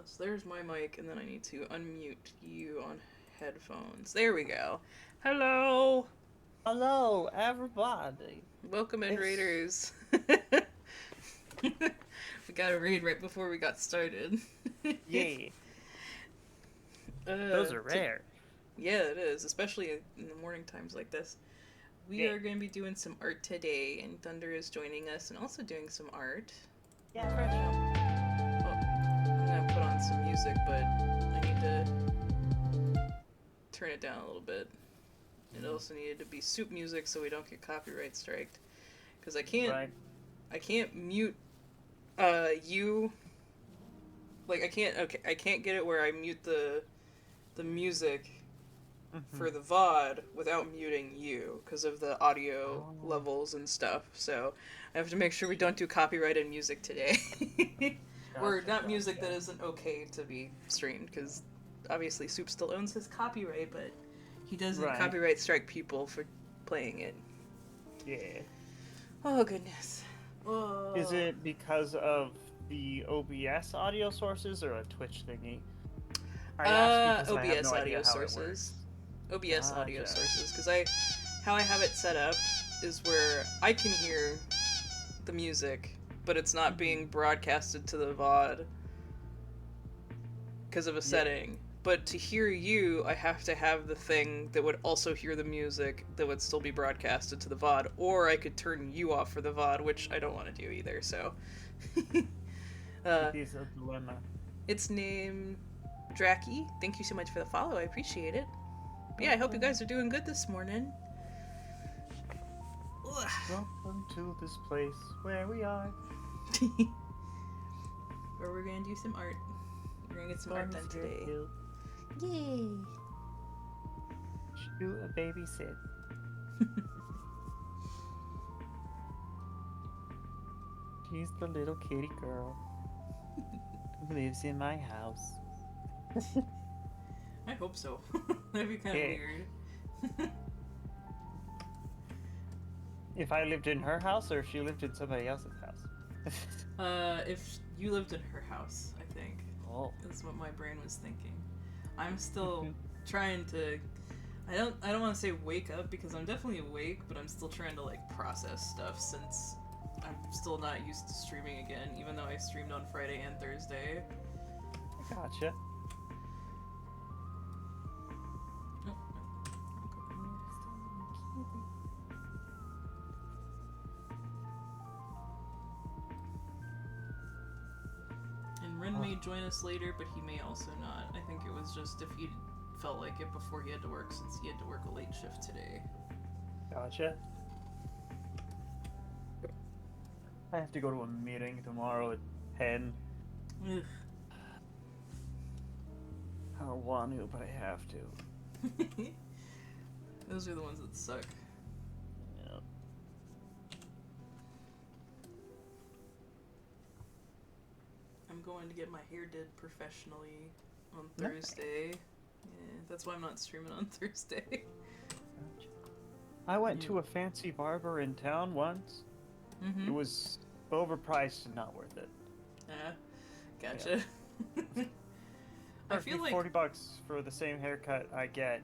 So there's my mic, and then I need to unmute you on headphones. There we go. Hello! Hello, everybody. Welcome in, It's Raiders. We got a raid right before we got started. yeah, uh, those are to, rare. yeah, it is, especially in the morning times like this. We Yeah, are going to be doing some art today, and Thunder is joining us and also doing some art. yeah, Rachel. Oh, I'm going to put on some music, but I need to turn it down a little bit. It Mm, also needed to be soup music so we don't get copyright striked. Because right. I can't mute you. Like I can't get it where I mute the music Mm-hmm. for the VOD without muting you because of the audio Oh, levels and stuff. So I have to make sure we don't do copyrighted music today, or gotcha, not music that gotcha. isn't okay to be streamed because obviously Soup still owns his copyright, but he doesn't Right. copyright strike people for playing it. Yeah. Oh goodness. Is Oh. it because of the OBS audio sources or a Twitch thingy? I ask because I have OBS no audio idea how it sources. works. OBS audio Gotcha. sources, because how I have it set up is where I can hear the music, but it's not Mm-hmm. being broadcasted to the VOD because of a Yeah. setting. But to hear you, I have to have the thing that would also hear the music that would still be broadcasted to the VOD, or I could turn you off for the VOD, which I don't want to do either. So, uh, It is a dilemma. its name Dracky. Thank you so much for the follow. I appreciate it. Yeah, I hope you Welcome. guys are doing good this morning. Welcome to this place where we are. Where we're gonna do some art. We're gonna get some art Fun is done here today. too. Yay! Shoot a babysit. She's the little kitty girl who lives in my house. I hope so. That'd be kind of Yeah. weird. If I lived in her house or if she lived in somebody else's house. If you lived in her house, I think Oh. that's what my brain was thinking. I'm still trying to. I don't want to say wake up because I'm definitely awake, but I'm still trying to like process stuff since I'm still not used to streaming again. Even though I streamed on Friday and Thursday. I gotcha. And Ren Oh, may join us later, but he may also not. I think it was just if he felt like it before he had to work, since he had to work a late shift today. gotcha. I have to go to a meeting tomorrow at 10. Ugh. I don't want to, but I have to. Those are the ones that suck. Yeah. I'm going to get my hair did professionally on Nice. Thursday. Yeah, that's why I'm not streaming on Thursday. Gotcha. I went Yeah. to a fancy barber in town once. It Mm-hmm. was overpriced and not worth it. Yeah. Yeah. Gotcha. I Charged me feel like 40 bucks for the same haircut I get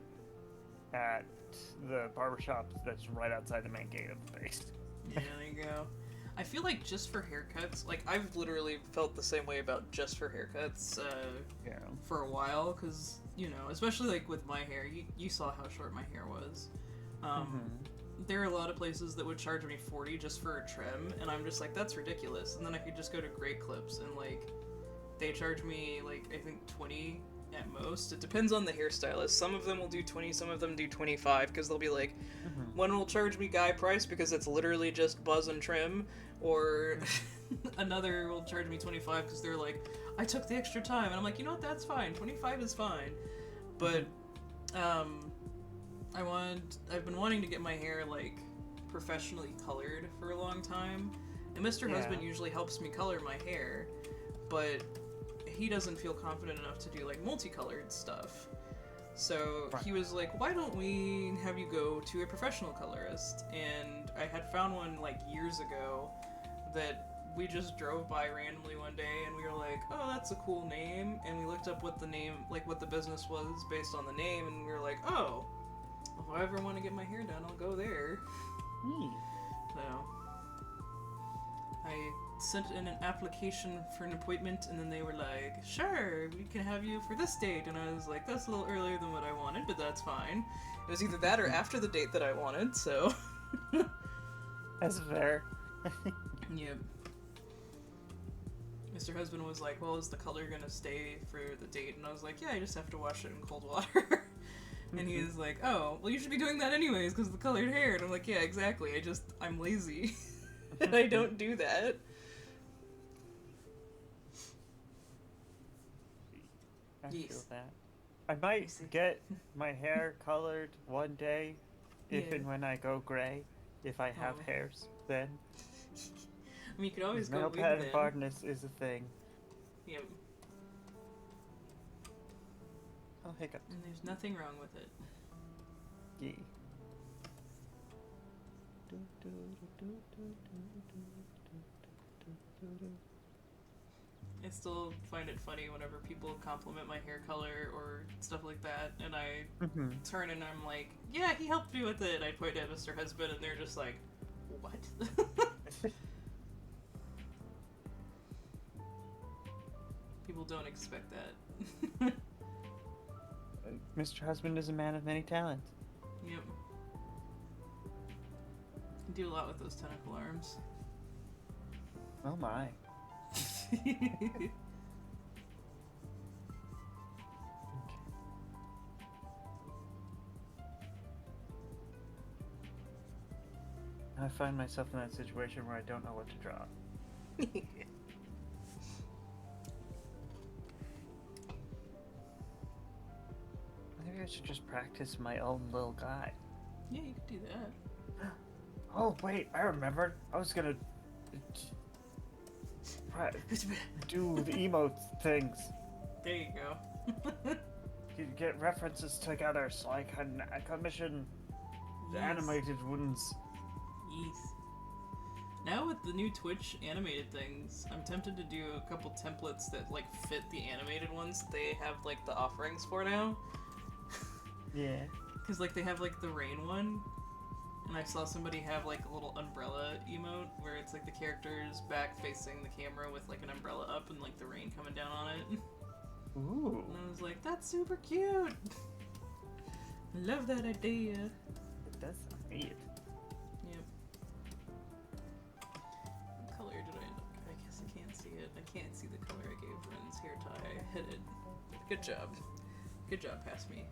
at the barbershop that's right outside the main gate of the place. yeah, there you go. I feel like just for haircuts, like I've literally felt the same way about just for haircuts Yeah. for a while, because you know, especially like with my hair, you saw how short my hair was. Um, Mm-hmm. there are a lot of places that would charge me 40 just for a trim, and I'm just like, that's ridiculous. And then I could just go to Great Clips and like they charge me like I think 20 at most. It depends on the hairstylist. Some of them will do 20, some of them do 25 because they'll be like, Mm-hmm. one will charge me guy price because it's literally just buzz and trim, or another will charge me 25 because they're like, I took the extra time, and I'm like, you know what, that's fine. 25 is fine. But Mm-hmm. um I've been wanting to get my hair like professionally colored for a long time. And Mr. Yeah. Husband usually helps me color my hair, but he doesn't feel confident enough to do like multicolored stuff. So Right. he was like, why don't we have you go to a professional colorist? And I had found one like years ago that we just drove by randomly one day and we were like, oh, that's a cool name. And we looked up what the name, like what the business was based on the name, and we were like, oh, if I ever want to get my hair done, I'll go there. So I sent in an application for an appointment, and then they were like, sure, we can have you for this date. And I was like, that's a little earlier than what I wanted, but that's fine. It was either that or after the date that I wanted, so. That's fair. Yep. Mr. Husband was like, well, is the color gonna stay for the date? And I was like, yeah, I just have to wash it in cold water. And he was like, oh, well, you should be doing that anyways because of the colored hair. And I'm like, yeah, exactly. I'm lazy. And I don't do that. I Yes. feel that. I might get my hair colored one day, if Yeah. and when I go gray, if I have Oh. hairs then. I mean, you could always go Male wig pattern then. baldness is a thing. Yep. Oh, hiccup. And there's nothing wrong with it. Yeah. I still find it funny whenever people compliment my hair color or stuff like that, and I turn and I'm like, yeah, he helped me with it. I point at Mr. Husband, and they're just like, what? People don't expect that. Mr. Husband is a man of many talents. Yep. You do a lot with those tentacle arms. Oh my. I find myself in that situation where I don't know what to draw. Maybe I should just practice my own little guy. Yeah, you could do that. Oh wait, I remembered. I was gonna do the emote things. There you go. You get references together so I can commission the animated ones. Yes. Now with the new Twitch animated things, I'm tempted to do a couple templates that like fit the animated ones they have like the offerings for now. Yeah. Cause like they have like the rain one, and I saw somebody have like a little umbrella emote where it's like the character's back facing the camera with like an umbrella up and like the rain coming down on it. Ooh. And I was like, that's super cute. I love that idea. It does sound neat. Yep. What color did I end up? I guess I can't see it. I can't see the color I gave Ren's hair tie. I hid it. Good job. Good job, past me.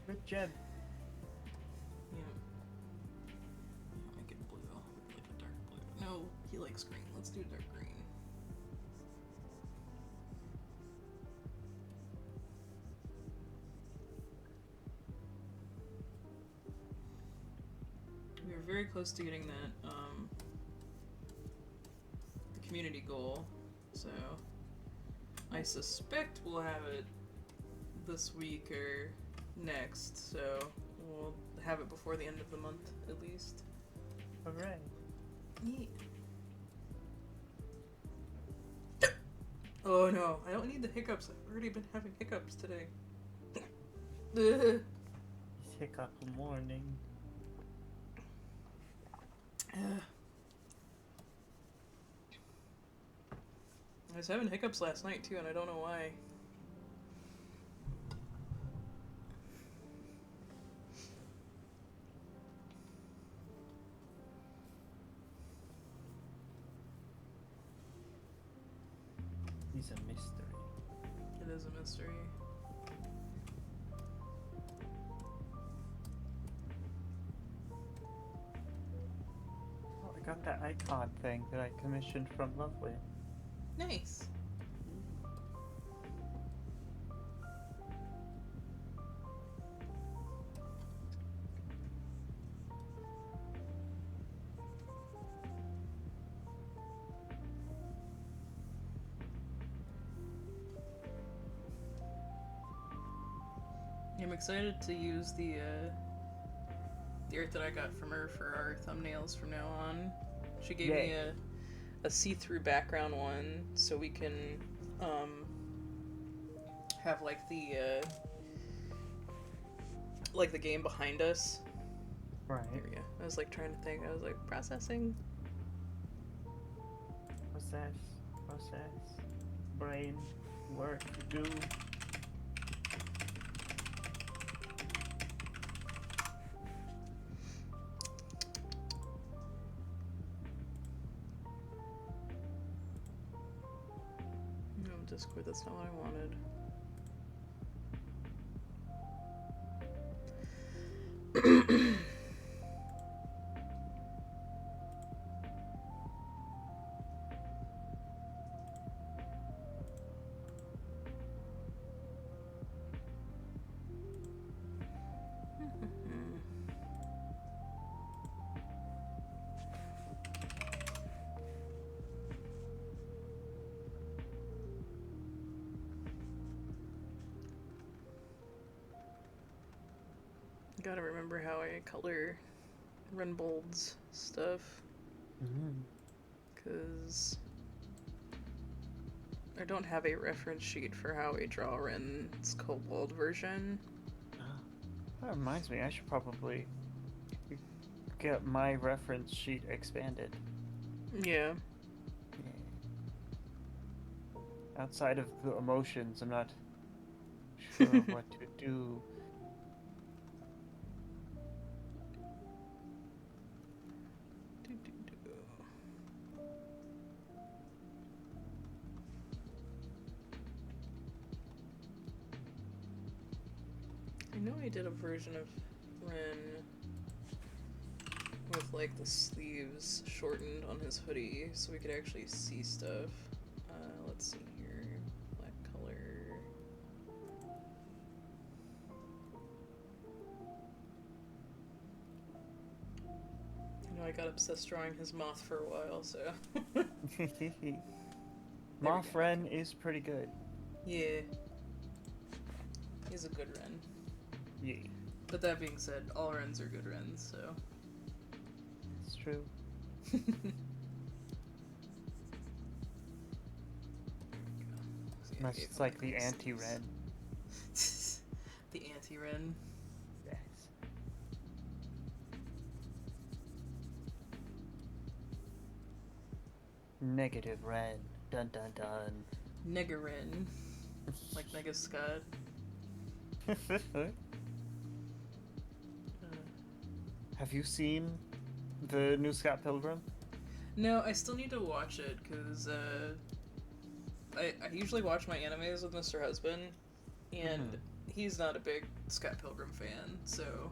Good job. Yeah. Make it blue. Like a dark blue. No, he likes green. Let's do dark green. We are very close to getting that, the community goal, so I suspect we'll have it this week or next, so we'll have it before the end of the month, at least. Alright. Neat. Oh no, I don't need the hiccups. I've already been having hiccups today. Hiccup morning. I was having hiccups last night too, and I don't know why. He's a mystery. It is a mystery. Oh, I got that icon thing that I commissioned from Lovely. Nice. I'm excited to use the art that I got from her for our thumbnails from now on. She gave me a see-through background one, so we can have like the game behind us. Right. There we go. I was like trying to think. I was like processing. Process, brain, work, do. No, Discord, that's not what I wanted. Gotta remember how I color Renbold's stuff. Because I don't have a reference sheet for how I draw Ren's Kobold version. That reminds me, I should probably get my reference sheet expanded. Yeah. Outside of the emotions, I'm not sure what to do. I know I did a version of Ren with like the sleeves shortened on his hoodie so we could actually see stuff. Let's see here. Black color. You know, I got obsessed drawing his moth for a while, so. Moth Ren is pretty good. Yeah. He's a good Ren. Yeah. But that being said, all Rens are good Rens, so. It's true. It's like the anti-Ren. The anti-Ren. Yes. Negative Ren. Dun dun dun. Nega-Ren. Like Nega Scott. Have you seen the new Scott Pilgrim? No, I still need to watch it, because I usually watch my animes with Mr. Husband, and he's not a big Scott Pilgrim fan, so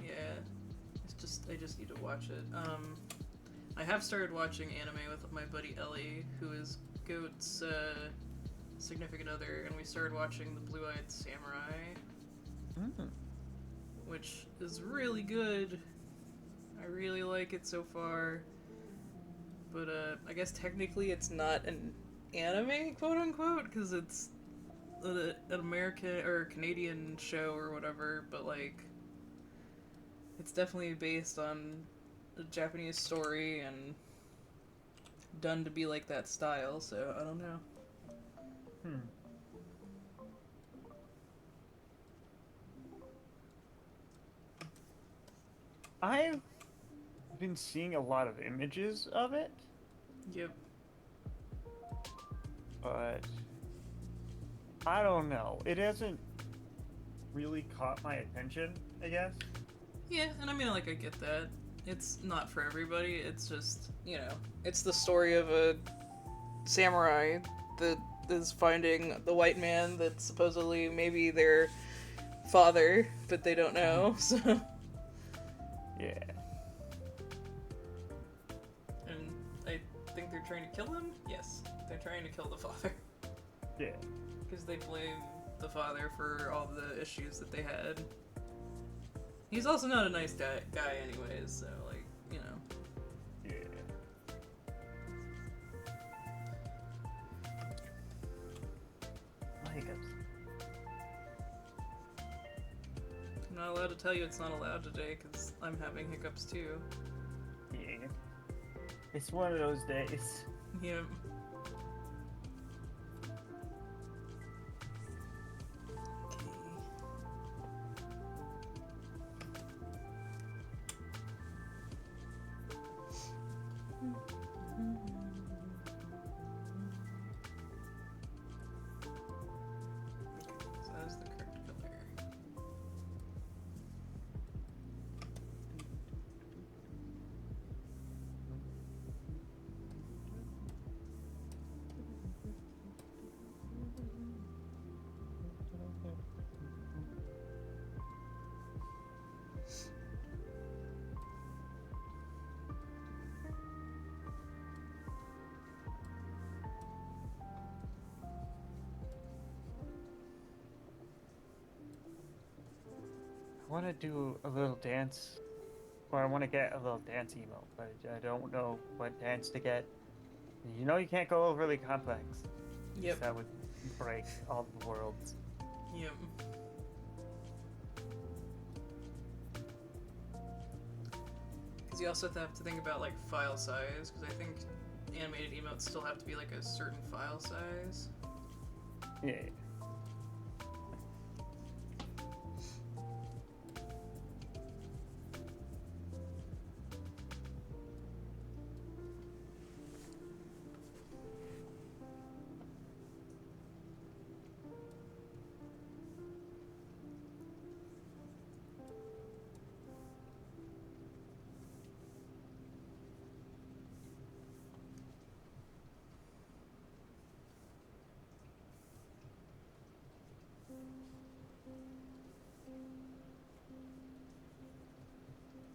yeah, I just need to watch it. I have started watching anime with my buddy Ellie, who is Goat's significant other, and we started watching The Blue-Eyed Samurai, which is really good. I really like it so far. But I guess technically it's not an anime, quote unquote, because it's an American or Canadian show or whatever, but like it's definitely based on a Japanese story and done to be like that style, so I don't know. I've been seeing a lot of images of it. Yep. But I don't know. It hasn't really caught my attention, I guess. Yeah, and I mean, like, I get that. It's not for everybody. It's just, you know, it's the story of a samurai that is finding the white man that's supposedly maybe their father, but they don't know, so. Yeah. And I think they're trying to kill him? Yes, they're trying to kill the father. Yeah. Because they blame the father for all the issues that they had. He's also not a nice guy anyways, so, like, you know. Yeah. My hiccups. I'm not allowed to tell you it's not allowed today, because I'm having hiccups too. Yeah. It's one of those days. Yep. So that's the correct color. I want to do a little dance, or I want to get a little dance emote, but I don't know what dance to get. You know, you can't go overly complex. Yep. That would break all the worlds. Yep. Because you also have to think about like file size, because I think animated emotes still have to be like a certain file size. Yeah.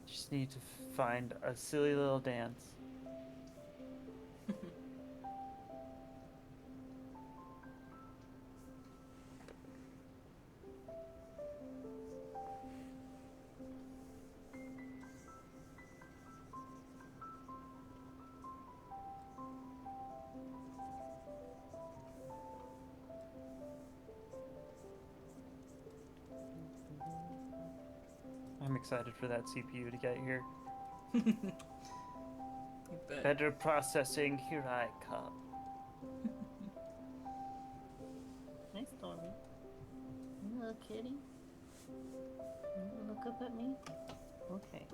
Just need to find a silly little dance. I'm excited for that CPU to get here. You bet. Better processing, here I come. Hey, Stormy. You little kitty. You wanna look up at me? Okay.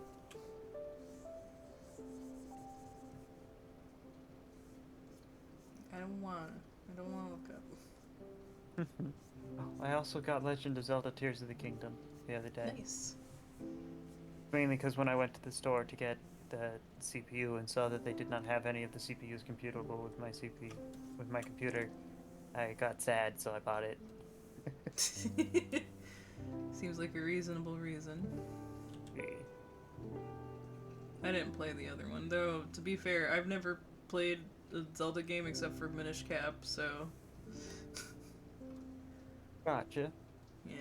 I don't want to look up. I also got Legend of Zelda Tears of the Kingdom the other day. Nice. Mainly because when I went to the store to get the CPU and saw that they did not have any of the CPUs computable with my with my computer, I got sad, so I bought it. Seems like a reasonable reason. Yeah. I didn't play the other one, though, to be fair, I've never played a Zelda game except for Minish Cap, so... Gotcha. yeah.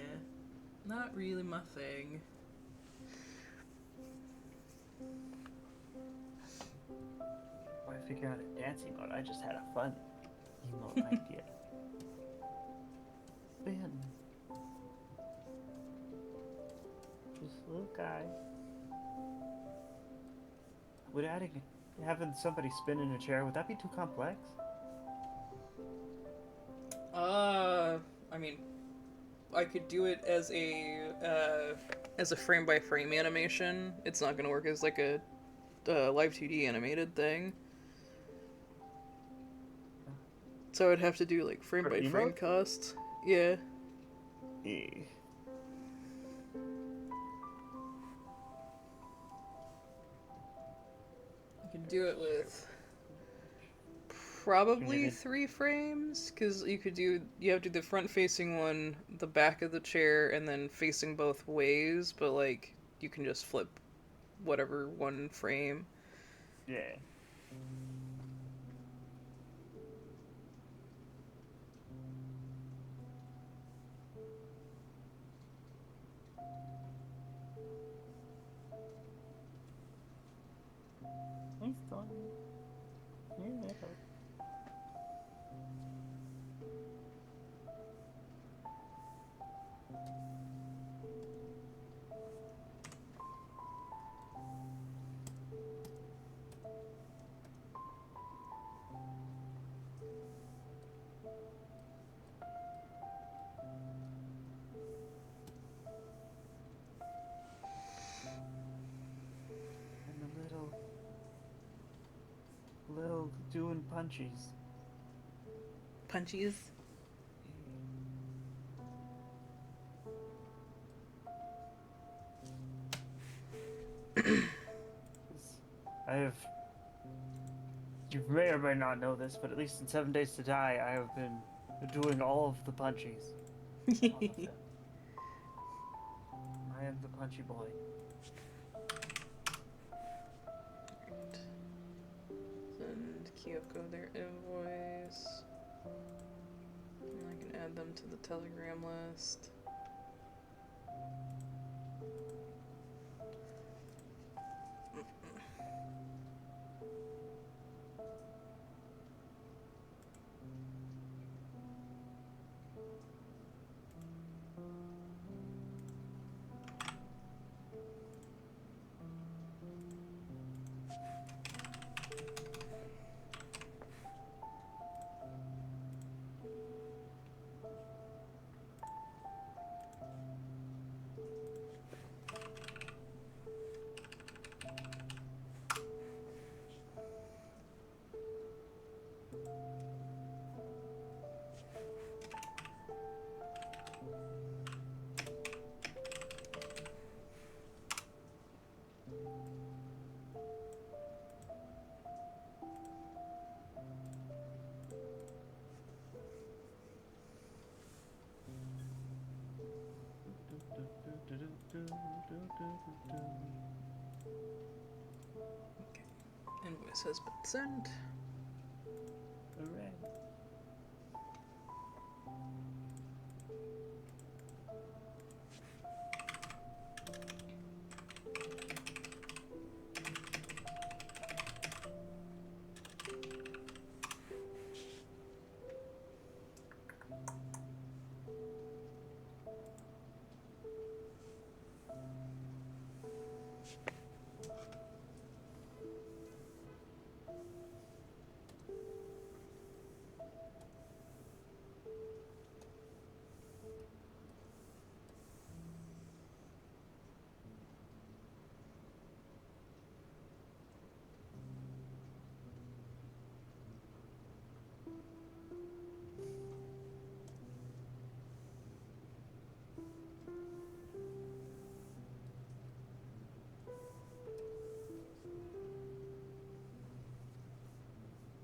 Not really my thing. Well, I figured out a dance emote. I just had a fun emote idea. Spin. Just little guy. Would having somebody spin in a chair, would that be too complex? I mean, I could do it as a frame by frame animation. It's not gonna work as like a live 2D animated thing. So I'd have to do like frame For by frame emote? cost. Yeah. Yeah. You could do it with probably Maybe. 3 frames, because you have to do the front facing one, the back of the chair, and then facing both ways, but like you can just flip whatever one frame. Yeah. Hey, Stormy. You're little. little doing punchies. Punchies. I have. You may or may not know this, but at least in 7 Days to Die, I have been doing all of the punchies. All of them. I am the punchy boy. Send Kyoko their invoice. And I can add them to the Telegram list. Invoice has been sent. Hooray.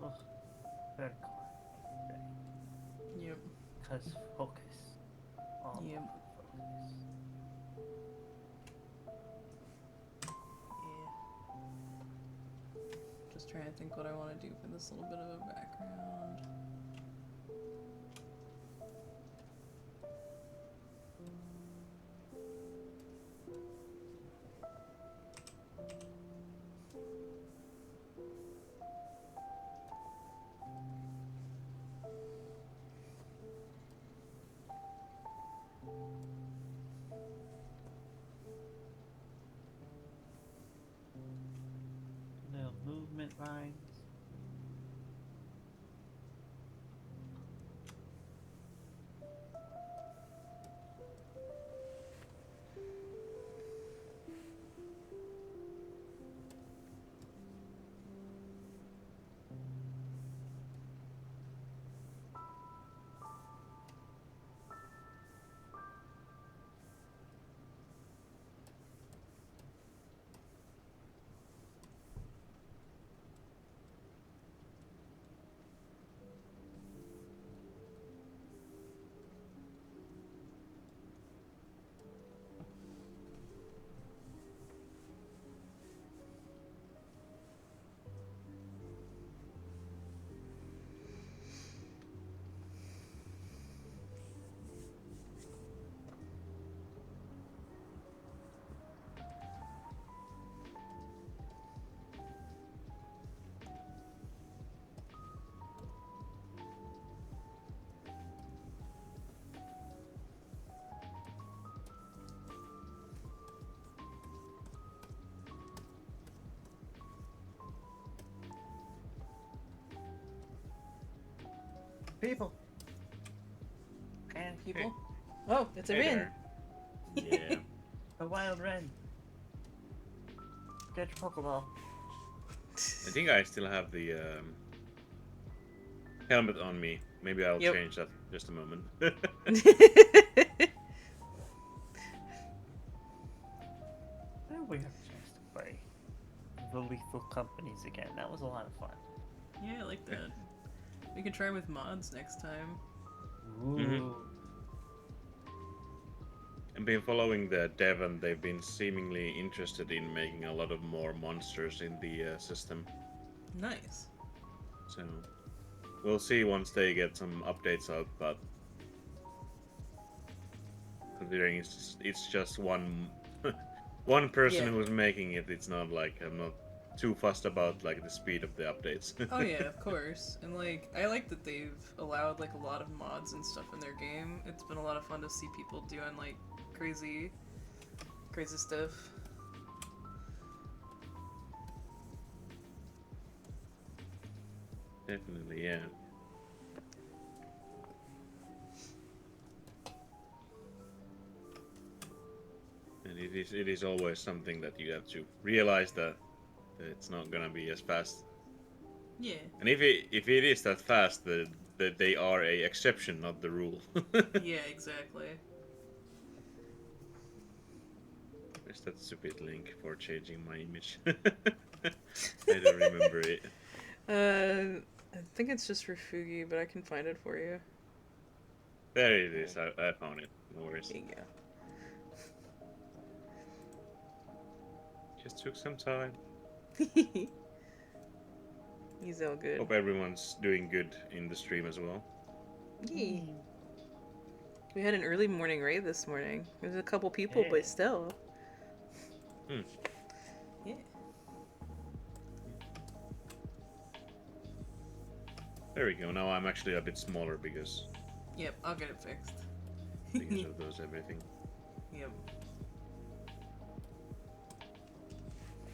Ugh. Very quiet. Yep. Because focus. All Yep. focus. Yeah. Just trying to think what I want to do for this little bit of a background. Little movement lines. People. And People? Oh, it's a Hey win. there. Yeah. A wild wren. Get your Pokeball. I think I still have the helmet on me. Maybe I'll Yep. change that in just a moment. Oh, we have a chance to play the Lethal Companies again. That was a lot of fun. Yeah, I like that. We could try with mods next time. Ooh. Mhm. I've been following the dev, and they've been seemingly interested in making a lot of more monsters in the system. Nice. So we'll see once they get some updates out. But considering it's just one one person Yeah. who's making it, it's not like I'm not too fussed about like the speed of the updates. Oh yeah, of course. And like, I like that they've allowed like a lot of mods and stuff in their game. It's been a lot of fun to see people doing like crazy stuff. Definitely, yeah. And it is always something that you have to realize that it's not gonna be as fast. Yeah. And if it is that fast, that they are a exception, not the rule. Yeah, exactly. Where's that stupid link for changing my image? I don't remember it. I think it's just for Fugi, but I can find it for you. There it is. I found it. No worries. There you go. Just took some time. He's all good. Hope everyone's doing good in the stream as well. Yeah. We had an early morning raid this morning. There's a couple people, Yeah. but still. Hmm. Yeah. There we go. Now I'm actually a bit smaller because Yep, I'll get it fixed. of those everything. Yep.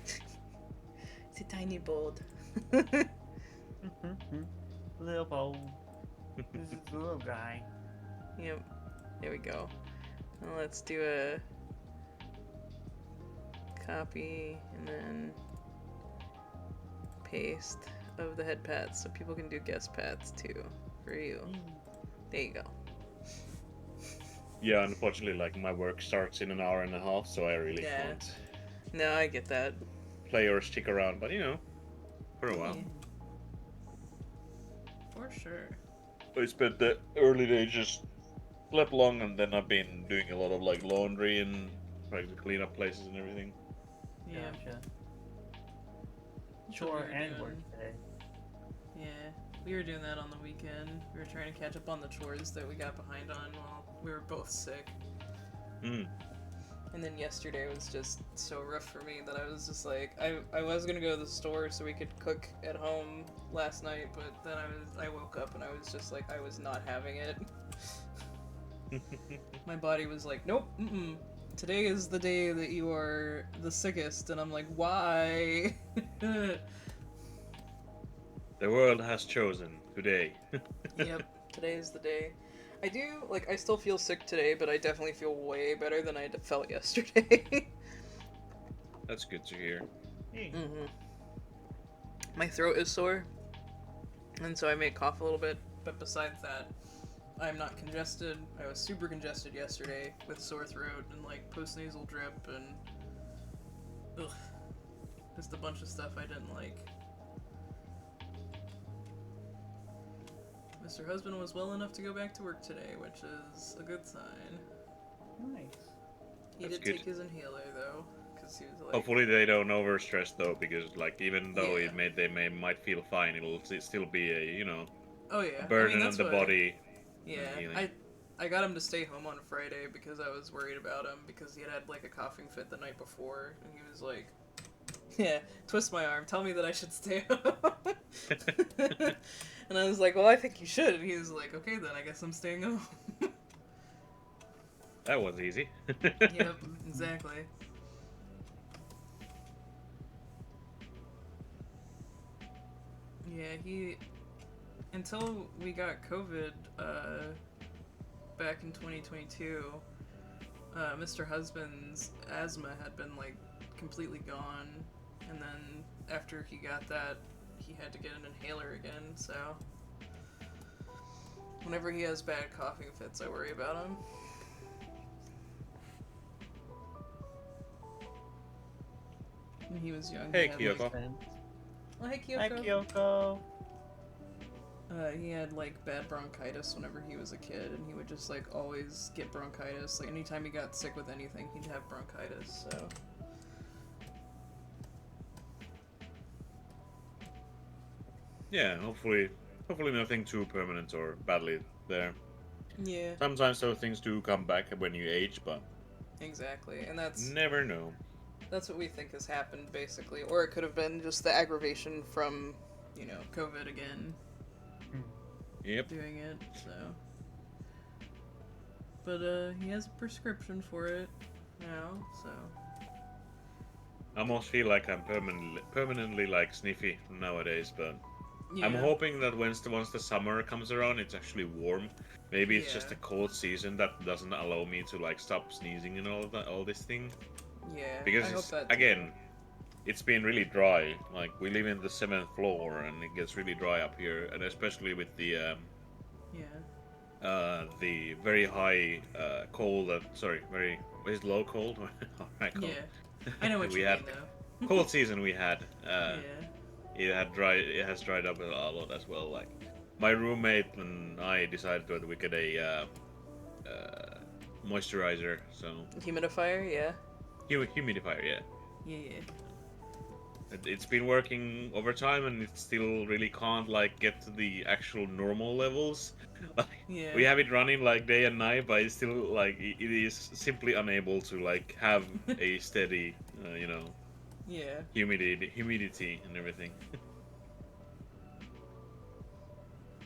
It's a tiny bold. Little bowl. This is the little guy. Yep. There we go. Now let's do a copy and then paste of the head pats so people can do guest pats too for you. There you go. Yeah, unfortunately, like my work starts in an hour and a half, so I really Yeah. can't No, I get that. play or stick around. But you know, for a while. Yeah. For sure. I spent the early days just slept long, and then I've been doing a lot of like laundry and trying to clean up places and everything. Yeah. Gotcha. That's what we Chore were and doing. work today. Yeah, we were doing that on the weekend. We were trying to catch up on the chores that we got behind on while we were both sick. Mm. And then yesterday was just so rough for me that I was just like, I was gonna go to the store so we could cook at home last night, but then I woke up and I was just like, I was not having it. My body was like, nope, mm-mm. Today is the day that you are the sickest, and I'm like, why? The world has chosen today. Yep, today is the day. I still feel sick today, but I definitely feel way better than I felt yesterday. That's good to hear. Hey. Mm-hmm. My throat is sore, and so I may cough a little bit, but besides that, I'm not congested. I was super congested yesterday with sore throat and like postnasal drip and ugh, just a bunch of stuff I didn't like. Mr. Husband was well enough to go back to work today, which is a good sign. Nice. He That's did good. take his inhaler though, because he was like, Hopefully they don't overstress though, because like even though Yeah. might feel fine, it'll still be a "Oh yeah, burden that's on the what- body. Yeah, healing. I got him to stay home on Friday because I was worried about him because he had like a coughing fit the night before, and he was like, "Yeah, twist my arm, tell me that I should stay home." And I was like, "Well, I think you should." And he was like, "Okay, then I guess I'm staying home." That was easy. Yep, exactly. Yeah, until we got COVID back in 2022, Mr. Husband's asthma had been like completely gone, and then after he got that, he had to get an inhaler again, so whenever he has bad coughing fits, I worry about him. When he was young, Hey, he had, Kyoko. oh, hey, Kyoko. Hi, Kyoko. He had like bad bronchitis whenever he was a kid, and he would just like always get bronchitis. Like anytime he got sick with anything, he'd have bronchitis. So Yeah, hopefully nothing too permanent or badly there. yeah, Sometimes those things do come back when you age, but exactly, and that's never know. what we think has happened basically, or it could have been just the aggravation from, you know, COVID again Yep. doing it. So, but he has a prescription for it now, so. I almost feel like I'm permanently like sniffy nowadays, but Yeah. I'm hoping that once the summer comes around, it's actually warm. Maybe it's just Yeah. a cold season that doesn't allow me to like stop sneezing and all this thing. Yeah. Because I hope it's, that too. again, it's been really dry. Like we live in the 7th floor, and it gets really dry up here, and especially with Yeah. the very high cold. Very is it low cold? High cold. Yeah. I know what we you had mean though. cold season we had. Yeah. It has dried up a lot as well. Like my roommate and I decided that we get a moisturizer, so Humidifier, yeah. humidifier, yeah. Yeah. It's been working over time, and it still really can't like get to the actual normal levels. Like, Yeah. we have it running like day and night, but it's still like it is simply unable to like have a steady, Yeah. humidity and everything.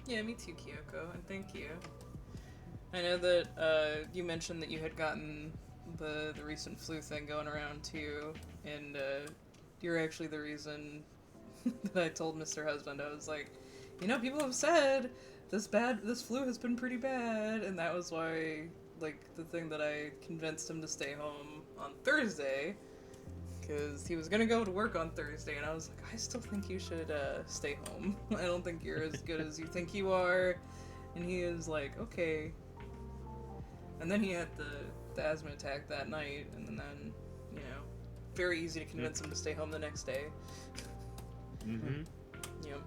Yeah, me too, Kyoko, and thank you. I know that you mentioned that you had gotten the recent flu thing going around too, and you're actually the reason that I told Mr. Husband. I was like, you know, people have said this flu has been pretty bad, and that was why, like, the thing that I convinced him to stay home on Thursday, because he was gonna go to work on Thursday, and I was like, I still think you should stay home. I don't think you're as good as you think you are. And he was like, okay. And then he had the asthma attack that night, and then, you know, very easy to convince him to stay home the next day. Mm-hmm. Yep.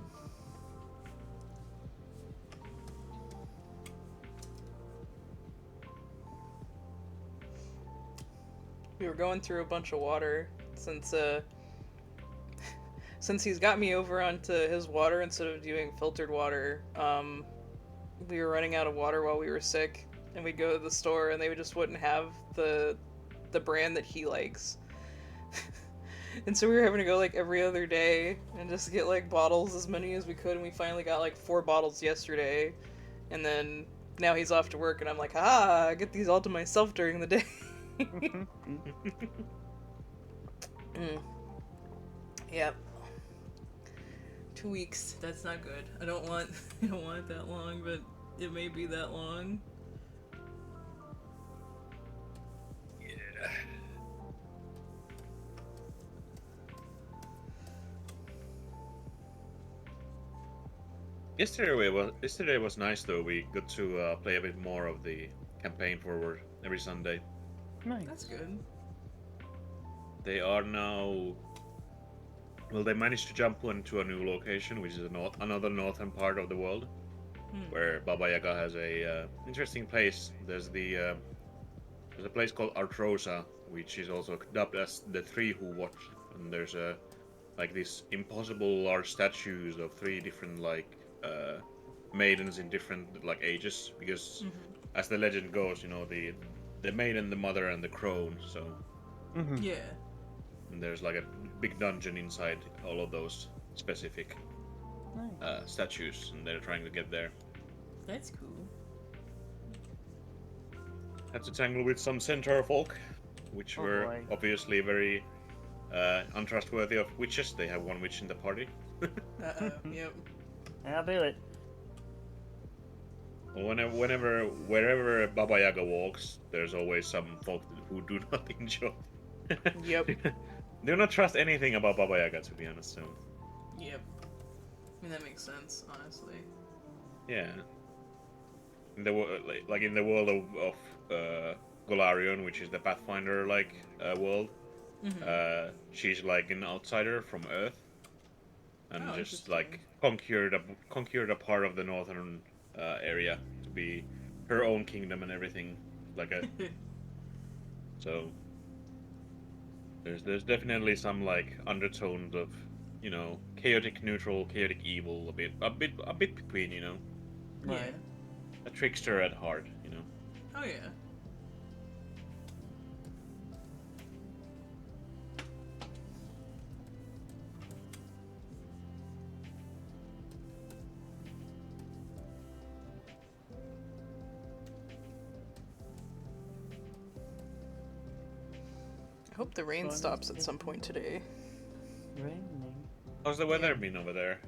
We were going through a bunch of water since since he's got me over onto his water instead of doing filtered water. We were running out of water while we were sick, and we'd go to the store and they just wouldn't have the brand that he likes. And so we were having to go like every other day and just get like bottles, as many as we could, and we finally got like 4 bottles yesterday. And then now he's off to work and I'm like, I get these all to myself during the day. Yep. 2 weeks. That's not good. I don't want it that long, but it may be that long. Yeah. Yesterday was nice though. We got to play a bit more of the campaign forward every Sunday. Nice. That's good. They are now. Well, they managed to jump into a new location, which is another northern part of the world, where Baba Yaga has a interesting place. There's a place called Artrosa, which is also dubbed as the Three Who Watch, and there's like these impossible large statues of 3 different maidens in different like ages, because as the legend goes, you know, the maiden, the mother, and the crone. So Yeah. and there's like a big dungeon inside all of those specific Nice. statues, and they're trying to get there. That's cool. Had to tangle with some centaur folk, which Oh were boy. obviously very untrustworthy of witches. They have one witch in the party. Uh-oh. Yep. I'll do it. Well, wherever Baba Yaga walks, there's always some folk who do not enjoy. Yep. do not trust anything about Baba Yaga, to be honest. So Yep. I mean, that makes sense, honestly. yeah, in the like in the world of Golarion, which is the Pathfinder world, Mm-hmm. she's like an outsider from Earth, and Oh, just interesting. like conquered a part of the northern area to be her own kingdom and everything. Like a so there's definitely some like undertones of chaotic neutral, chaotic evil, a bit between Yeah. Right. a trickster at heart. Oh, yeah. I hope the rain Sun stops at is some point today. raining. How's the weather Yeah. been over there?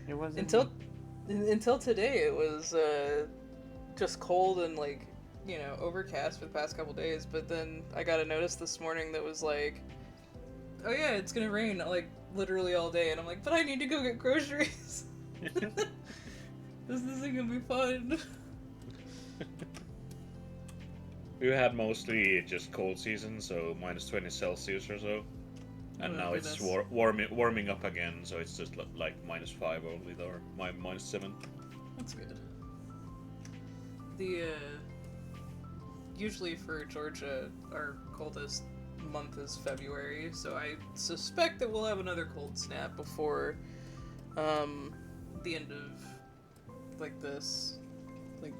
It wasn't Until today, it was just cold and like overcast for the past couple days. But then I got a notice this morning that was like, "Oh yeah, it's gonna rain like literally all day," and I'm like, "But I need to go get groceries. This isn't gonna be fun." We had mostly just cold season, so -20 Celsius or so, and Oh now it's goodness. warming up again. So it's just like -5 only, or -7. That's good. The usually for Georgia, our coldest month is February, so I suspect that we'll have another cold snap before the end of like this, like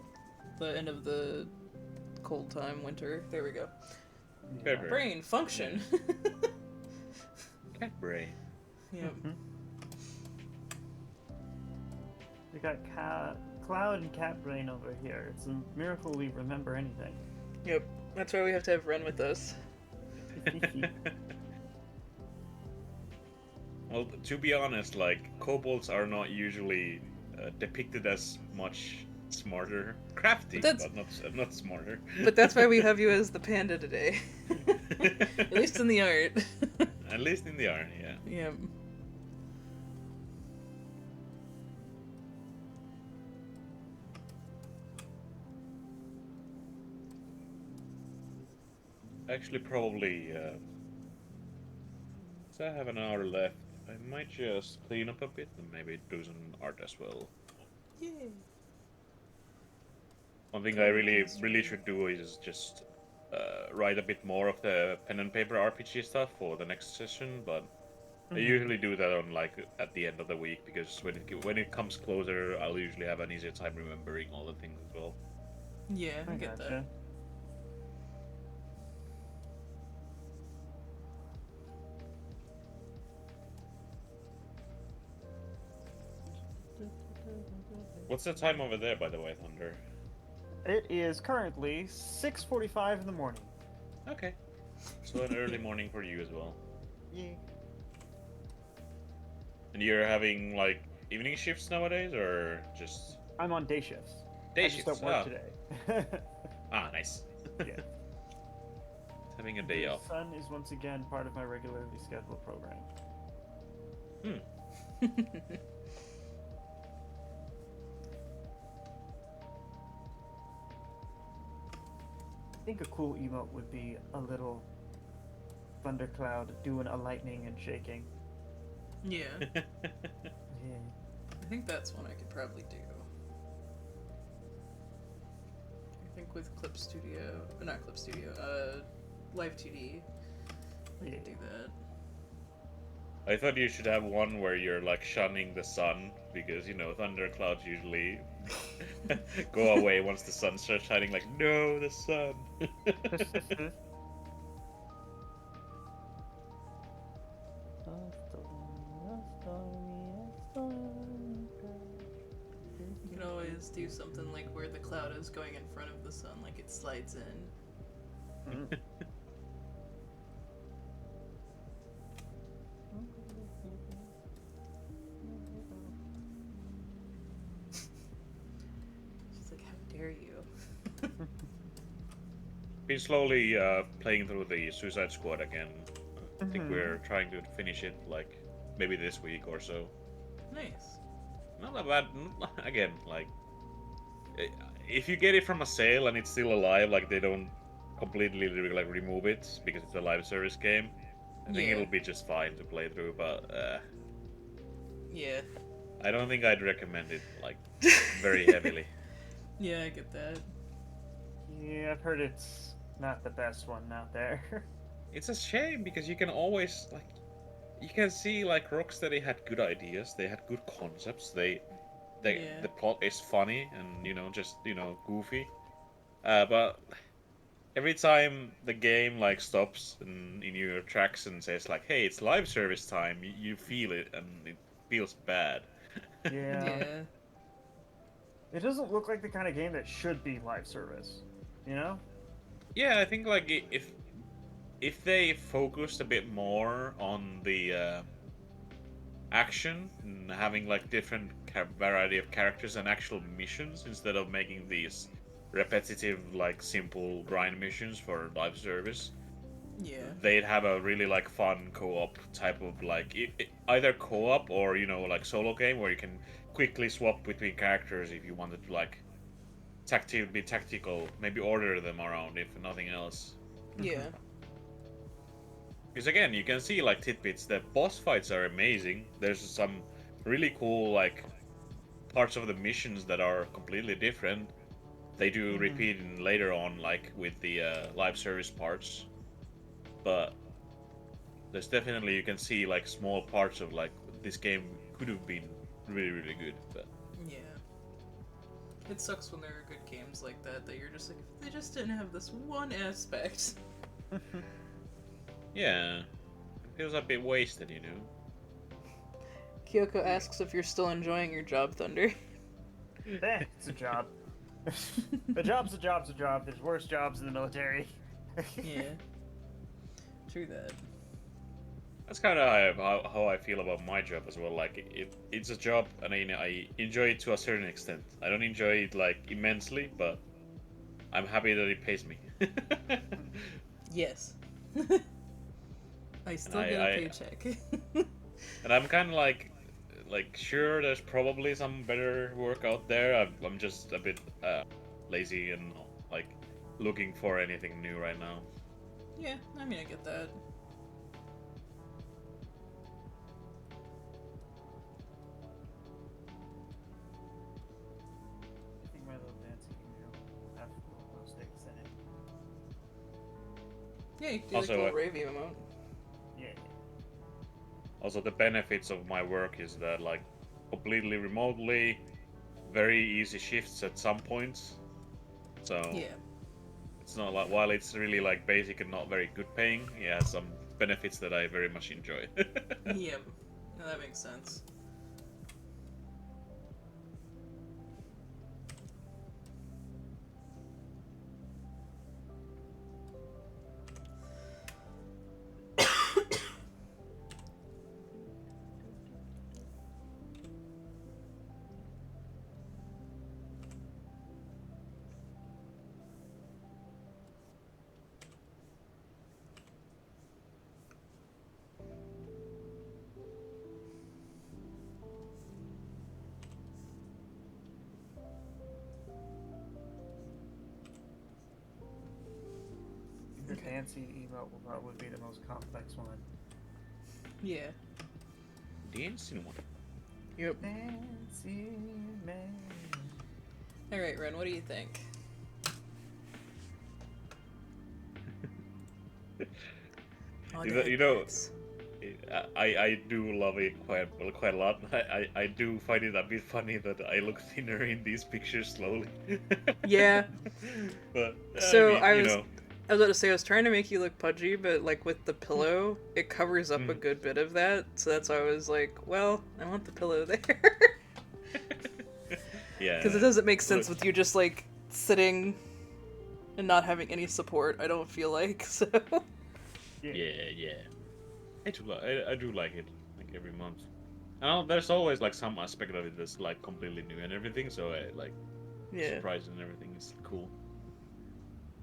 the end of the cold time, winter. There we go. February. Brain function. Cat brain. Yep. We got Cloud and Cat Brain over here. It's a miracle we remember anything. Yep. That's why we have to have Ren with us. Well, to be honest, like kobolds are not usually depicted as much smarter, crafty, But that's- but not smarter. But that's why we have you as the panda today. At least in the art. At least in the art, yeah. Yep. Actually, probably. So I have an hour left. I might just clean up a bit and maybe do some art as well. Yay. One thing I really should do is just write a bit more of the pen and paper RPG stuff for the next session, but I usually do that on like at the end of the week because when it comes closer, I'll usually have an easier time remembering all the things as well. Yeah, I get gotcha. that. What's the time over there, by the way, Thunder? It is currently 6:45 in the morning. Okay. So an early morning for you as well. Yeah. And you're having like evening shifts nowadays, or just I'm on day shifts. day I just shifts? don't work today. Nice. Yeah. Having a day The off. sun is once again part of my regularly scheduled program. I think a cool emote would be a little thundercloud doing a lightning and shaking. Yeah. Yeah. I think that's one I could probably do. I think with Live 2D, I could do that. I thought you should have one where you're like shunning the sun because thunderclouds usually go away once the sun starts shining. Like, no, the sun. You can always do something like where the cloud is going in front of the sun, like it slides in. She's like, how dare you? Been slowly playing through the Suicide Squad again. I think Mhm. we're trying to finish it like maybe this week or so. Nice. Not that bad. Again, like i- if you get it from a sale and it's still alive, like they don't completely like remove it because it's a live service game, I think Yeah. it'll be just fine to play through. But Yeah. I don't think I'd recommend it like very heavily. Yeah, I get that. Yeah, I've heard it's not the best one out there. It's a shame because you can always like you can see like Rocksteady had good ideas, they had good concepts, Yeah. the plot is funny and just goofy. But every time the game like stops in your tracks and says like, "Hey, it's live service time," you feel it and it feels bad. Yeah. Yeah. It doesn't look like the kind of game that should be live service. You know? Yeah, I think like if they focused a bit more on the action and having like different variety of characters and actual missions instead of making these repetitive like simple grind missions for live service, Yeah. they'd have a really like fun co-op type of like either co-op or like solo game where you can quickly swap between characters if you wanted to like be tactical, maybe order them around if nothing else. Yeah. Because again, you can see like tidbits. The boss fights are amazing. There's some really cool like parts of the missions that are completely different. They do Mhm. repeat in later on, like with the live service parts. But there's definitely you can see like small parts of like this game could have been really really good. But Yeah. It sucks when there are good games like that you're just like, if they just didn't have this one aspect. yeah, it feels a bit wasted, Kyoko asks if you're still enjoying your job, Thunder. It's a job. A job's a job's a job. There's worse jobs in the military. Yeah. True that. That's kind of how I feel about my job as well. Like it's a job, and I enjoy it to a certain extent. I don't enjoy it like immensely, but I'm happy that it pays me. Yes. I and still get a paycheck. and I'm kind of like sure there's probably some better work out there. I'm just a bit lazy and like looking for anything new right now. Yeah, I mean, I get that. I think my little dancing email will have those things in it. Yeah, you can do Also, like a little ravey emote. Yeah. Also, the benefits of my work is that like completely remotely, very easy shifts at some points. So Yeah. it's not like while it's really like basic and not very good paying, it has some benefits that I very much enjoy. Yep. No, that makes sense. The Okay. fancy emote will probably be the most complex one. Yeah. Dancing one. Yep. Fancy man. Alright, Ren, what do you think? You know, I do love it quite a lot. I do find it a bit funny that I look thinner in these pictures slowly. Yeah. But So I I mean, was about to say I was trying to make you look pudgy, but like with the pillow, it covers up a good bit of that. So that's why I was like, well, I want the pillow there. yeah. Because it doesn't make sense Look, with you just like sitting and not having any support. I don't feel like so. yeah. I do like it like every month. And there's always like some aspect of it that's like completely new and everything. So like Yeah. surprise and everything is cool.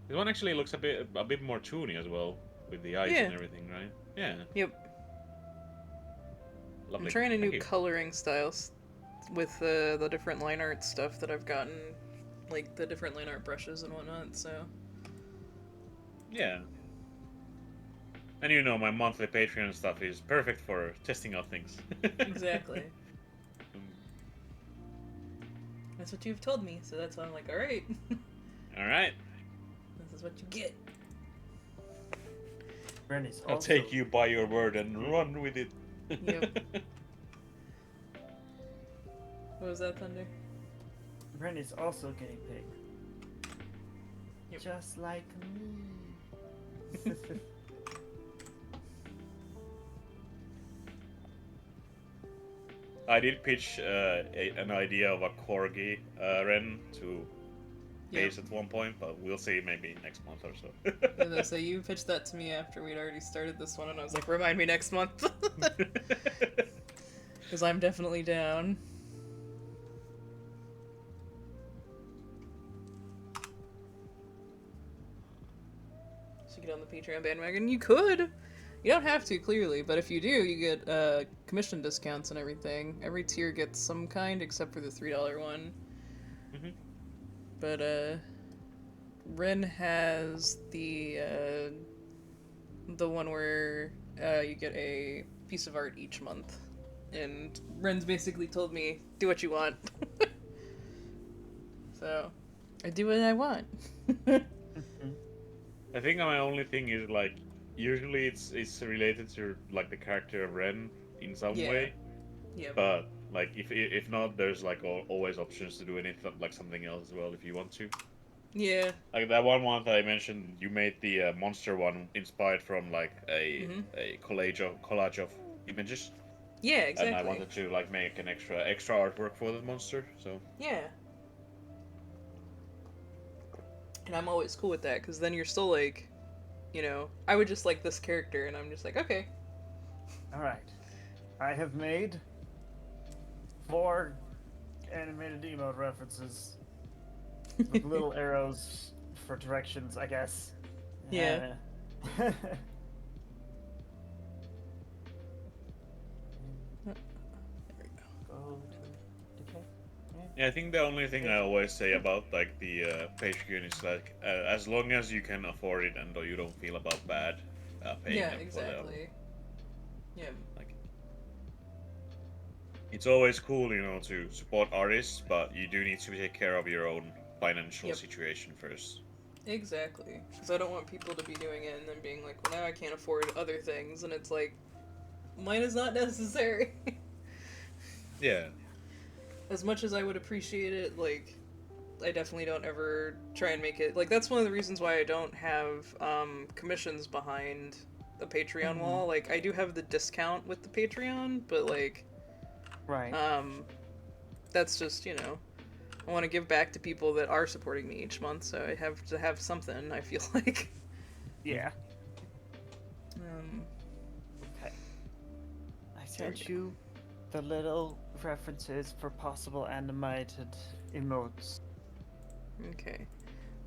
This one actually looks a bit more toony as well, with the eyes Yeah. and everything, right? Yeah. Yep. Lovely. I'm trying a new Thank you. coloring styles with the different line art stuff that I've gotten, like the different line art brushes and whatnot. So Yeah. And you know, my monthly Patreon stuff is perfect for testing out things. exactly. That's what you've told me, so that's why I'm like, all right, All right. this is what you get. Ren is I'll also, take you by your word and run with it. Yep. What was that, Thunder? Ren is also getting paid. Yep. Just like me. I did pitch an idea of a corgi Ren to Yep. base at one point, but we'll see maybe next month or so. So you pitched that to me after we'd already started this one, and I was like, remind me next month. Because I'm definitely down. So get on the Patreon bandwagon. You could. You don't have to, clearly, but if you do, you get commission discounts and everything. Every tier gets some kind, except for the $3 one. Mhm. But Ren has the one where you get a piece of art each month, and Ren's basically told me, do what you want. So I do what I want. I think my only thing is like usually it's related to like the character of Ren in some Yeah. way, Yep. but like if not, there's like always options to do anything like something else as well if you want to. Yeah. Like that one month I mentioned, you made the monster one inspired from like Mhm. a collage of images, Yeah, exactly. and I wanted to like make an extra artwork for the monster. So Yeah. And I'm always cool with that, because then you're still like, you know, I would just like this character, and I'm just like, okay. Alright. I have made 4 animated emote references with little arrows for directions, I guess. Yeah. There we go. Go to decay. yeah, I think the only thing I always say about like the Patreon is like as long as you can afford it and you don't feel about bad paying Yeah, them exactly. Yeah. like it's always cool, you know, to support artists, but you do need to take care of your own financial Yep. situation first. Exactly. Because I don't want people to be doing it and then being like, well, now I can't afford other things, and it's like, mine is not necessary. Yeah. As much as I would appreciate it, like, I definitely don't ever try and make it, like, that's one of the reasons why I don't have commissions behind the Patreon wall. Like, I do have the discount with the Patreon, but like, Right. that's just, you know, I want to give back to people that are supporting me each month, so I have to have something, I feel like. Yeah. Um, Okay. I There we sent you the little references for possible animated emotes. okay.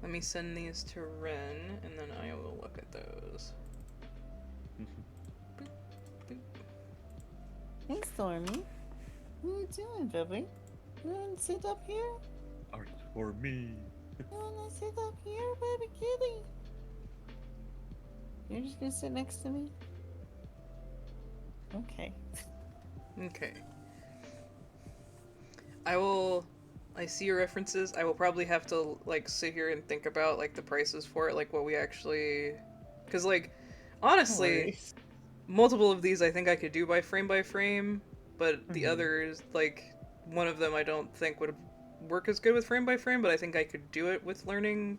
Let me send these to Ren, and then I will look at those. Boop, boop. Hey, Stormy. What are you doing, baby? You wanna sit up here? Art for me. You wanna sit up here, baby kitty? You're just gonna sit next to me? Okay. Okay. I see your references. I will probably have to, like, sit here and think about, like, the prices for it, like, what we actually... Because, like, honestly, multiple of these I think I could do by frame, but the others, like, one of them I don't think would work as good with frame by frame, but I think I could do it with learning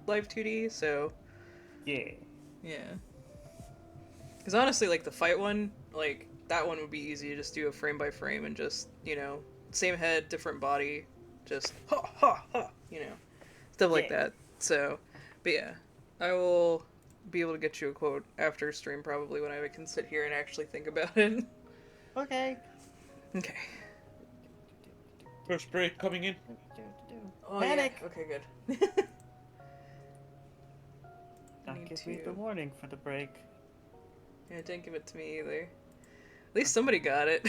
Live 2D, so... Yeah. Yeah. Because honestly, like, the fight one, like, that one would be easy to just do a frame by frame and just, you know, same head, different body, just ha ha ha, you know, stuff like Yeah. that. So, but yeah, I will be able to get you a quote after stream probably when I can sit here and actually think about it. Okay. Okay. First break coming in. Oh, Panic! yeah. Okay, good. I need give me the too. warning for the break. Yeah, it didn't give it to me either. At least somebody got it.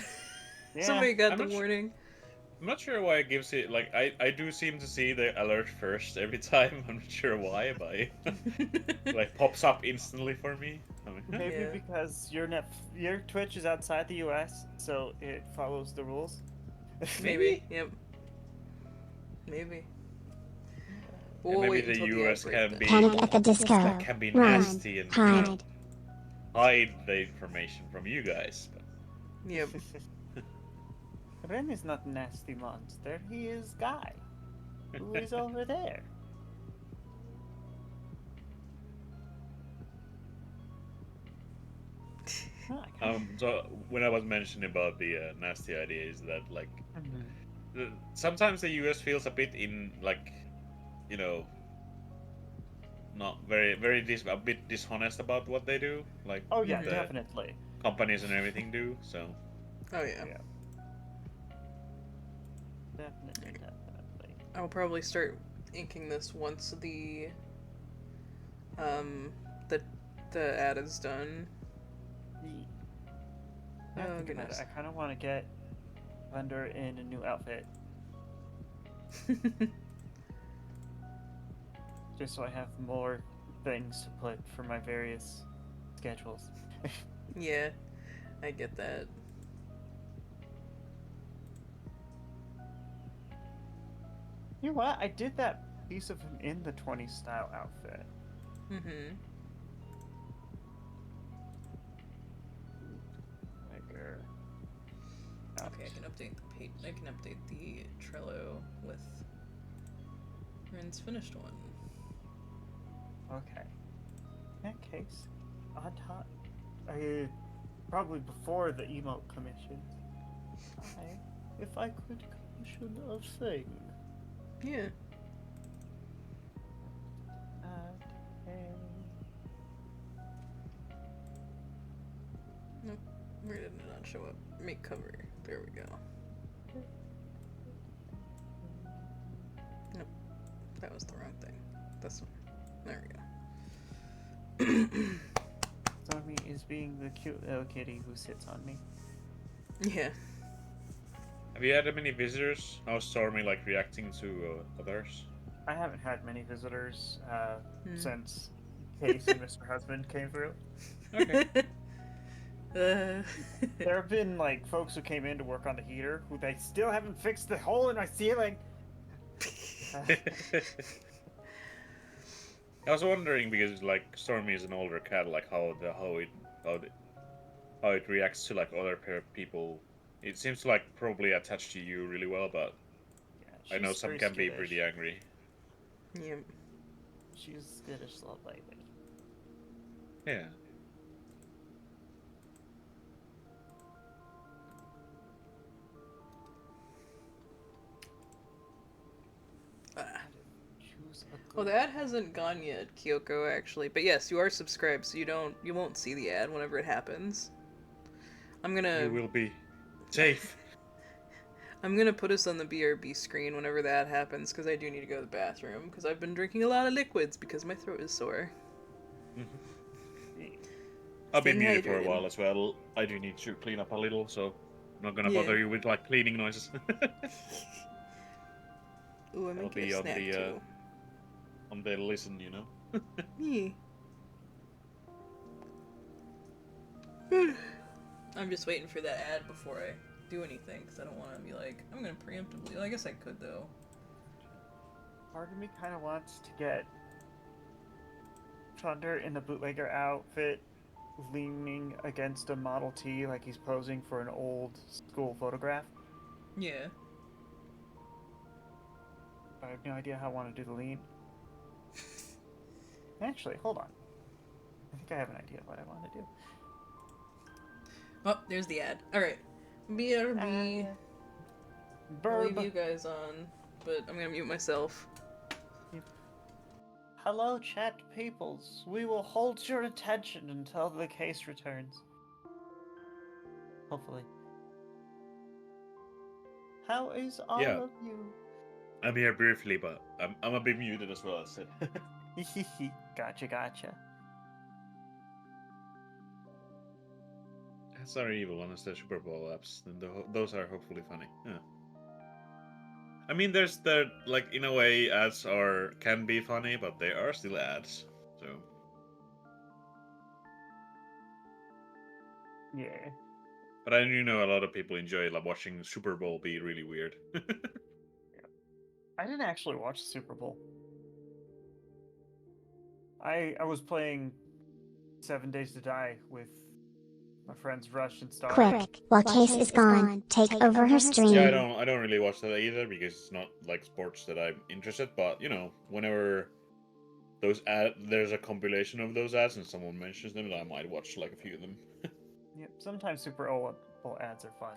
Yeah. Somebody got I'm the not warning. I'm not sure why it gives it. Like, I do seem to see the alert first every time. I'm not sure why, but it like pops up instantly for me. I mean, Maybe Yeah. because your Twitch is outside the US, so it follows the rules. Maybe. Yep. Maybe. We'll maybe wait the until the ad US break can then. be Panic at the Disco. can be Run. nasty and, you know, Hide. hide the information from you guys. But Yep. Ren is not nasty monster. He is Guy, who is over there. So when I was mentioning about the nasty idea, is that like Mhm. sometimes the US feels a bit in like, you know, not a bit dishonest about what they do, like Oh yeah, Mhm. the definitely. companies and everything do. So Oh yeah. Yeah. Definitely. I'll probably start inking this once um the the ad is done. Yeah, Oh, think about it. goodness. I kind of want to get Thunder in a new outfit, just so I have more things to put for my various schedules. Yeah, I get that. You know what? I did that piece of him in the 20s style outfit. Mm-hmm. Like, Okay, I can update the page. I can update the Trello with Ren's finished one. Okay. In that case, on top, probably before the emote commission, if I could commission a thing. Yeah. Nope. Where did it not show up? Make cover. There we go. Nope. That was the wrong thing. This one. There we go. Stormy is being the cute little kitty who sits on me. Yeah. have you had many visitors? How's Stormy like reacting to others? I haven't had many visitors Hmm. since Case and Mr. Husband came through. Okay. There have been like folks who came in to work on the heater who they still haven't fixed the hole in my ceiling. I was wondering because like Stormy is an older cat, like how it reacts to like other people. It seems to like probably attach to you really well, but Yeah, I know she's some very can be skittish. pretty angry. Yep. She's a skittish little baby. Yeah. Choose a good Well, the ad hasn't gone yet, Kyoko, actually. But yes, you are subscribed, so you won't see the ad whenever it happens. I'm You gonna will be safe. put us on the BRB screen whenever that happens, because I do need to go to the bathroom, because I've been drinking a lot of liquids because my throat is sore. I've been Staying muted for a hydrated. while as well. I do need to clean up a little, so I'm not gonna Yeah. bother you with like cleaning noises. Ooh, I I'll might be get a on snack the too. on the listen, you know. Yeah. I'm just waiting for that ad before I do anything, because I don't want to be like, I'm gonna preemptively. Well, I guess I could though. Part of me kind of wants to get Thunder in the bootlegger outfit, leaning against a Model T like he's posing for an old school photograph. Yeah. I have no idea how I want to do the lean. Actually, hold on. I think I have an idea of what I want to do. Oh, there's the ad. Alright. BRB. I'll leave Burb. you guys on, but I'm gonna mute myself. Hello, chat peoples. We will hold your attention until the case returns. Hopefully. How is all Yeah. of you? I'm here briefly, but I'm a bit muted as well. I said. Gotcha. ads are evil unless they're Super Bowl apps. Then those are hopefully funny. Yeah. I mean, there's the like in a way ads can be funny, but they are still ads. So Yeah. but I do know a lot of people enjoy like watching Super Bowl be really weird. I didn't actually watch the Super Bowl. I was playing 7 Days to Die with my friends Rush and Star. Quick, while Case is gone, take over her stream. Yeah, I don't really watch that either because it's not like sports that I'm interested. But you know, whenever there's a compilation of those ads and someone mentions them, I might watch like a few of them. Yep. Sometimes Super Bowl ads are fun.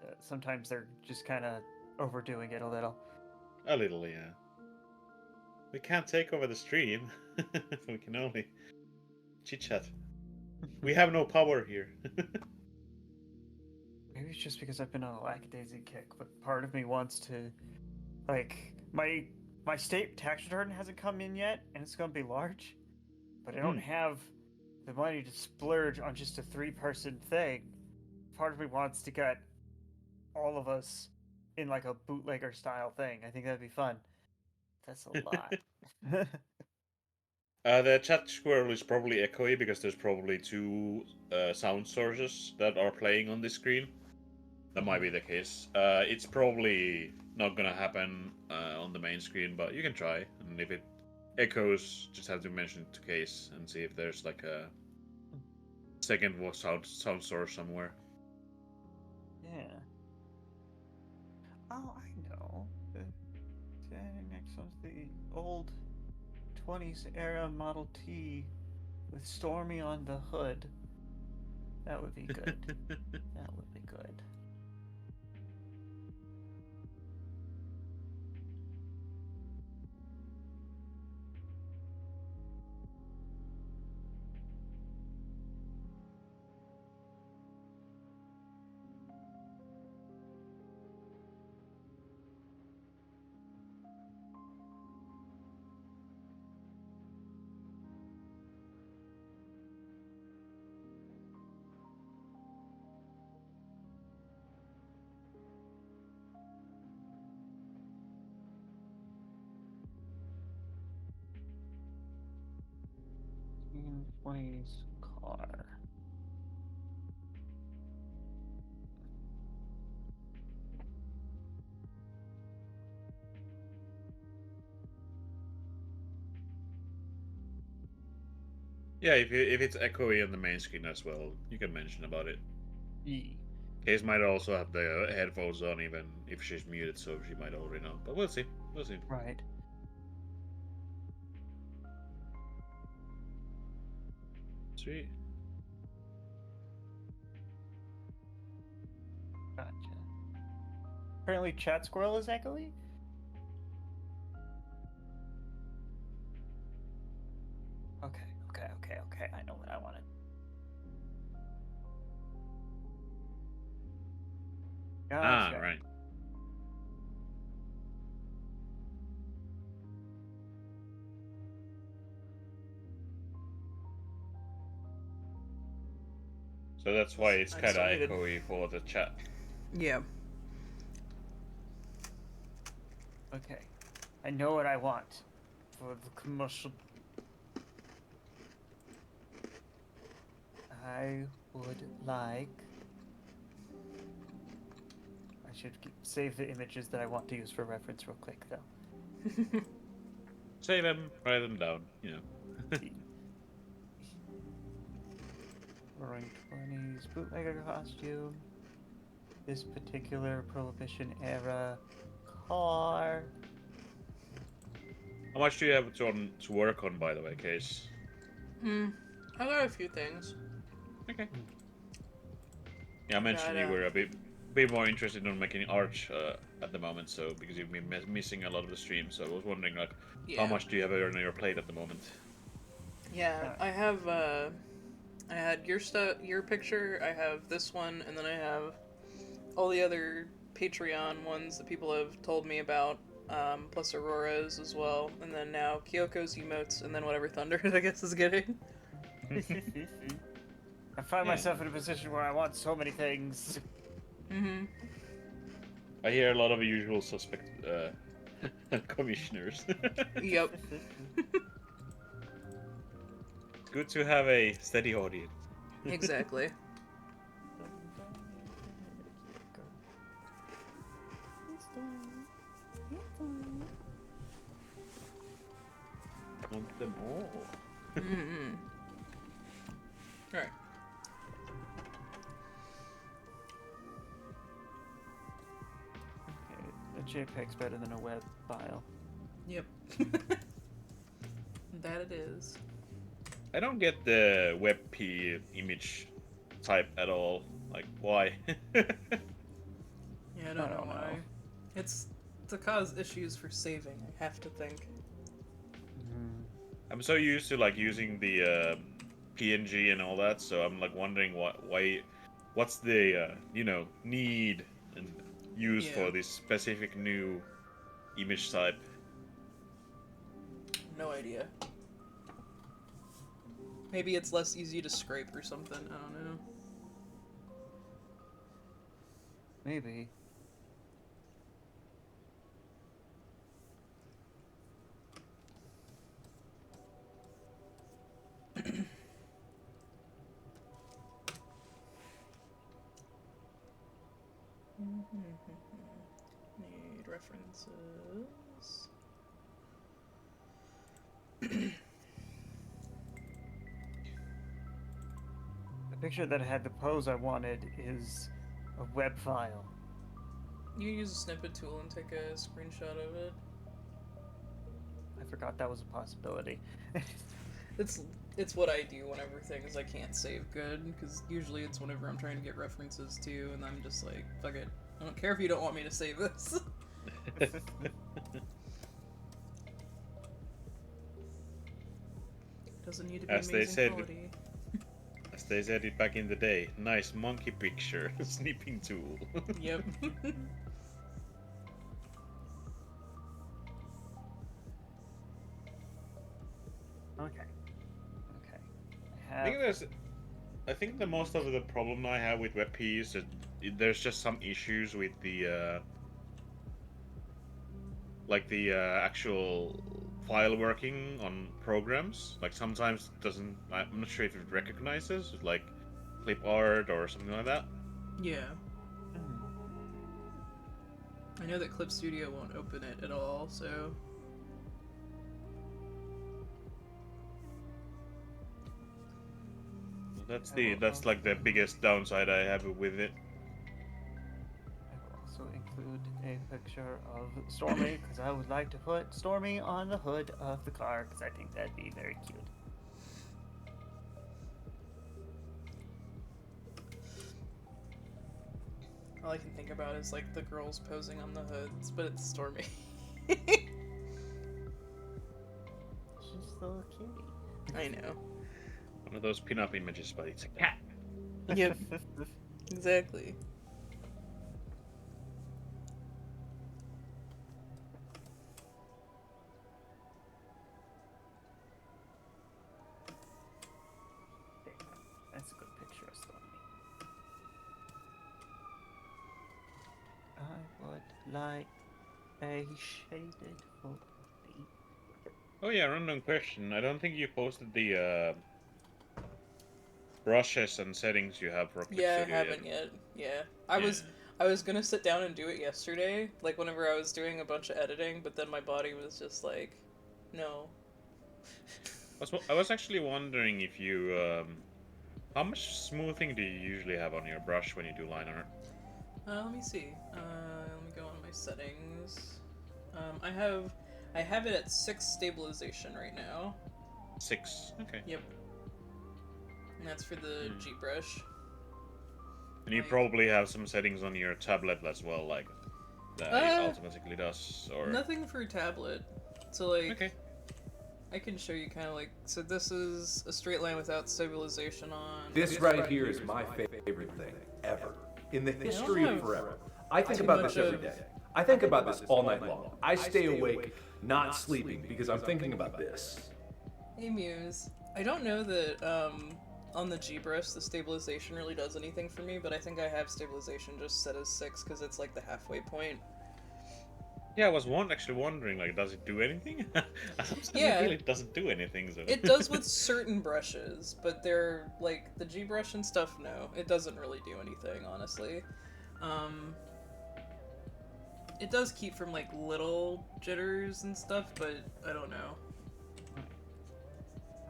But, sometimes they're just kind of overdoing it a little. A little, yeah. We can't take over the stream. We can only chit chat. We have no power here. Maybe it's just because I've been on a lackadaisy kick, but part of me wants to, like, my state tax return hasn't come in yet, and it's gonna be large, but I don't have the money to splurge on just a 3-person thing. Part of me wants to get all of us in like a bootlegger style thing. I think that'd be fun. That's a lot. The chat squirrel is probably echoey because there's probably 2 sound sources that are playing on this screen. That might be the case. It's probably not gonna happen on the main screen, but you can try. And if it echoes, just have to mention it to Case and see if there's like a second sound source somewhere. Yeah. Oh, I know. Standing next one's the old 20s era Model T with Stormy on the hood. That would be good. That would be good. Team 20's car. Yeah, if it's echoey on the main screen as well, you can mention about it. E. Case might also have the headphones on, even if she's muted, so she might already know. But we'll see. We'll see. Right. Sweet. Gotcha. Apparently, Chat Squirrel is echoey? Okay. I know what I wanted. Gotcha. Right. So that's why it's kind of Isolated. echoey for the chat. Yeah. Okay. I know what I want for the commercial. I would like. I should save the images that I want to use for reference real quick, though. Save them, write them down, you know. Roaring 20s bootlegger costume. This particular Prohibition era car. How much do you have to work on, by the way, Case? I got a few things. Okay. Yeah, I mentioned Yeah, you were a bit more interested in making art at the moment, so because you've been missing a lot of the stream, so I was wondering like, how much do you have on your plate at the moment? Yeah, I have I had your picture, I have this one, and then I have all the other Patreon ones that people have told me about, plus Aurora's as well, and then now Kyoko's emotes, and then whatever Thunder I guess is getting. I find Yeah. myself in a position where I want so many things. Mm-hmm. I hear a lot of usual suspect commissioners. Yep. Good to have a steady audience. Exactly. Want them all. Mm-hmm. Alright. Okay, a JPEG's better than a web file. Yep. That it is. I don't get the WebP image type at all. Like, why? Yeah, I don't I know don't why. know. It's to cause issues for saving, I have to think. I'm so used to like using the PNG and all that, so I'm like wondering what's the need and use Yeah. for this specific new image type. No idea. Maybe it's less easy to scrape or something, I don't know. Maybe. Need references. The picture that had the pose I wanted is a web file. You use a snippet tool and take a screenshot of it. I forgot that was a possibility. It's what I do whenever things I can't save good, because usually it's whenever I'm trying to get references to, and I'm just like, fuck it. I don't care if you don't want me to save this. Doesn't need to be As they amazing said- quality. As they said it back in the day, nice monkey picture, snipping tool. Yep. Okay. I think the most of the problem I have with WebP is that there's just some issues with the actual file working on programs. Like sometimes it doesn't. I'm not sure if it recognizes like clip art or something like that. Yeah. I know that Clip Studio won't open it at all, so... That's like the biggest downside I have with it. I will also include a picture of Stormy because I would like to put Stormy on the hood of the car because I think that'd be very cute. All I can think about is like the girls posing on the hoods, but it's Stormy. She's a little cutie. I know. One of those pin-up images, but it's a cat. Yep. Exactly. That's a good picture of Stormy. I would like a shaded body. Oh yeah, random question. I don't think you posted the brushes and settings you have for Clip Yeah, I Studio haven't yet. Yeah. I was gonna sit down and do it yesterday, like whenever I was doing a bunch of editing, but then my body was just like, no. I was actually wondering if you how much smoothing do you usually have on your brush when you do line art? Let me see. Let me go on my settings. I have it at 6 stabilization right now. 6. Okay. Yep. And that's for the G brush. And you Like- probably have some settings on your tablet as well, like that it automatically does, or Nothing for tablet. So like, okay. I can show you kind of like. So this is a straight line without stabilization on. This right here is my favorite thing ever in the history have of forever. I think too about much this every of- day. I think about this all night long. I stay awake, not sleeping, because I'm thinking about this. Hey Muse. I don't know that on the G-brush, the stabilization really does anything for me, but I think I have stabilization just set as 6 because it's like the halfway point. Yeah, I was actually wondering, like, does it do anything? I sometimes Yeah. feel it doesn't do anything. So. It does with certain brushes, but they're like the G-brush and stuff. No, it doesn't really do anything, honestly. It does keep from like little jitters and stuff, but I don't know.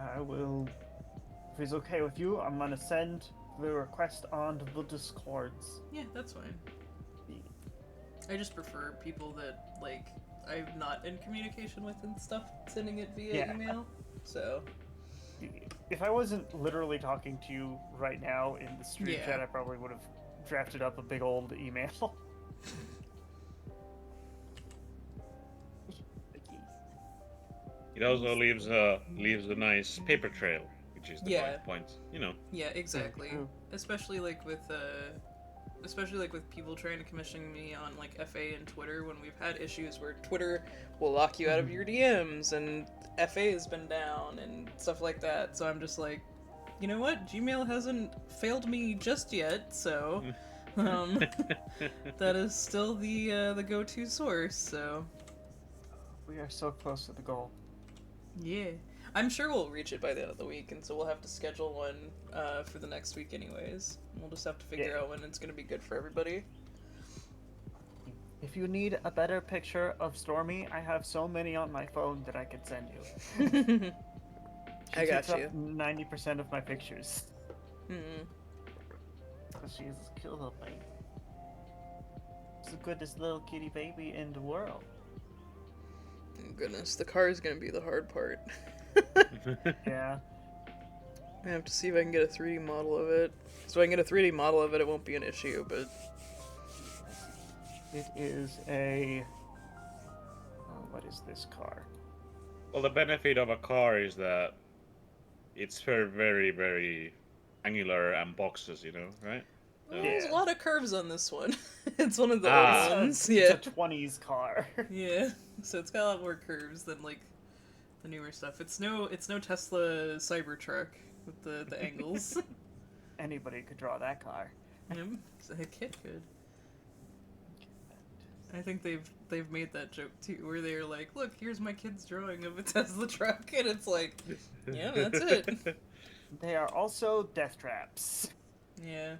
I will, if it's okay with you, I'm gonna send the request on to the Discords. Yeah, that's fine. I just prefer people that, like, I'm not in communication with and stuff, sending it via email, so... If I wasn't literally talking to you right now in the stream chat, I probably would have drafted up a big old email. It also leaves a nice paper trail, which is the point, you know. Yeah, exactly. Especially like with people trying to commission me on like FA and Twitter when we've had issues where Twitter will lock you out of your DMs and FA has been down and stuff like that. So I'm just like, you know what? Gmail hasn't failed me just yet, so that is still the go-to source. So we are so close to the goal. Yeah. I'm sure we'll reach it by the end of the week, and so we'll have to schedule one for the next week anyways. We'll just have to figure out when it's going to be good for everybody. If you need a better picture of Stormy, I have so many on my phone that I could send you. I got you. 90% of my pictures. Mm-hmm. She is a cute little baby. She's the goodest little kitty baby in the world. Oh, goodness, the car is going to be the hard part. Yeah. I have to see if I can get a 3D model of it. So I can get a 3D model of it, it won't be an issue, but... It is a... what is this car? Well, the benefit of a car is that it's very, very angular and boxes, you know, right? Well, there's a lot of curves on this one. It's one of the Ah. old ones. It's a 20s car. Yeah, so it's got a lot more curves than like the newer stuff. It's no Tesla Cybertruck with the angles. Anybody could draw that car. So a kid could. I think they've made that joke too, where they're like, "Look, here's my kid's drawing of a Tesla truck," and it's like, yeah, that's it. They are also death traps. Yeah.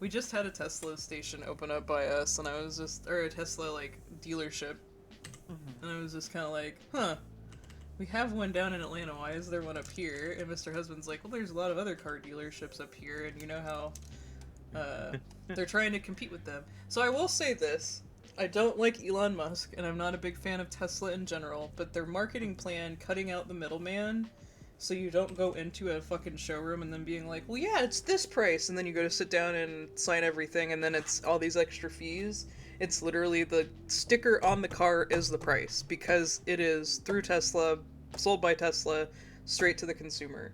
We just had a Tesla station open up by us, and I was just, or a Tesla, like, dealership, and I was just kind of like, huh, we have one down in Atlanta, why is there one up here? And Mr. Husband's like, well, there's a lot of other car dealerships up here, and you know how, they're trying to compete with them. So I will say this, I don't like Elon Musk, and I'm not a big fan of Tesla in general, but their marketing plan, cutting out the middleman, so you don't go into a fucking showroom and then being like, well, yeah, it's this price, and then you go to sit down and sign everything, and then it's all these extra fees. It's literally the sticker on the car is the price, because it is through Tesla, sold by Tesla, straight to the consumer.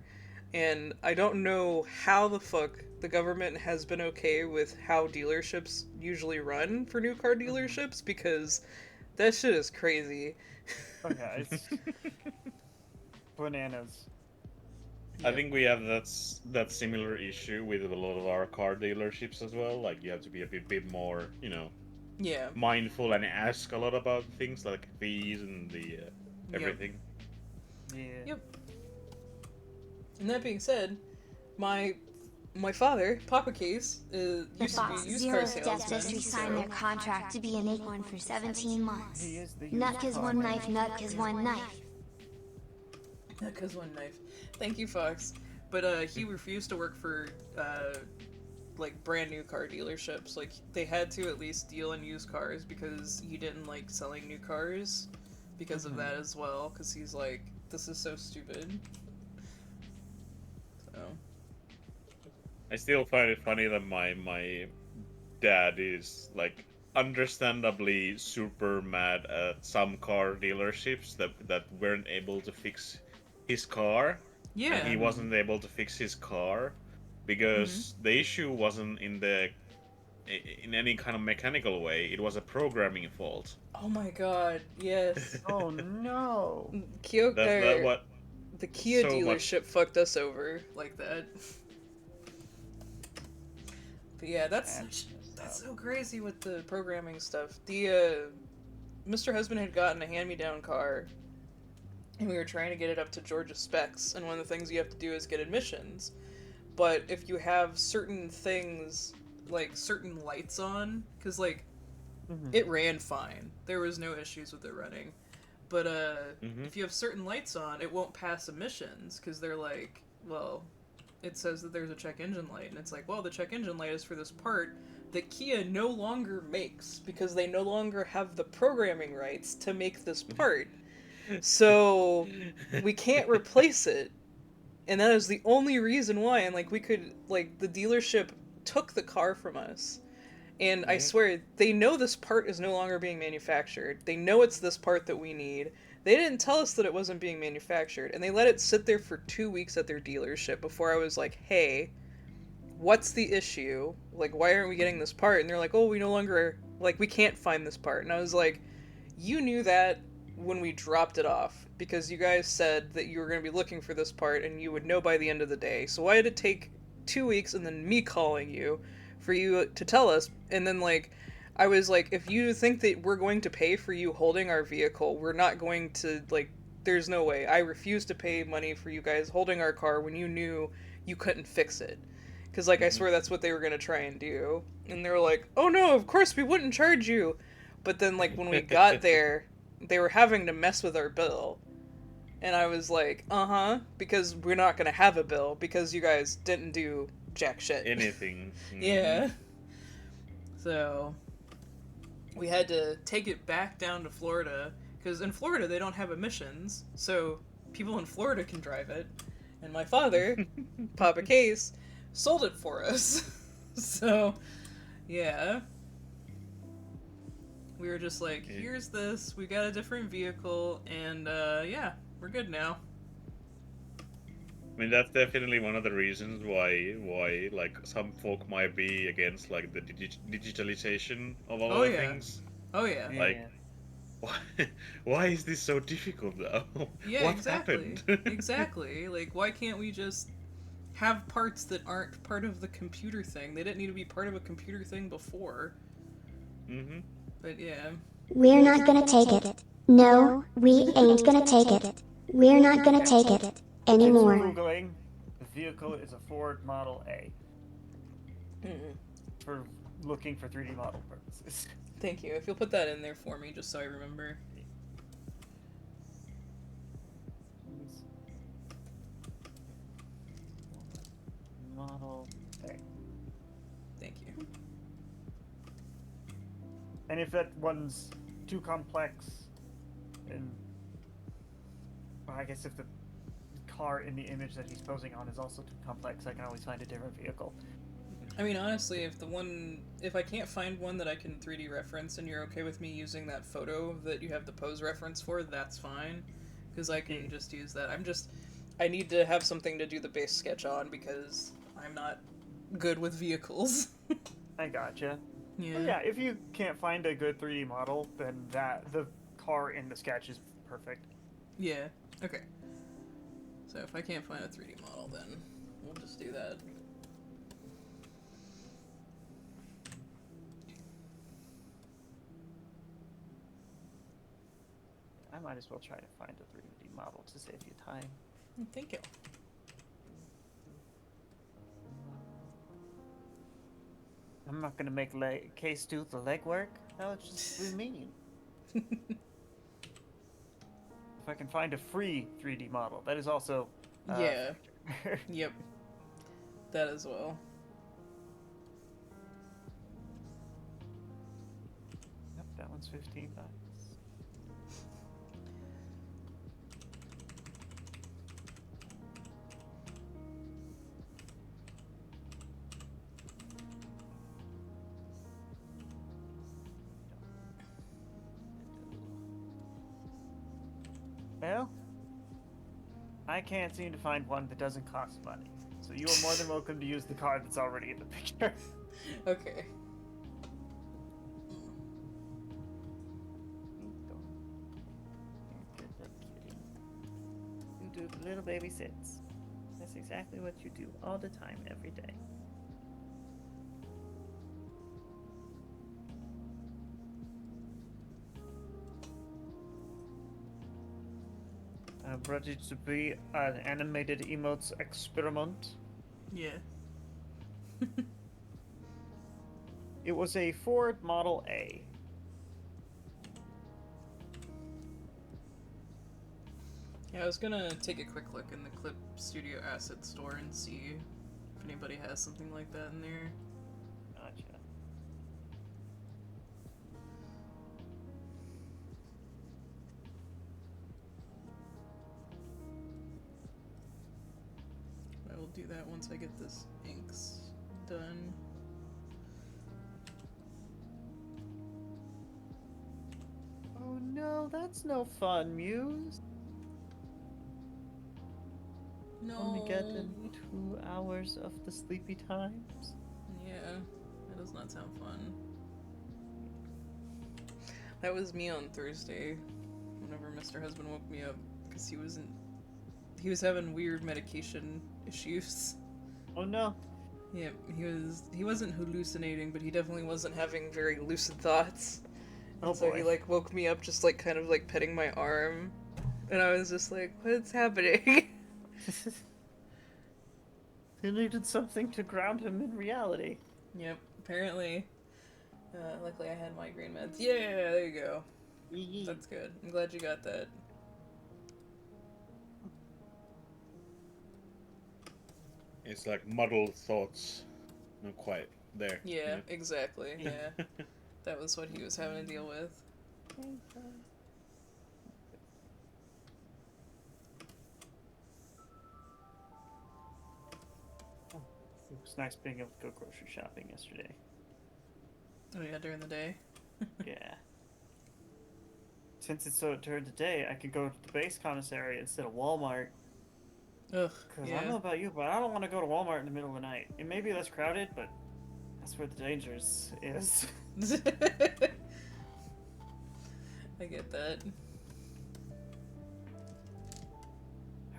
And I don't know how the fuck the government has been okay with how dealerships usually run for new car dealerships, because that shit is crazy. Okay, it's bananas. I think we have that similar issue with a lot of our car dealerships as well. Like, you have to be a bit more, you know, mindful and ask a lot about things like fees and the everything. Yeah. Yep. And that being said, my father, Papa Case, used to be a used car salesman. Just re-signed their contract to be an A1 for 17 months. He is the Nut is one knife, nut is one knife. Nut is one knife. Thank you, Fox. But he refused to work for like brand new car dealerships. Like, they had to at least deal in used cars because he didn't like selling new cars because of that as well. Because he's like, this is so stupid. So. I still find it funny that my dad is like understandably super mad at some car dealerships that weren't able to fix his car. Yeah. And he wasn't able to fix his car because the issue wasn't in any kind of mechanical way. It was a programming fault. Oh my god, yes. Oh no. The Kia So dealership fucked us over like that. But yeah, that's so crazy with the programming stuff. The Mr. Husband had gotten a hand-me-down car, and we were trying to get it up to Georgia specs, and one of the things you have to do is get admissions. But if you have certain things, like certain lights on, because like it ran fine, there was no issues with it running. But if you have certain lights on, it won't pass emissions, because they're like, well, it says that there's a check engine light, and it's like, well, the check engine light is for this part that Kia no longer makes, because they no longer have the programming rights to make this part. So we can't replace it. And that is the only reason why. And like, we could, like, the dealership took the car from us. And I swear, they know this part is no longer being manufactured. They know it's this part that we need. They didn't tell us that it wasn't being manufactured. And they let it sit there for 2 weeks at their dealership before I was like, hey, what's the issue? Like, why aren't we getting this part? And they're like, oh, we no longer, like, we can't find this part. And I was like, you knew that when we dropped it off, because you guys said that you were going to be looking for this part and you would know by the end of the day. So why did it take 2 weeks and then me calling you for you to tell us? And then, like, I was like, if you think that we're going to pay for you holding our vehicle, we're not going to, like, there's no way. I refuse to pay money for you guys holding our car when you knew you couldn't fix it. Because, like, I swear that's what they were going to try and do. And they were like, oh no, of course we wouldn't charge you. But then, like, when we got there, they were having to mess with our bill. And I was like, because we're not going to have a bill, because you guys didn't do jack shit. Anything. Yeah. So we had to take it back down to Florida, because in Florida they don't have emissions, so people in Florida can drive it. And my father, Papa Case, sold it for us. So, yeah. We were just like, here's this, we got a different vehicle, and yeah, we're good now. I mean, that's definitely one of the reasons why like some folk might be against like the digitalization of all the things. Oh yeah. Like, why is this so difficult though? Yeah, what exactly. happened? Exactly. Like, why can't we just have parts that aren't part of the computer thing? They didn't need to be part of a computer thing before. But yeah. We're not gonna take it. No, we ain't gonna take it. We're not gonna take it anymore. Googling, the vehicle is a Ford Model A. For looking for 3D model purposes. Thank you. If you'll put that in there for me, just so I remember. Model A. Thank you. And if that one's too complex, then well, I guess if the car in the image that he's posing on is also too complex, I can always find a different vehicle. I mean, honestly, if I can't find one that I can 3D reference and you're okay with me using that photo that you have the pose reference for, that's fine. Because I can just use that. I need to have something to do the base sketch on because I'm not good with vehicles. I gotcha. Yeah. But yeah, if you can't find a good 3D model, then the car in the sketch is perfect. Yeah. Okay. So if I can't find a 3D model, then we'll just do that. I might as well try to find a 3D model to save you time. Thank you. I'm not gonna make Case do the legwork. That would just be mean. If I can find a free 3D model, that is also yeah. Yep. That as well. Yep, that one's $15. Well, I can't seem to find one that doesn't cost money. So you are more than welcome to use the card that's already in the picture. Okay. You do the little baby sits. That's exactly what you do all the time, every day. I'm ready to be an animated emotes experiment. Yeah. It was a Ford Model A. Yeah, I was gonna take a quick look in the Clip Studio Asset Store and see if anybody has something like that in there. Gotcha. I will do that once I get this inks done. Oh no, that's no fun, Muse. No. Only getting 2 hours of the sleepy times. Yeah, that does not sound fun. That was me on Thursday, whenever Mr. Husband woke me up, because he was having weird medication issues. Oh no. Yeah, he wasn't hallucinating, but he definitely wasn't having very lucid thoughts. Oh And so boy. he like woke me up just like kind of like petting my arm, and I was just like, "What's happening?" He needed something to ground him in reality. Yep, apparently. Luckily I had migraine meds. Yeah, there you go. That's good. I'm glad you got that. It's like muddled thoughts. Not quite there. Yeah, exactly. Yeah. That was what he was having to deal with. It was nice being able to go grocery shopping yesterday. Oh yeah, during the day. Yeah. Since it's so during the day, I could go to the base commissary instead of Walmart. Ugh. Because I don't Yeah. know about you, but I don't want to go to Walmart in the middle of the night. It may be less crowded, but that's where the danger is. I get that.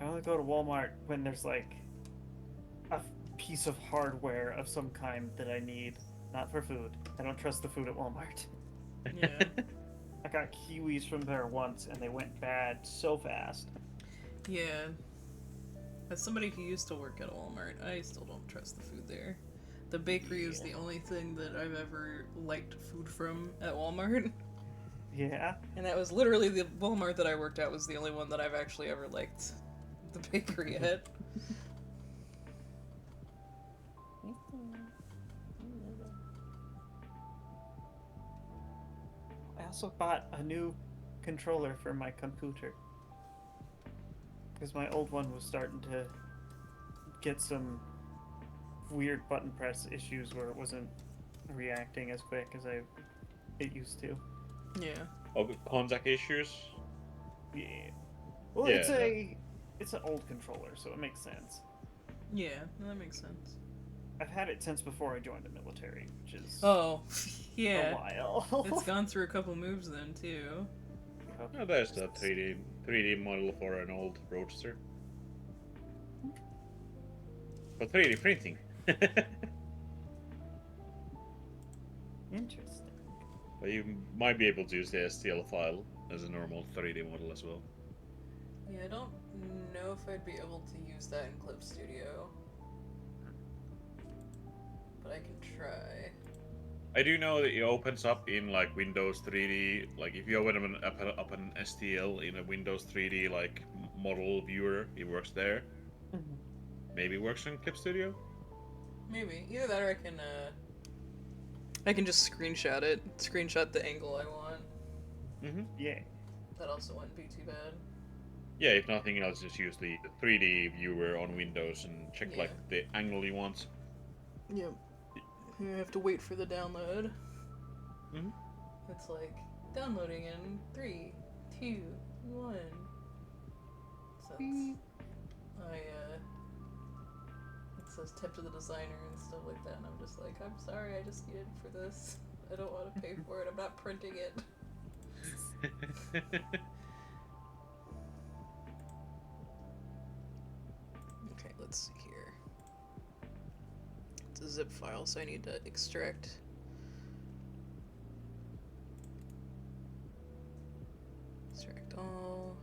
I only go to Walmart when there's like a piece of hardware of some kind that I need, not for food. I don't trust the food at Walmart. Yeah. I got kiwis from there once and they went bad so fast. Yeah. As somebody who used to work at Walmart, I still don't trust the food there. The bakery is the only thing that I've ever liked food from at Walmart. Yeah. And that was literally the Walmart that I worked at was the only one that I've actually ever liked the bakery at. I also bought a new controller for my computer. Because my old one was starting to get some weird button press issues where it wasn't reacting as quick as it used to. Yeah. Oh, contact issues? Yeah. Well, Yeah, it's an old controller, so it makes sense. Yeah, that makes sense. I've had it since before I joined the military, which is Oh, a yeah. while. It's gone through a couple moves then, too. Oh, there's the 3D model for an old Roadster. For 3D printing. Interesting. But you might be able to use the STL file as a normal 3D model as well. Yeah, I don't know if I'd be able to use that in Clip Studio. But I can try. I do know that it opens up in like Windows 3D. Like if you open up an STL in a Windows 3D like model viewer, it works there. Mhm. Maybe it works in Clip Studio. Maybe. Either that or I can just screenshot it. Screenshot the angle I want. Mm-hmm. Yeah. That also wouldn't be too bad. Yeah, if nothing else, just use the 3D viewer on Windows and check like the angle you want. Yep. You have to wait for the download. Mm-hmm. It's like downloading in 3, 2, 1. Since it says tip to the designer and stuff like that, and I'm just like, I'm sorry, I just need it for this. I don't want to pay for it. I'm not printing it. Okay, let's see here. It's a zip file, so I need to extract. Extract all.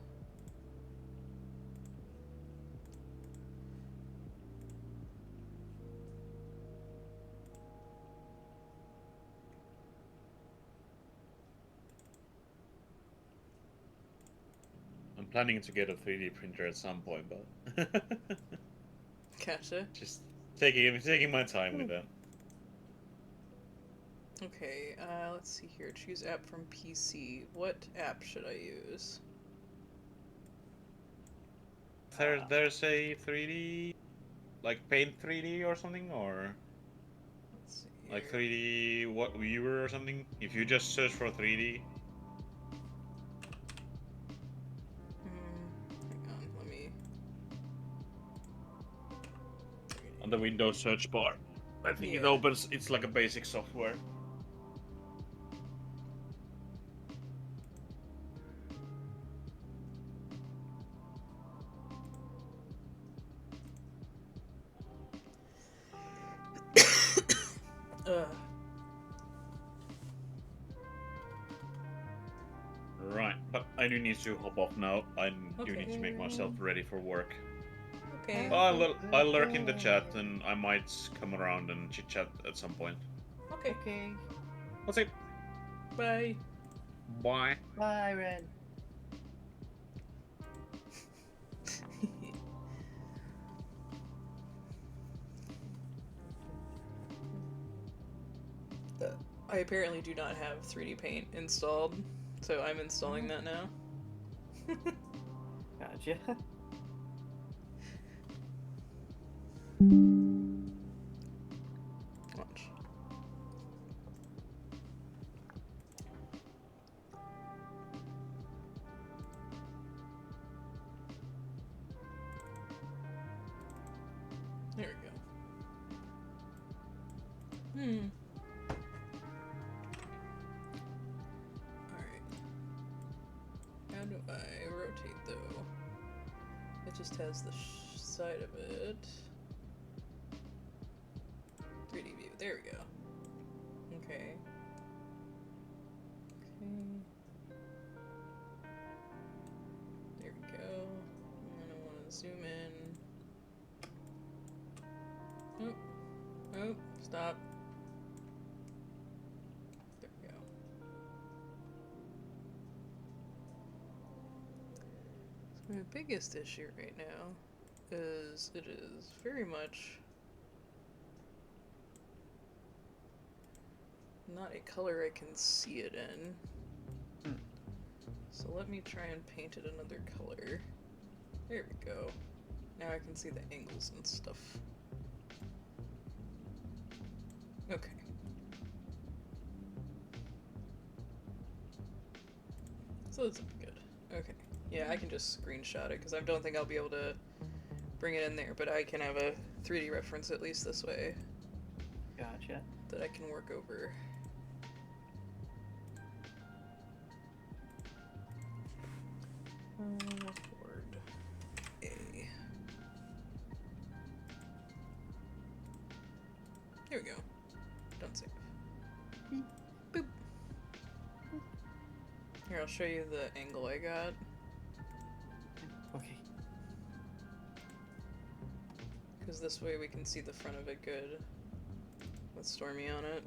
I'm planning to get a 3D printer at some point, but Gotcha. just taking my time with that. Okay, let's see here. Choose app from PC. What app should I use? There's a 3D, like Paint 3D or something, or Let's see like here. 3D what viewer or something. If you just search for 3D, Hang on, let me. on the Windows search bar, I think it Yeah. opens. It's like a basic software. Ugh. Right, but I do need to hop off now. I do need to make Okay. myself ready for work. Okay. I'll lurk in the chat and I might come around and chit chat at some point. Okay. Okay. Let's see. Bye. Bye. Bye, Red. I apparently do not have 3D Paint installed, so I'm installing that now. Gotcha. Watch. There we go. Alright. How do I rotate though? It just has the side of it. 3D view. There we go. Okay. Okay. There we go. And then I want to zoom in. Oh. Oh. Stop. There we go. So my biggest issue right now is it is very much not a color I can see it in. So let me try and paint it another color. There we go. Now I can see the angles and stuff. Okay. So that's good. Okay. Yeah, I can just screenshot it because I don't think I'll be able to bring it in there, but I can have a 3D reference at least this way Gotcha. that I can work over. Board A. Here we go. Done save. Boop. Here, I'll show you the angle I got. Okay. Because this way we can see the front of it good. With Stormy on it.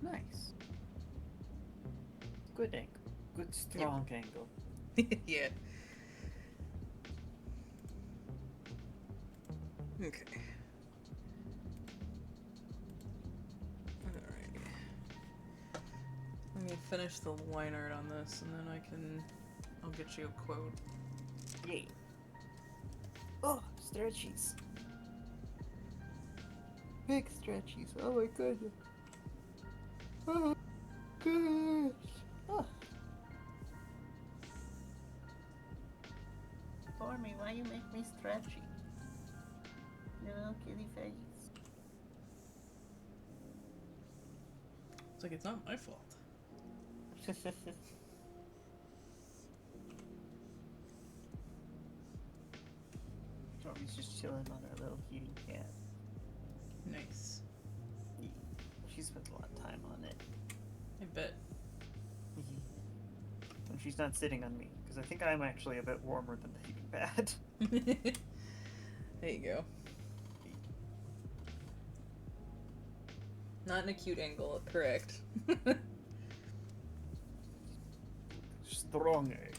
Nice. Good angle. Good strong angle. Yeah. Okay. Alrighty. Let me finish the line art on this and then I'll get you a quote. Yay. Oh, stretchies. Big stretchies. Oh my goodness. Oh, gosh. Oh. Stormy, why you make me stretchy? Your little kitty face. It's like it's not my fault. Stormy's just chilling on her little cutie cat. Nice. She spends a lot of time on it. I bet. And she's not sitting on me, because I think I'm actually a bit warmer than the heating pad. There you go. Not in a cute angle, correct. Strong A.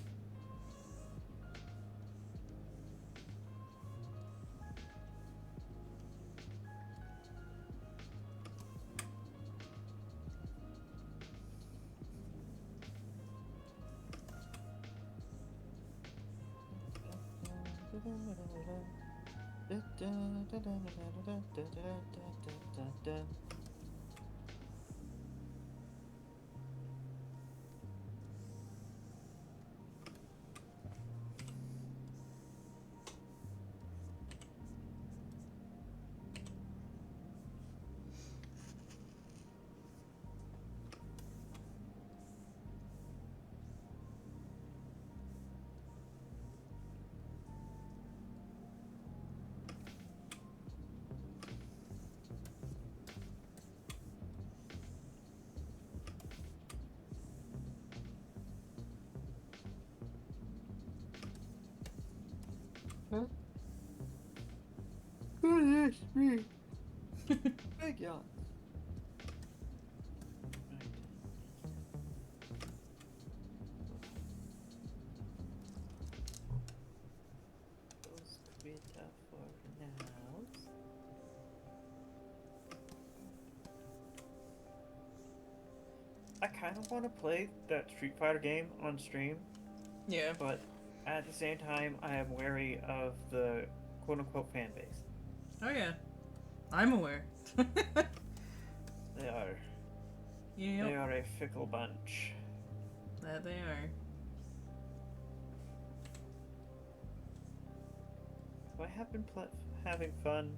Yes, me. Big yawn. Those quit for now. I kind of want to play that Street Fighter game on stream, Yeah. but at the same time, I am wary of the quote-unquote fan base. Oh yeah. I'm aware. They are. Yep. They are a fickle bunch. That they are. I have been having fun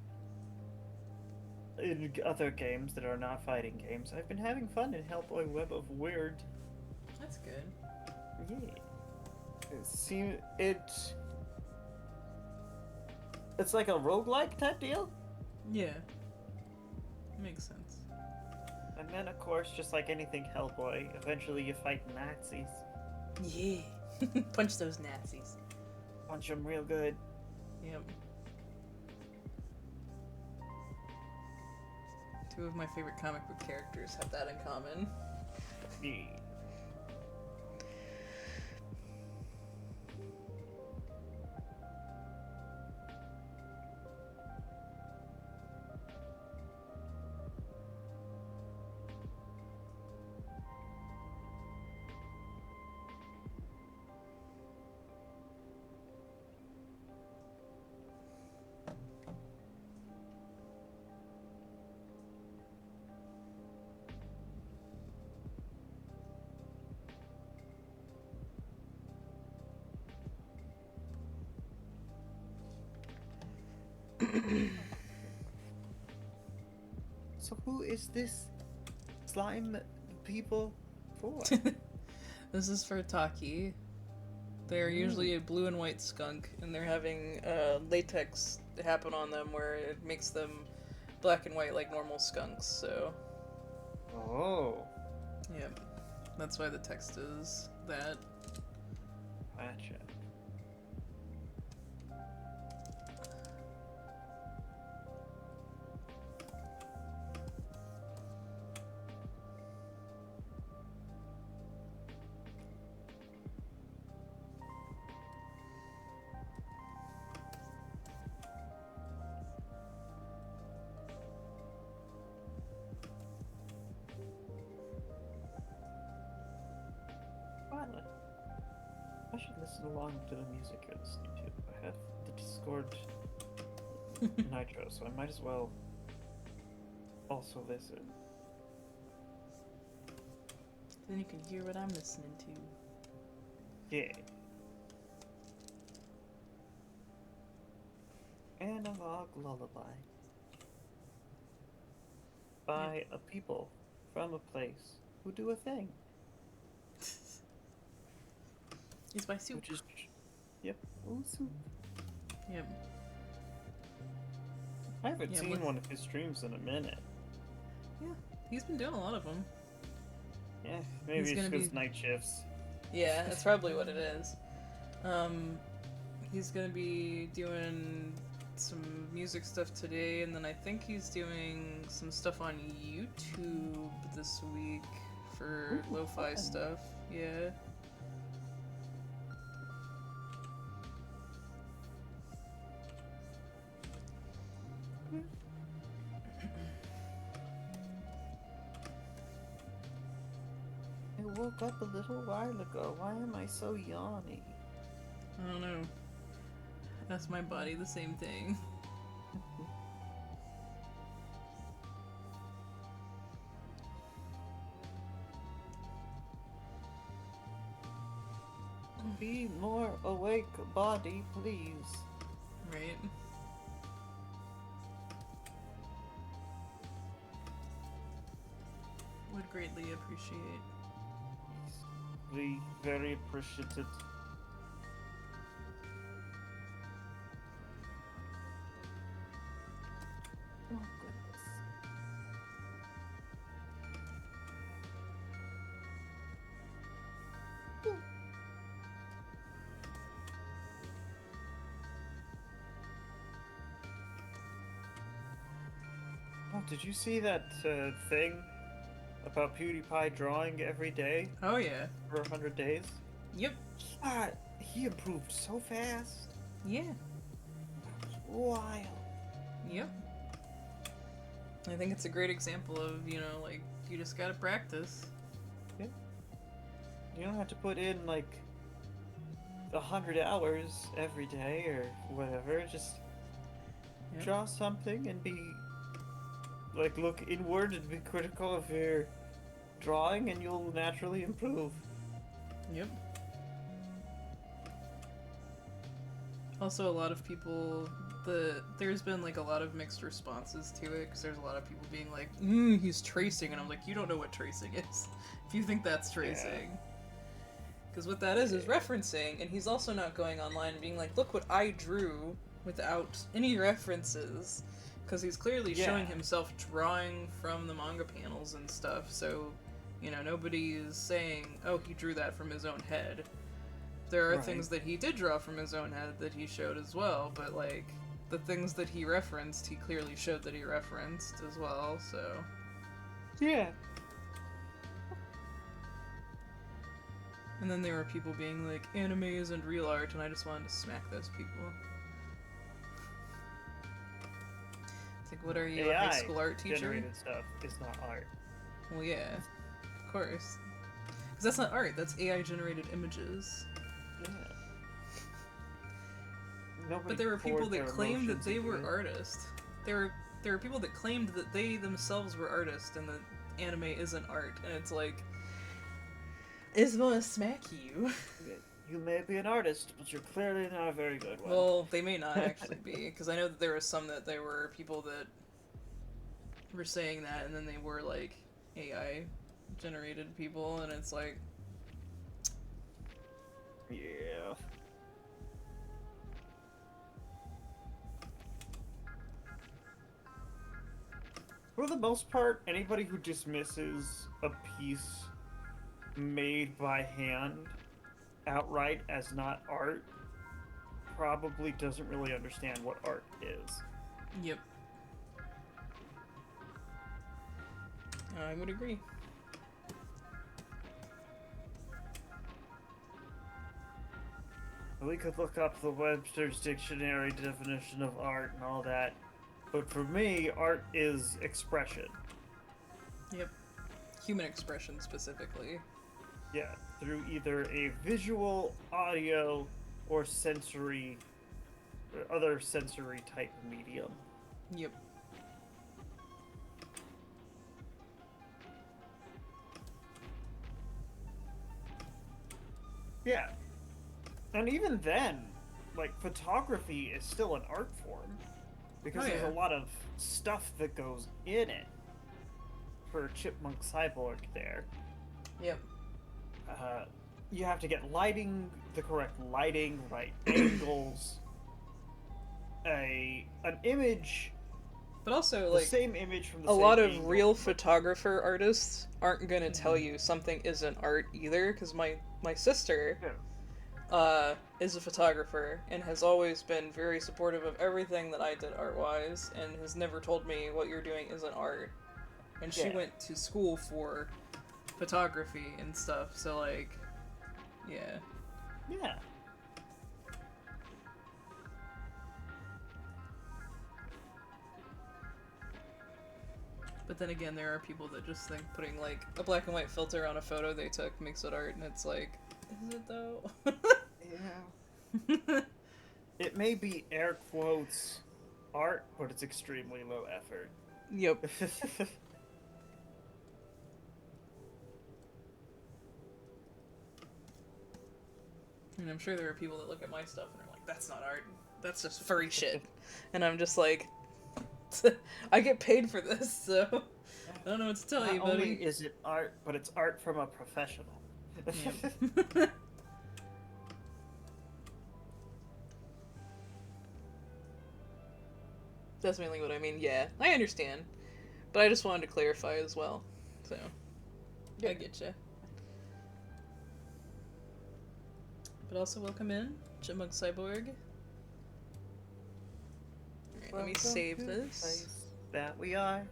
in other games that are not fighting games. I've been having fun in Hellboy Web of Weird. That's good. Yeah. It's like a roguelike type deal. Yeah. Makes sense. And then of course, just like anything Hellboy, eventually you fight Nazis. Yeah. Punch those Nazis. Punch them real good. Yep. Two of my favorite comic book characters have that in common. Yeah. So who is this slime people for? This is for Taki. They're usually a blue and white skunk, and they're having latex happen on them where it makes them black and white like normal skunks, so... Oh. Yep. That's why the text is that. Gotcha. Finally. I should listen along to the music you're listening to. I have the Discord Nitro, so I might as well also listen. Then you can hear what I'm listening to. Yeah. Analog Lullaby. By a people from a place who do a thing. He's by Soup. Which is... Yep. Oh, Soup. Yep. I haven't Yeah, seen what- one of his streams in a minute. Yeah. He's been doing a lot of them. Yeah, maybe He's it's gonna because be- night shifts. Yeah, that's probably what it is. He's gonna be doing some music stuff today, and then I think he's doing some stuff on YouTube this week for lo-fi stuff. Yeah. I woke up a little while ago. Why am I so yawny? I don't know. That's my body, the same thing. Be more awake, body, please. Right? Would greatly appreciate. Be very appreciative. Oh, goodness. Oh, did you see that thing about PewDiePie drawing every day Oh yeah. for 100 days? Yep. He improved so fast. Yeah. Wild. Yep. I think it's a great example of, you know, like, you just gotta practice. You don't have to put in like 100 hours every day or whatever. Just Yep. draw something and be like, look inward and be critical of your drawing, and you'll naturally improve. Yep. Also, a lot of people, there's been like a lot of mixed responses to it, because there's a lot of people being like, he's tracing, and I'm like, you don't know what tracing is, if you think that's tracing. Because what that is referencing, and he's also not going online and being like, look what I drew without any references, because he's clearly showing himself drawing from the manga panels and stuff, so, you know, nobody is saying, oh, he drew that from his own head. There are things that he did draw from his own head that he showed as well, but, like, the things that he referenced, he clearly showed that he referenced as well, so... Yeah. And then there were people being like, anime isn't real art, and I just wanted to smack those people. It's like, what are you, a high school art teacher? Generated stuff is not art. Well, yeah, of course. Because that's not art, that's AI-generated images. Yeah. But there were people that claimed that they were artists. There were people that claimed that they themselves were artists and that anime isn't art, and it's like, I just want to smack you. You may be an artist, but you're clearly not a very good one. Well, they may not actually be, because I know that there was some that there were people that were saying that, and then they were like AI generated people, and it's like, yeah. For the most part, anybody who dismisses a piece made by hand outright as not art probably doesn't really understand what art is. yep. I would agree. We could look up the Webster's dictionary definition of art and all that, but for me, art is expression. Yep. Human expression specifically. Yeah, through either a visual, audio, or sensory, or other sensory type medium. Yep. Yeah. And even then, like, photography is still an art form. Because Oh, there's yeah. a lot of stuff that goes in it. For Chipmunk Cyborg there. Yep. You have to get lighting, the correct lighting, right angles. An image, But also, the like, same image from the a same lot of angle, real photographer artists aren't gonna tell you something isn't art either, because my sister, Yeah. is a photographer and has always been very supportive of everything that I did art-wise, and has never told me what you're doing isn't art. And she Yeah. went to school for photography and stuff, so like, yeah. Yeah. But then again, there are people that just think putting like a black and white filter on a photo they took makes it art, and it's like, is it though? Yeah. It may be air quotes art, but it's extremely low effort. Yep. And I'm sure there are people that look at my stuff and are like, that's not art. That's just furry shit. And I'm just like, I get paid for this, so I don't know what to tell you, Not only buddy. is it art, but it's art from a professional. Yep. That's mainly what I mean. Yeah, I understand. But I just wanted to clarify as well. So, I get you. But also, welcome in, Chipmunk Cyborg. Alright, let me Welcome save to the this. place that we are.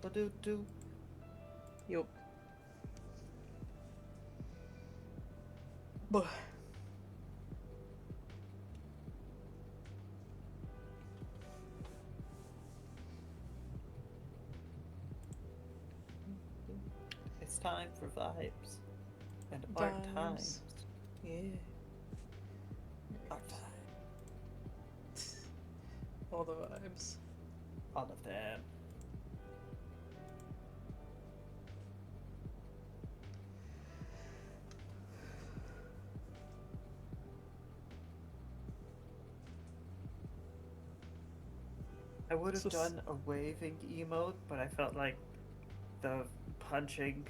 Ba-do-do. Yup. Buh. It's time for vibes. And art Vibes. times. Yeah. Art time. All the vibes. All of them. I would have So s- done a waving emote, but I felt like the punching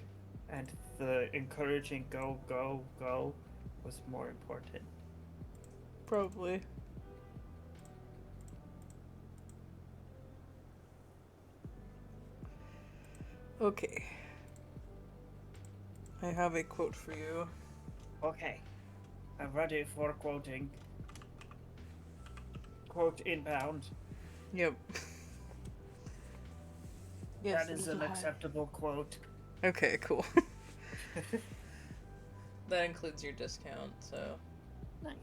and the encouraging go, go, go was more important. Probably. Okay. I have a quote for you. Okay. I'm ready for quoting. Quote inbound. Yep. Yes, That is little an hi. acceptable quote. Okay, cool. That includes your discount, so. Nice.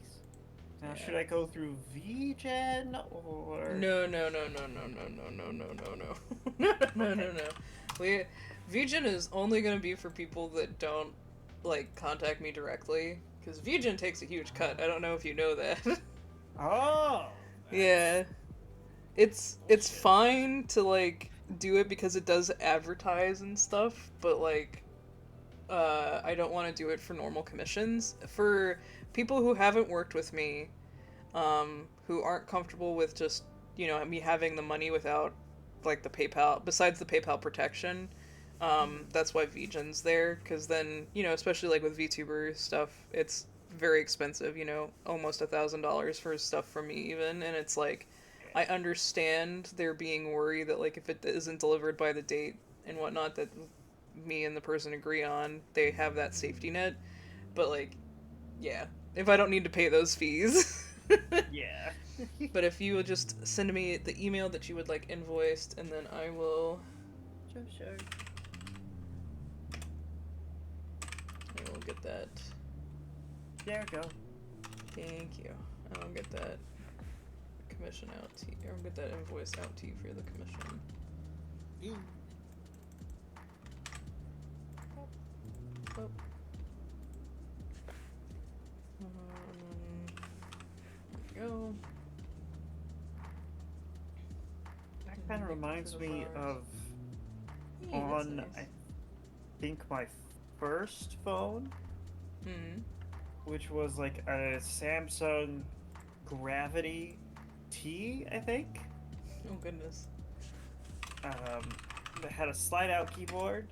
Now, Yeah. should I go through VGen or? No. No. VGen is only gonna be for people that don't, like, contact me directly. Because VGen takes a huge cut. I don't know if you know that. Oh. Yeah. It's fine to, like, do it because it does advertise and stuff, but, like, I don't want to do it for normal commissions. For people who haven't worked with me, who aren't comfortable with just, you know, me having the money without, like, the PayPal, besides the PayPal protection, that's why VGen's there, because then, you know, especially, like, with VTuber stuff, it's very expensive, you know, almost $1,000 for stuff from me, even, and it's like, I understand there being worry that, like, if it isn't delivered by the date and whatnot that me and the person agree on, they have that safety net, but, like, yeah, if I don't need to pay those fees. Yeah. But if you would just send me the email that you would like invoiced, and then I will Sure. get that. There we go. Thank you. I will get that commission out to you. Or get that invoice out to you for the commission. Oh. There we go. That kind of reminds For the me bars. of Yeah, that's on nice. I think my first phone, Mhm. which was like a Samsung Gravity T, I think. Oh goodness. That had a slide-out keyboard.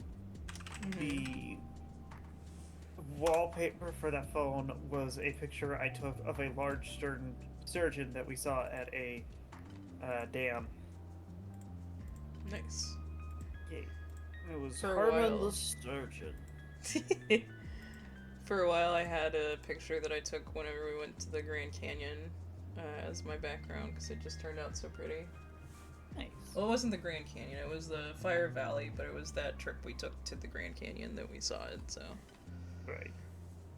Mhm. The wallpaper for that phone was a picture I took of a large sturgeon that we saw at a dam. Nice. Yeah, it was For a Herman while. the Sturgeon. For a while, I had a picture that I took whenever we went to the Grand Canyon as my background because it just turned out so pretty. Nice. Well, it wasn't the Grand Canyon, it was the Fire Valley, but it was that trip we took to the Grand Canyon that we saw it, so. Right.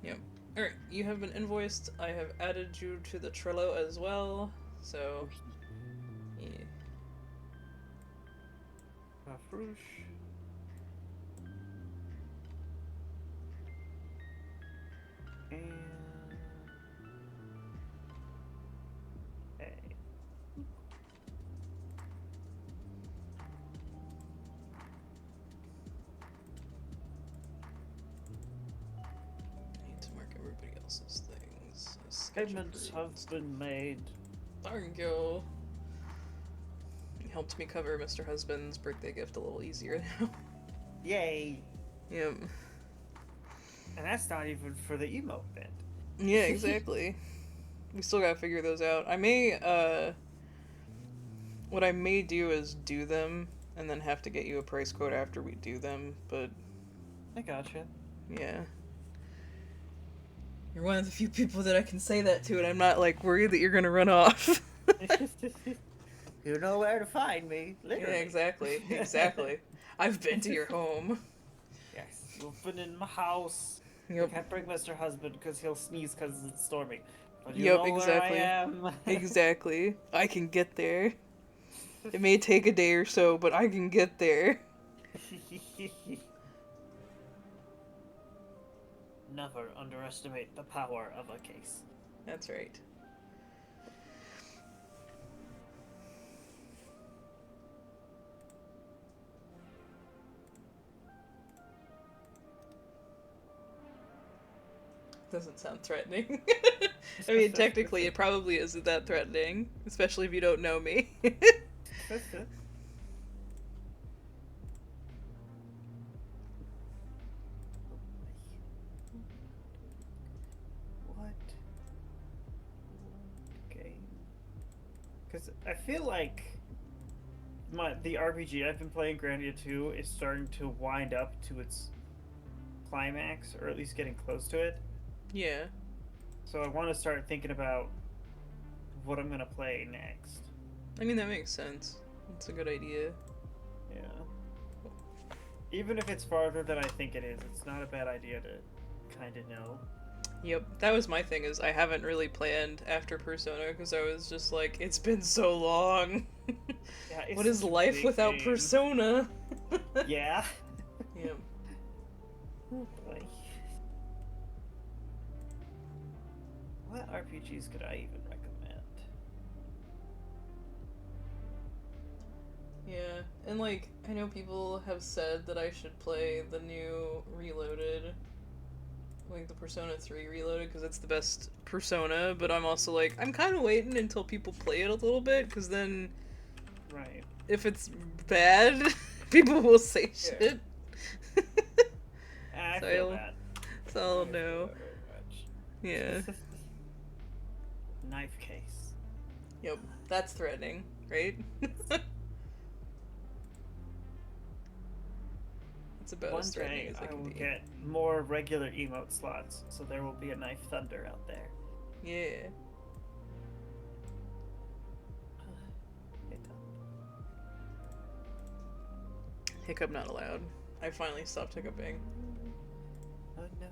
Yep. Alright, you have been invoiced. I have added you to the Trello as well, so. Yeah. Frush. And. Hey. I need to mark everybody else's things. as scheduled Payments for- have been made. Thank you. You helped me cover Mr. Husband's birthday gift a little easier now. Yay! Yep. And that's not even for the emote bit. Yeah, exactly. We still gotta figure those out. I may, what I may do is do them, and then have to get you a price quote after we do them, but, I gotcha. yeah. You're one of the few people that I can say that to, and I'm not, like, worried that you're gonna run off. You know where to find me, Yeah, literally. exactly. Exactly. I've been to your home. Yes, you've been in my house. You Yep. can't bring Mr. Husband because he'll sneeze because it's storming. But you Yep, know exactly. where I am. Exactly. I can get there. It may take a day or so, but I can get there. Never underestimate the power of a case. That's right. Doesn't sound threatening. I mean, technically, it probably isn't that threatening, especially if you don't know me. What game? Because I feel like the RPG I've been playing, Grandia 2, is starting to wind up to its climax, or at least getting close to it. Yeah. So I want to start thinking about what I'm gonna play next. I mean, that makes sense. That's a good idea. Yeah. Even if it's farther than I think it is, it's not a bad idea to kind of know. Yep, that was my thing, is I haven't really planned after Persona, because I was just like, it's been so long. Yeah, it's What is such a life big without game. Persona? Yeah. Yep. Oh boy. What RPGs could I even recommend? Yeah, and like, I know people have said that I should play the new Reloaded, like the Persona 3 Reloaded, because it's the best Persona, but I'm also like, I'm kind of waiting until people play it a little bit, because then, Right. if it's bad, people will say Yeah. shit. I So feel I'll- that. So I'll I feel know. that very Yeah. much. Knife case. Yep, that's threatening, right? It's about One as threatening day as I I can will be. get more regular emote slots, so there will be a knife thunder out there. Yeah. Hiccup not allowed. I finally stopped hiccuping. Oh no.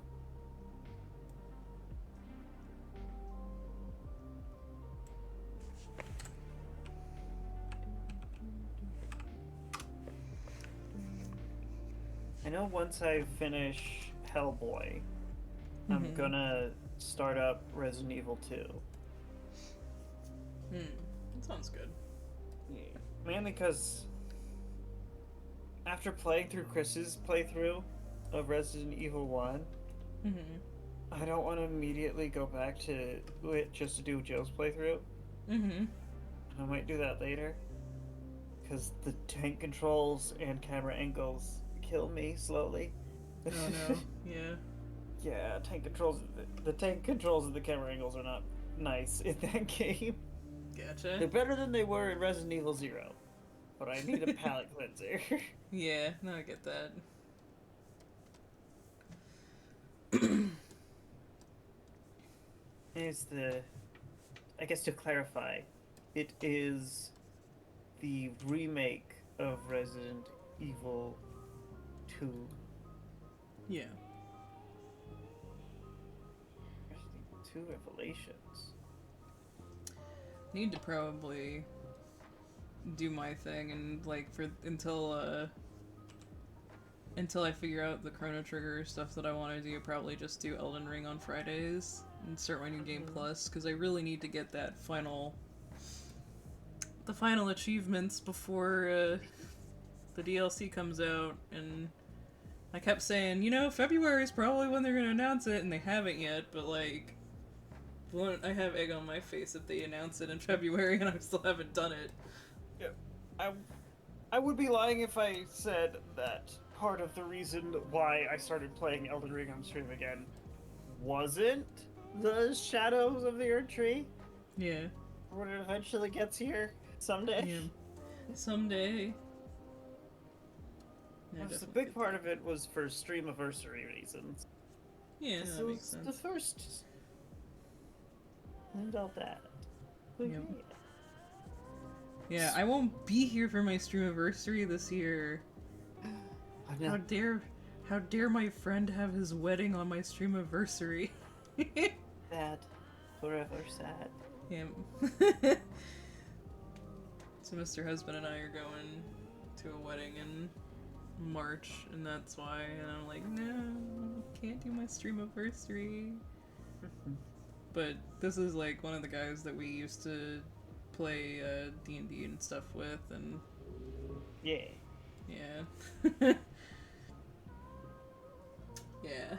I know once I finish Hellboy, I'm Mhm. gonna start up Resident Evil 2. That sounds good. Yeah. Mainly because after playing through Chris's playthrough of Resident Evil 1, Mm-hmm. I don't want to immediately go back to it just to do Joe's playthrough. Mm-hmm. I might do that later. Because the tank controls and camera angles kill me slowly. Oh no. Yeah. Yeah, tank controls. The tank controls and the camera angles are not nice in that game. They're Gotcha. better than they were in Resident Evil 0. But I need a palette cleanser. Yeah, no, I get that. is the... I guess to clarify, it is the remake of Resident Evil 2. Yeah. Resident Evil 2 Revelations. Need to probably do my thing and like until I figure out the Chrono Trigger stuff that I want to do, probably just do Elden Ring on Fridays and start my new game plus, because I really need to get the final achievements before the DLC comes out. And I kept saying, February is probably when they're gonna announce it, and they haven't yet. But like, I have egg on my face if they announce it in February, and I still haven't done it. Yeah, I would be lying if I said that part of the reason why I started playing Elden Ring on stream again wasn't the Shadows of the Earth Tree. Yeah. When it eventually gets here someday. Yeah. Someday. Yeah, A big part of it was for streamiversary reasons. Yeah, This that was makes sense. the first. And all that. But Yep. Yeah, I won't be here for my streamiversary this year. yeah. How dare my friend have his wedding on my streamiversary? Sad. Forever sad. Yeah. So Mr. Husband and I are going to a wedding in March, and that's why. And I'm like, no, can't do my streamiversary. But this is like one of the guys that we used to play D&D and stuff with, and Yeah. yeah. Yeah.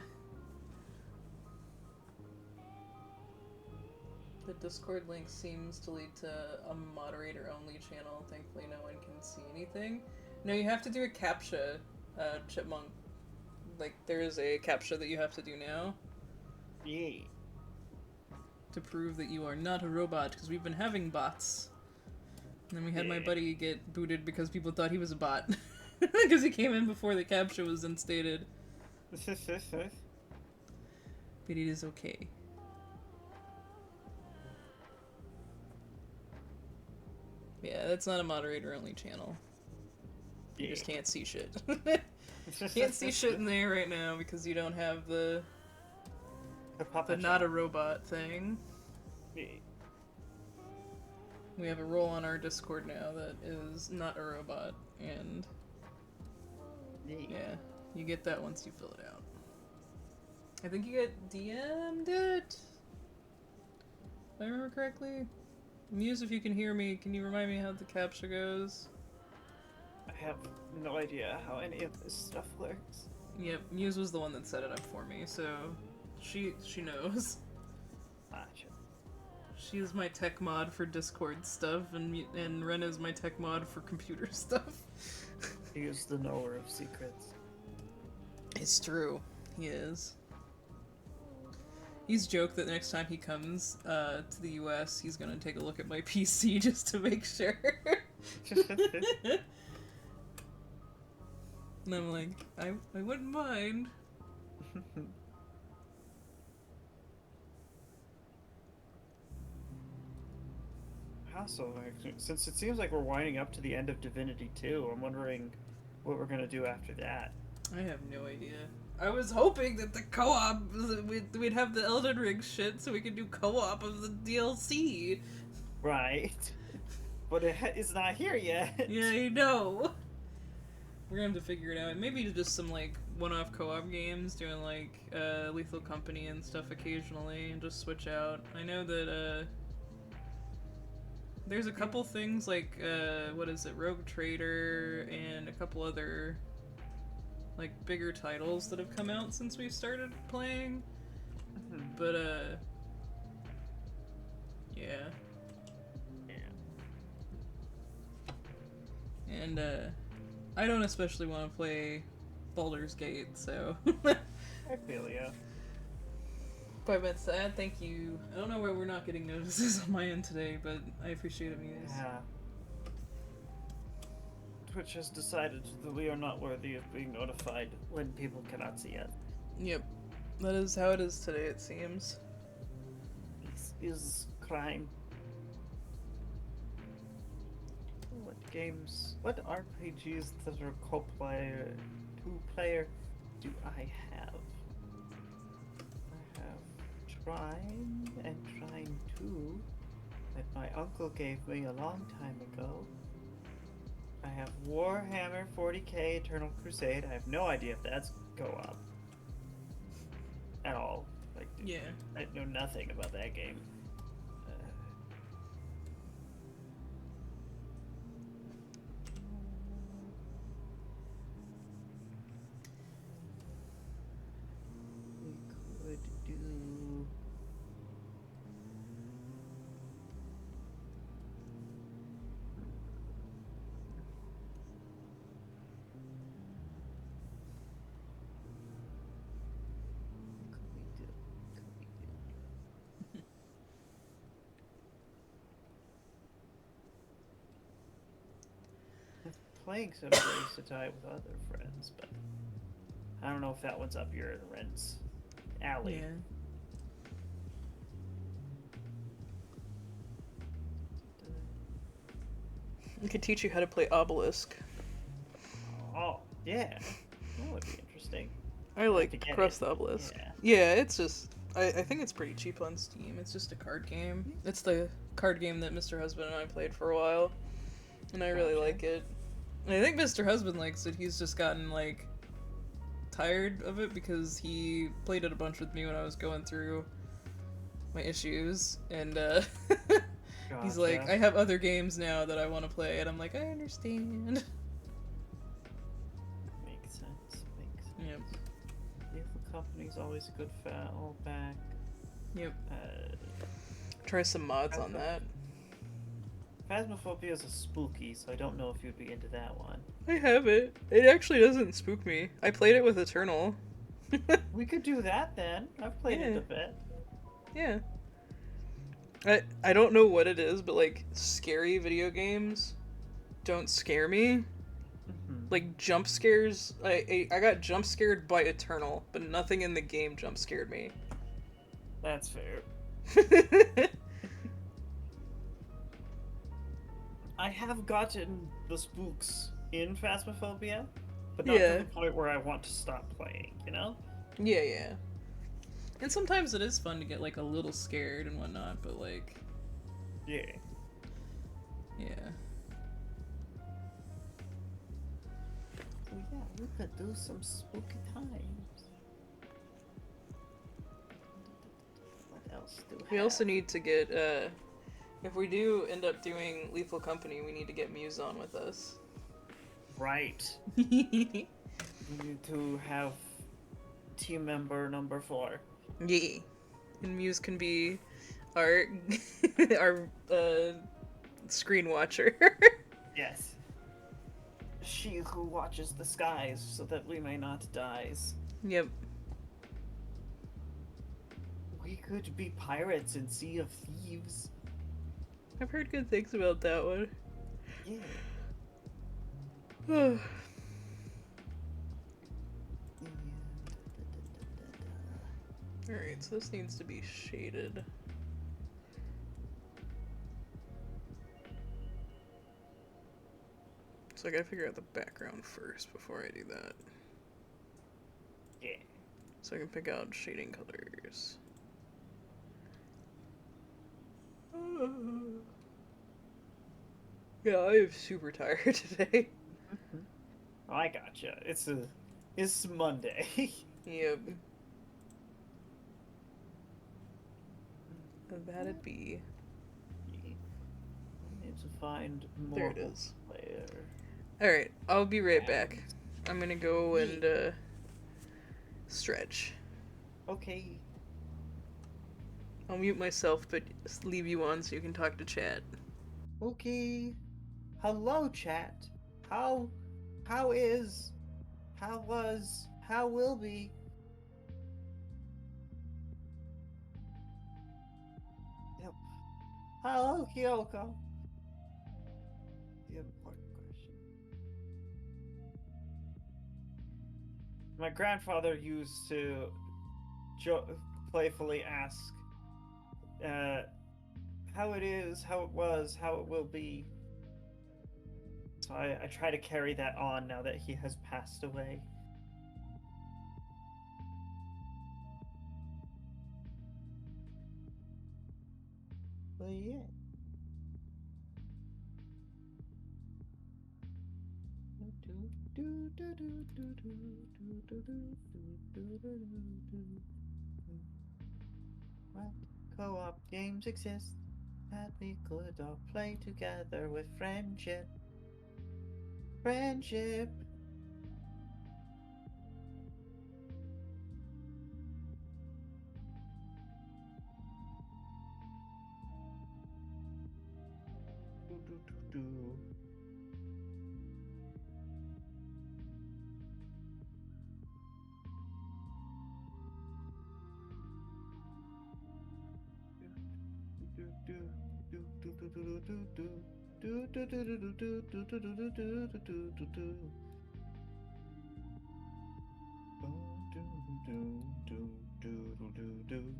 The Discord link seems to lead to a moderator-only channel. Thankfully, no one can see anything. No, you have to do a CAPTCHA, Chipmunk. Like, there is a CAPTCHA that you have to do now Yeah. to prove that you are not a robot, because we've been having bots. And then we had my buddy get booted because people thought he was a bot. Because he came in before the CAPTCHA was instated. But it is okay. Yeah, that's not a moderator-only channel. You just can't see shit. Can't see shit in there right now because you don't have the not a robot thing. Yeah. We have a role on our Discord now that is not a robot, and yeah, you get that once you fill it out. I think you get DM'd it, if I remember correctly. Muse, if you can hear me, can you remind me how the CAPTCHA goes? I have no idea how any of this stuff works. Yep, Muse was the one that set it up for me, so she knows. Gotcha. She is my tech mod for Discord stuff, and Ren is my tech mod for computer stuff. He is the knower of secrets. It's true. He is. He's joked that next time he comes to the US, he's gonna take a look at my PC just to make sure. And I'm like, I wouldn't mind. Also, since it seems like we're winding up to the end of Divinity 2, I'm wondering what we're gonna do after that. I have no idea. I was hoping that the co-op, we'd have the Elden Ring shit so we could do co-op of the DLC. Right. But it's not here yet. Yeah, I know. We're gonna have to figure it out. Maybe just some, like, one-off co-op games, doing, like, Lethal Company and stuff occasionally, and just switch out. I know that, there's a couple things, like, what is it, Rogue Trader, and a couple other, like, bigger titles that have come out since we started playing. But, yeah. And, I don't especially want to play Baldur's Gate, so... I feel ya. 5 minutes sad, thank you. I don't know why we're not getting notices on my end today, but I appreciate it, Muse. Yeah. Twitch has decided that we are not worthy of being notified when people cannot see us. Yep. That is how it is today, it seems. is crime. What games, what RPGs that are co-player, two-player do I have? I have Trine and Trine 2 that my uncle gave me a long time ago. I have Warhammer 40k Eternal Crusade. I have no idea if that's co-op at all. Like, Yeah. I know nothing about that game. We could do. Playing some Race to Die with other friends, but I don't know if that one's up your Rent's alley. Yeah. I could teach you how to play Obelisk. Oh, yeah. That would be interesting. I to like get Crust it. the Obelisk. Yeah. Yeah, it's just... I think it's pretty cheap on Steam. It's just a card game. It's the card game that Mr. Husband and I played for a while. And I really Gotcha. like it. And I think Mr. Husband likes it. He's just gotten, like, tired of it because he played it a bunch with me when I was going through my issues. And, he's like, Gotcha. I have other games now that I want to play. And I'm like, I understand. Makes sense. Makes sense. Yep. Lethal Company's always a good fallback. Yep. Uh, Try some mods on that. Phasmophobia is a spooky, so I don't know if you'd be into that one. I have it. It actually doesn't spook me. I played it with Eternal. We could do that then. I've played it a bit. Yeah. I don't know what it is, but like scary video games don't scare me. Mhm. Like jump scares, I got jump scared by Eternal, but nothing in the game jump scared me. That's fair. I have gotten the spooks in Phasmophobia, but not Yeah. to the point where I want to stop playing, you know? Yeah, yeah. And sometimes it is fun to get like a little scared and whatnot, but like, Yeah. yeah. So yeah, we could do some spooky times. What else do We also have? need to get, if we do end up doing Lethal Company, we need to get Muse on with us. Right. We need to have team member number 4. Yeah. And Muse can be our our screen watcher. Yes. She who watches the skies so that we may not die. Yep. We could be pirates in Sea of Thieves. I've heard good things about that one. Yeah. Alright, so this needs to be shaded. So I gotta figure out the background first before I do that. Yeah. So I can pick out shading colors. Yeah, I am super tired today. Oh, I gotcha. It's Monday. Yep. That'd be. Need to find more. There it is. Player. Alright, I'll be right back. I'm gonna go and stretch. Okay. I'll mute myself, but leave you on so you can talk to chat. Okay. Hello, chat. How was, how will be? Yep. Hello, Kyoko. The important question. My grandfather used to playfully ask how it is, how it was, how it will be. So I try to carry that on now that he has passed away. But yeah. What co-op games exist that we could all play together with friendship? Friendship. Do, do, do, do.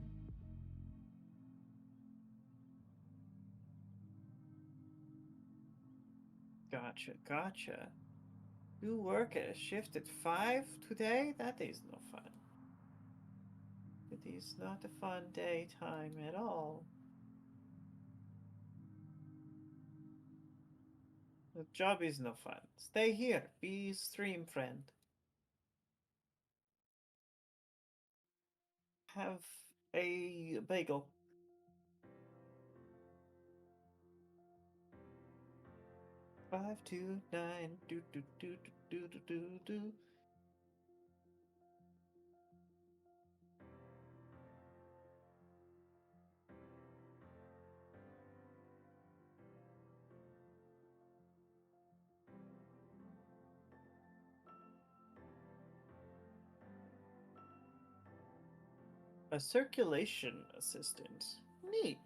Gotcha, gotcha. You work at a shift at 5 today? That is no fun. It is not a fun daytime at all. The job is no fun. Stay here. Be stream friend. Have a bagel. Five, 2, 9. Do do do do do do do. A circulation assistant. Neat.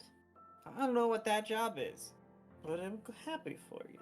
I don't know what that job is, but I'm happy for you.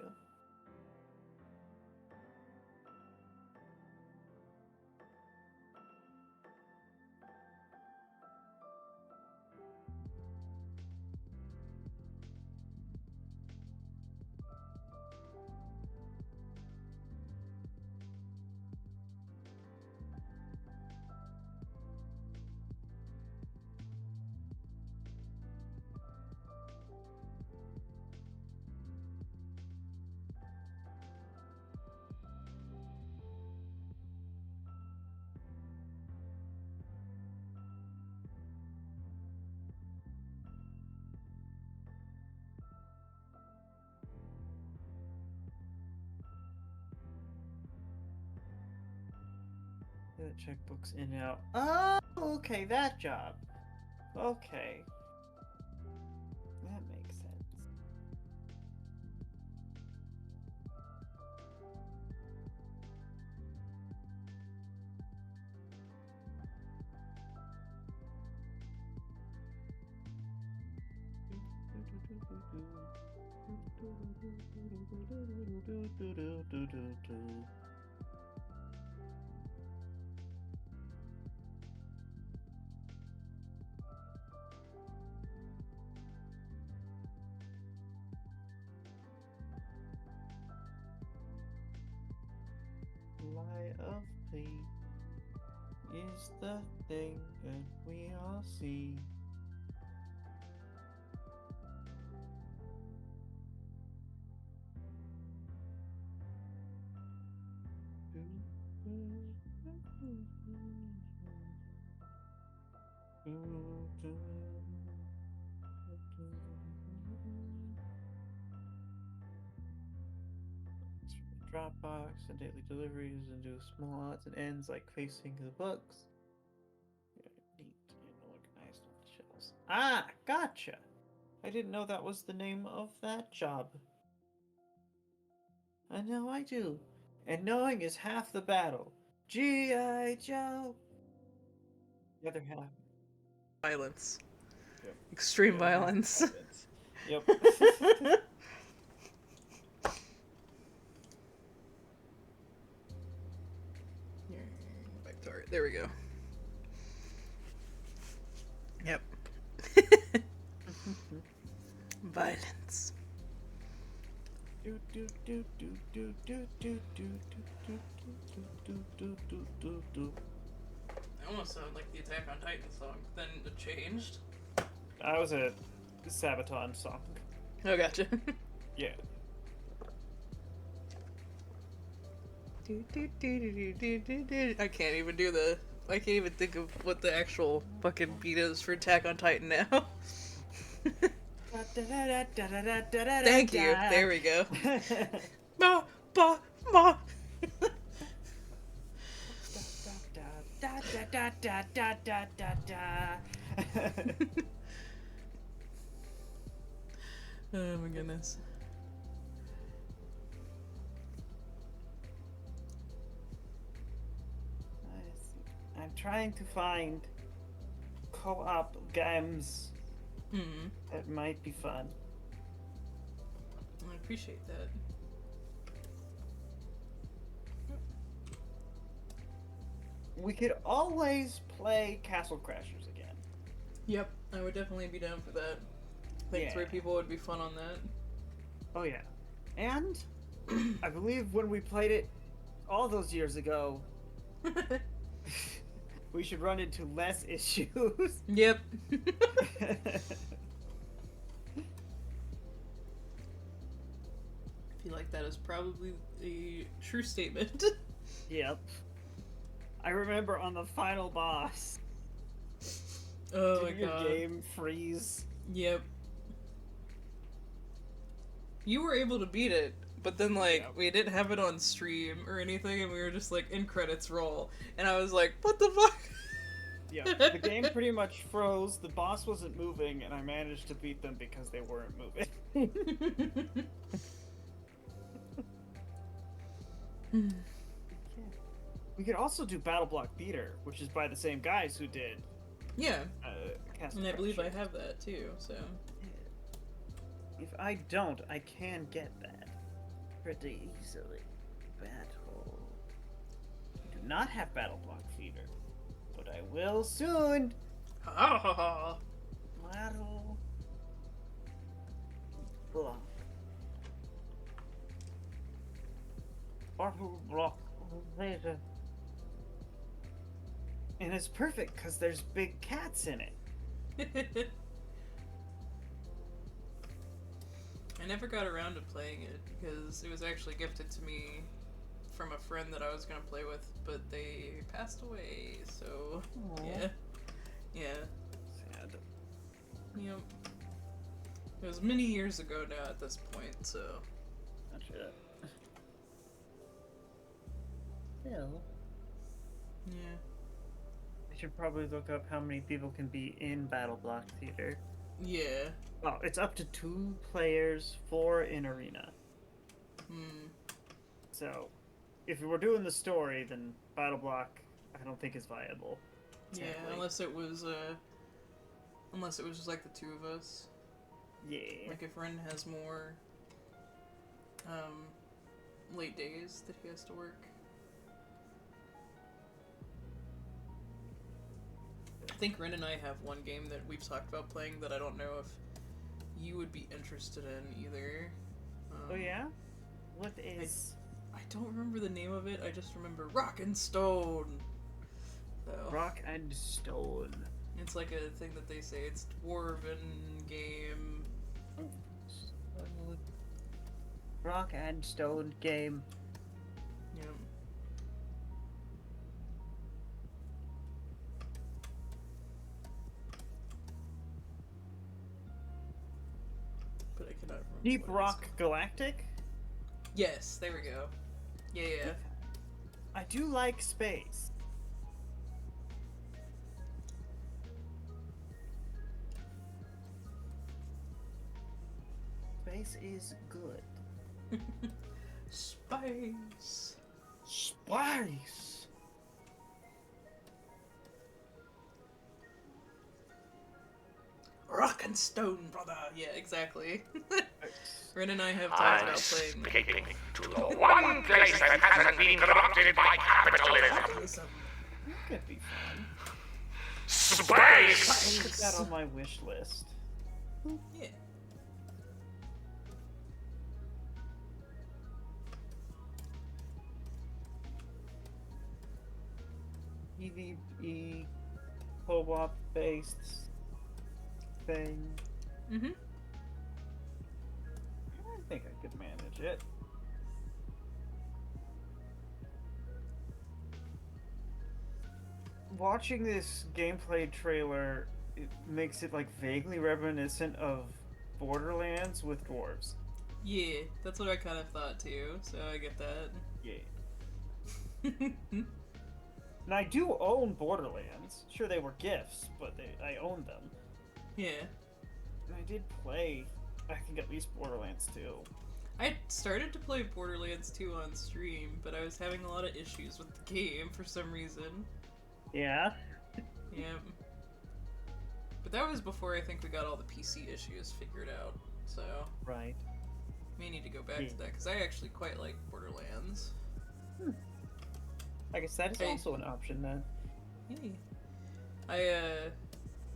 The checkbooks in and out. Oh, okay, that job. Okay. That makes sense. Lie of plea is the thing that we all see. Dropbox and daily deliveries and do small odds and ends like facing the books. Yeah, neat and organized on the shelves. Ah, gotcha! I didn't know that was the name of that job. I know I do. And knowing is half the battle. G.I. Joe! The other half. Violence. Yep. Extreme The other half violence. violence. Yep. Back to art. There we go. Yep. violence. It almost sounded like the Attack on Titan song, but then it changed. That was a Sabaton song. Oh, gotcha. Yeah. I can't even do the. I can't even think of what the actual fucking beat is for Attack on Titan now. Thank you. There we go. Ma, ba, ma. Oh my goodness. I'm trying to find co-op games that might be fun. I appreciate that. We could always play Castle Crashers again. Yep, I would definitely be down for that. I think 3 people would be fun on that. Oh yeah. And I believe when we played it all those years ago, we should run into less issues. Yep. I feel like that is probably a true statement. Yep. I remember on the final boss. Oh my did your god. game freeze? Yep. You were able to beat it, but then like we didn't have it on stream or anything, and we were just like in credits roll, and I was like, what the fuck? Yeah, the game pretty much froze, the boss wasn't moving, and I managed to beat them because they weren't moving. We could also do Battle Block Theater, which is by the same guys who did Yeah, Castle and I believe I Crashers. have that too, so. If I don't, I can get that pretty easily. Battle. I do not have Battle Block Theater, but I will soon. Ha ha ha. Battle Block. Battle Block Theater. And it's perfect because there's big cats in it. I never got around to playing it because it was actually gifted to me from a friend that I was gonna play with, but they passed away, so yeah. Yeah. Sad. Yep. It was many years ago now at this point, so. Not sure that. Still. Yeah. I should probably look up how many people can be in Battle Block Theater. Yeah. Oh, it's up to 2 players, 4 in arena. So, if we're doing the story, then Battle Block, I don't think is viable. Yeah, Sadly. unless it was just like the 2 of us. Yeah. Like if Ren has more late days that he has to work. I think Ren and I have one game that we've talked about playing that I don't know if you would be interested in either. Oh yeah? What is... I don't remember the name of it, I just remember Rock and Stone! So, Rock and Stone. it's like a thing that they say, it's dwarven game. Rock and Stone game. Yeah. But I cannot remember. Deep what Rock it's Galactic? called. Yes, there we go. Yeah, yeah. I do like space. Space is good. Spice. Spice! Rock and Stone, brother. Yeah, exactly. Ren and I have talked about playing. Escaping to the one place that hasn't been corrupted by capitalism. That could be fun. Space! Put that on my wish list. Yeah. PvE co-op based thing. Mm-hmm. I think I could manage it. Watching this gameplay trailer, it makes it like vaguely reminiscent of Borderlands with dwarves. Yeah, that's what I kind of thought too, so I get that. Yeah. And I do own Borderlands. Sure, they were gifts, but I owned them. Yeah. And I did play, I think, at least Borderlands 2. I started to play Borderlands 2 on stream, but I was having a lot of issues with the game for some reason. Yeah? Yeah. But that was before I think we got all the PC issues figured out, so... Right. May need to go back to that, because I actually quite like Borderlands. I guess that is also an option then. Hey.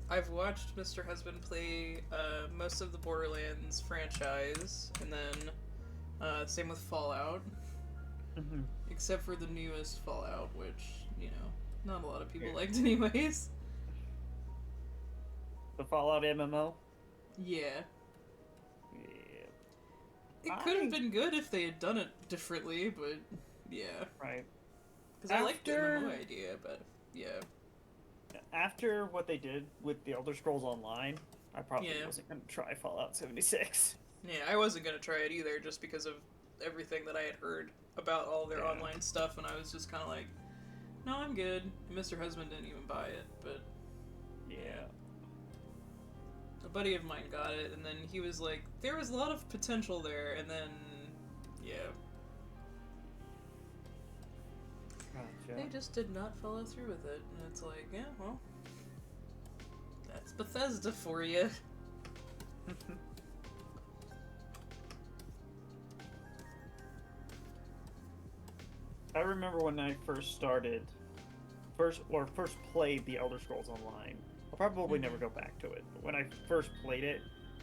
I've watched Mr. Husband play most of the Borderlands franchise, and then same with Fallout. Mm-hmm. Except for the newest Fallout, which, you know, not a lot of people liked anyways. The Fallout MMO? Yeah. Yeah. It could have been good if they had done it differently, but yeah. Right. Because I liked the MMO idea, but yeah. After what they did with the Elder Scrolls Online, I probably wasn't going to try Fallout 76. Yeah, I wasn't going to try it either, just because of everything that I had heard about all their online stuff, and I was just kind of like, no, I'm good. And Mr. Husband didn't even buy it, but... Yeah. A buddy of mine got it, and then he was like, there was a lot of potential there, and then... Yeah. Gotcha. They just did not follow through with it, and it's like, yeah, well... That's Bethesda for you. I remember when I first played the Elder Scrolls Online. I'll probably never go back to it, but when I first played it,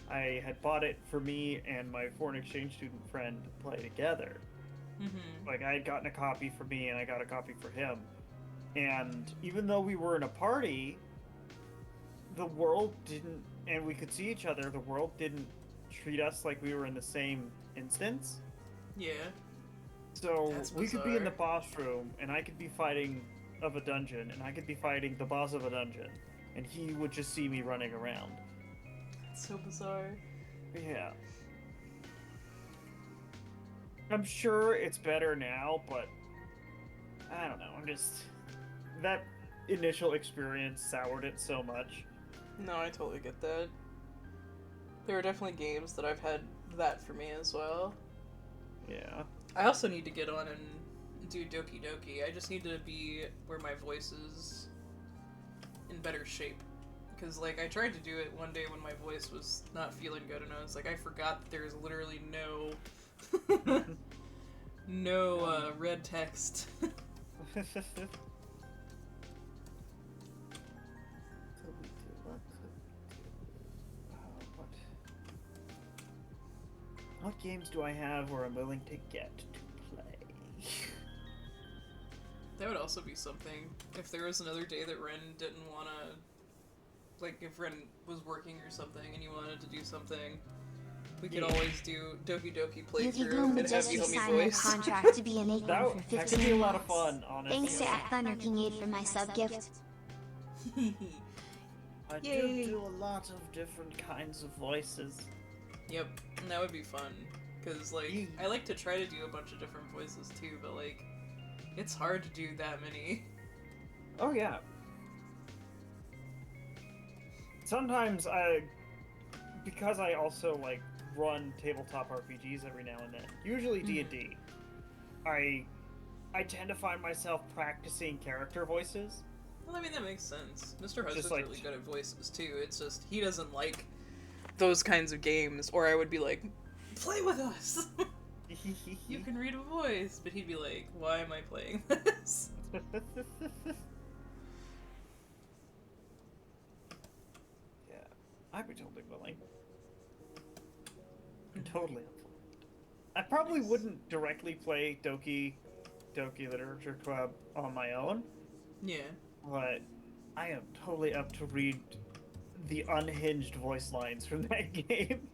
I had bought it for me and my foreign exchange student friend to play together. Mm-hmm. Like, I had gotten a copy for me and I got a copy for him. And even though we were in a party, the world didn't, and we could see each other, the world didn't treat us like we were in the same instance. Yeah. So That's we could be in the bizarre. boss room, and I could be fighting of a dungeon, and I could be fighting the boss of a dungeon, and he would just see me running around. That's so bizarre. Yeah. I'm sure it's better now, but I don't know. That initial experience soured it so much. No, I totally get that. There are definitely games that I've had that for me as well. Yeah. I also need to get on and do Doki Doki. I just need to be where my voice is in better shape. Because, like, I tried to do it one day when my voice was not feeling good, and I was like, I forgot that there's literally no red text. What games do I have where I'm willing to get to play? That would also be something. If there was another day that Ren didn't want to... Like, if Ren was working or something and you wanted to do something, we could always do Doki Doki You playthrough can and have just you help me sign a voice. contract to be an agent That for could 15 be a lot of months. fun, honestly. Thanks to at Thunder King 8 for my sub gift. I Yay. do a lot of different kinds of voices. Yep, and that would be fun. Because, like, I like to try to do a bunch of different voices too, but, like, it's hard to do that many. Oh, yeah. Sometimes because I also, like, run tabletop RPGs every now and then, usually D&D, I tend to find myself practicing character voices. Well, I mean, that makes sense. Mr. Husband's like- really good at voices too, it's just, he doesn't like those kinds of games, or I would be like, play with us! You can read a voice, but he'd be like, why am I playing this? Yeah, I'd be totally willing. I'm totally up for it. I probably wouldn't directly play Doki Literature Club on my own, Yeah. but I am totally up to read the unhinged voice lines from that game.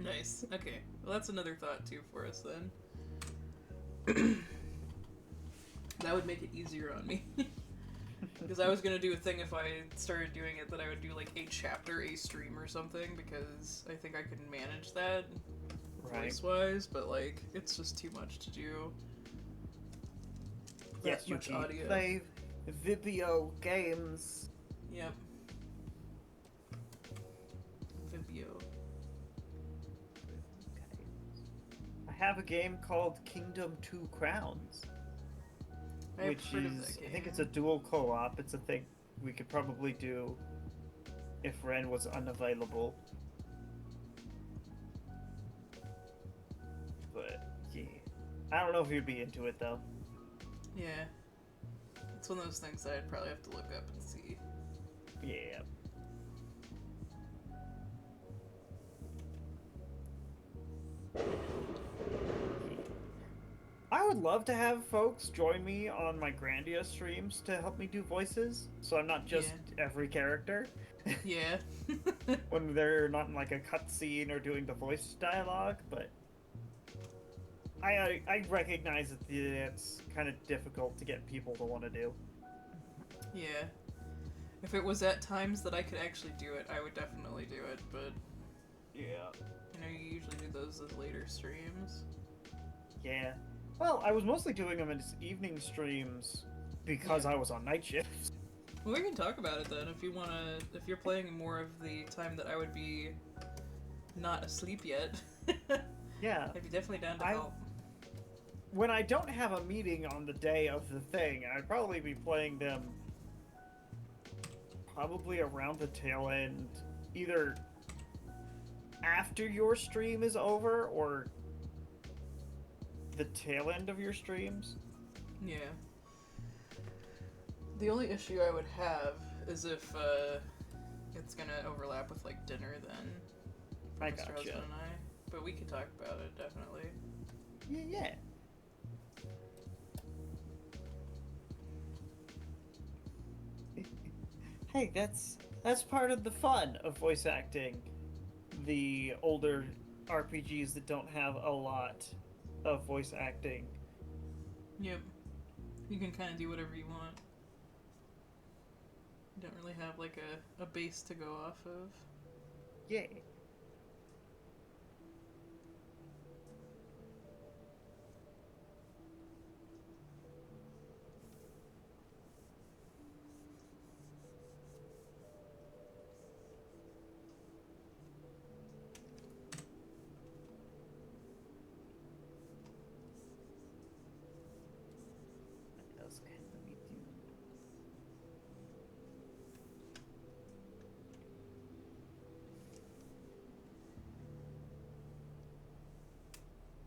Nice. Okay. Well, that's another thought too for us then. That would make it easier on me. Because I was gonna do a thing if I started doing it that I would do like a chapter, a stream or something, because I think I could manage that voice-wise, but like, it's just too much to do. Yes, That much audio. play video games. Yep. Vibio. I have a game called Kingdom 2 Crowns. I've Which heard of is, that I think game. it's a dual co-op. It's a thing we could probably do if Ren was unavailable. But, yeah. I don't know if you'd be into it, though. Yeah. It's one of those things that I'd probably have to look up and see. Yeah. I would love to have folks join me on my Grandia streams to help me do voices, so I'm not just every character. Yeah. When they're not in like a cutscene or doing the voice dialogue, but I recognize that it's kind of difficult to get people to want to do. Yeah. If it was at times that I could actually do it, I would definitely do it, but Yeah. you know, you usually do those as later streams. Yeah. Well, I was mostly doing them as evening streams because Yeah. I was on night shifts. Well, we can talk about it then if you wanna. If you're playing more of the time that I would be not asleep yet. Yeah. I'd be definitely down to I- help. When I don't have a meeting on the day of the thing, I'd probably be playing them probably around the tail end, either after your stream is over or the tail end of your streams. Yeah. The only issue I would have is if it's gonna overlap with like dinner then. for I Mr. gotcha. Husband and I. But we could talk about it definitely. Yeah. Hey, that's part of the fun of voice acting. The older RPGs that don't have a lot of voice acting. Yep. You can kind of do whatever you want. You don't really have like a base to go off of. Yeah. What else can we do?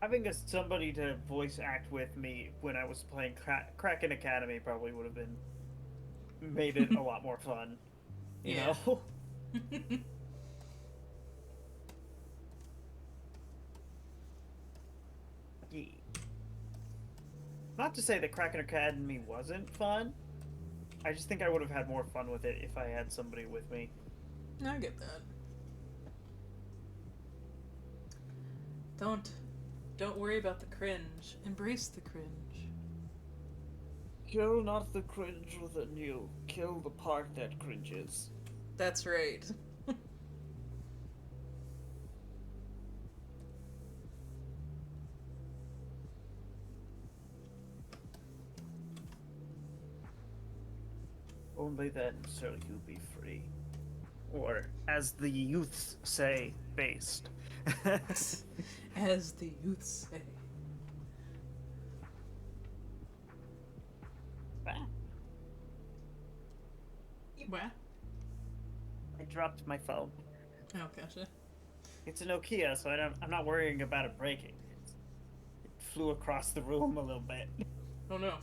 Having somebody to voice act with me when I was playing Kraken Academy probably would have been made it a lot more fun. You Yeah. know? Yeah. Not to say that Kraken Academy wasn't fun. I just think I would have had more fun with it if I had somebody with me. I get that. Don't worry about the cringe. Embrace the cringe. Kill not the cringe within you. Kill the part that cringes. That's right. Only then shall you be free. Or, as the youths say, based. As the youth say. What? I dropped my phone. Oh, gotcha. It's a Nokia, so I'm not worrying about it breaking. It flew across the room a little bit. Oh no.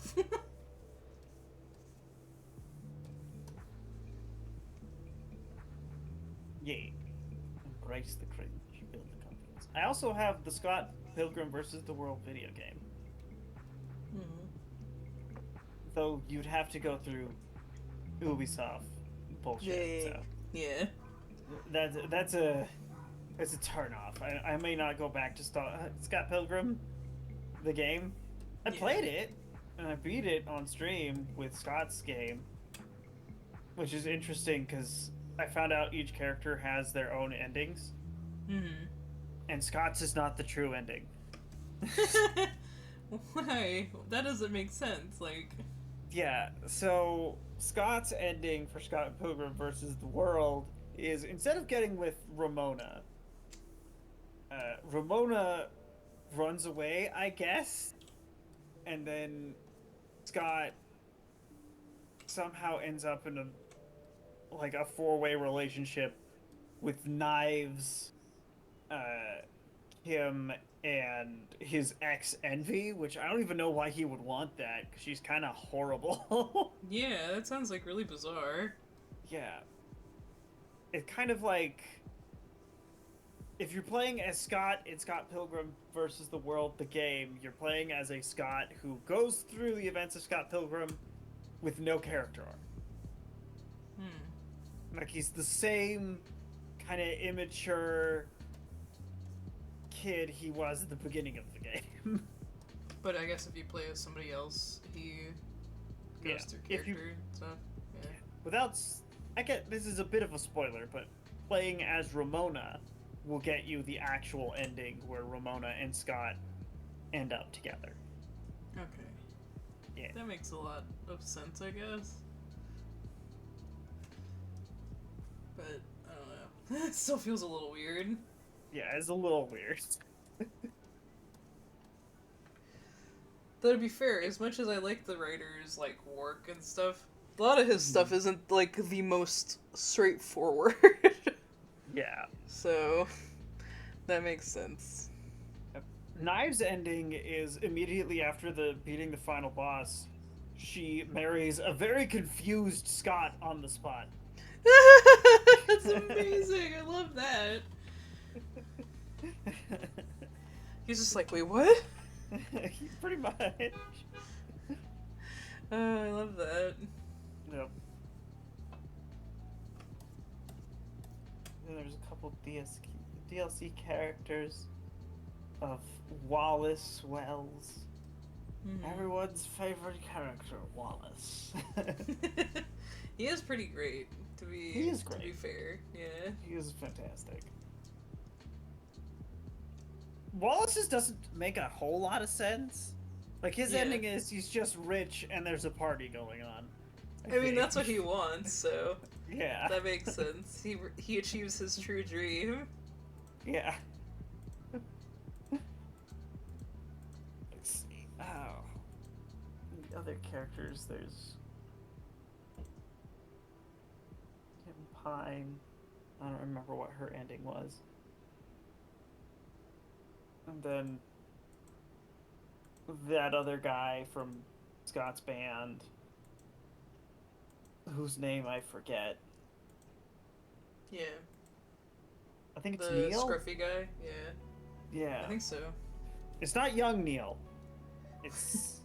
Yay. Embrace the cringe. Build the confidence. I also have the Scott Pilgrim vs. the World video game. Mhm. Though you'd have to go through Ubisoft bullshit. So Yeah. that's a turn off. I may not go back to Scott Pilgrim, the game. I played it and I beat it on stream with Scott's game, which is interesting because I found out each character has their own endings. Mm-hmm. And Scott's is not the true ending. Why? That doesn't make sense. Like, yeah, so Scott's ending for Scott Pilgrim versus the World is instead of getting with Ramona, Ramona runs away, I guess, and then Scott somehow ends up in a four-way relationship with Knives, him, and his ex Envy, which I don't even know why he would want that, because she's kind of horrible. yeah, that sounds like really bizarre. Yeah. It's kind of like if you're playing as Scott in Scott Pilgrim versus the World, the game, you're playing as a Scott who goes through the events of Scott Pilgrim with no character arc. Like, he's the same kind of immature kid he was at the beginning of the game. But I guess if you play as somebody else, he goes through character stuff. Yeah. Without... I get... This is a bit of a spoiler, but playing as Ramona will get you the actual ending where Ramona and Scott end up together. Okay. Yeah. That makes a lot of sense, I guess. But, I don't know. It still feels a little weird. Yeah, it's a little weird. Though to be fair, as much as I like the writer's, like, work and stuff, a lot of his stuff isn't, like, the most straightforward. Yeah. So, that makes sense. Knives' ending is immediately after beating the final boss. She marries a very confused Scott on the spot. That's amazing. I love that. He's just like, wait, what? Pretty much. I love that. Yep. And there's a couple DLC characters of Wallace Wells. Everyone's favorite character, Wallace. He is pretty great, to be fair. Yeah. He is fantastic. Wallace just doesn't make a whole lot of sense. Like, his ending is he's just rich and there's a party going on. I mean, that's what he wants, so... Yeah. That makes sense. He achieves his true dream. Yeah. Let's see. Oh. The other characters, there's... Kim Pine. I don't remember what her ending was. And then... that other guy from Scott's band, whose name I forget. Yeah. I think it's the Neil? scruffy guy? Yeah. Yeah. I think so. It's not young Neil. It's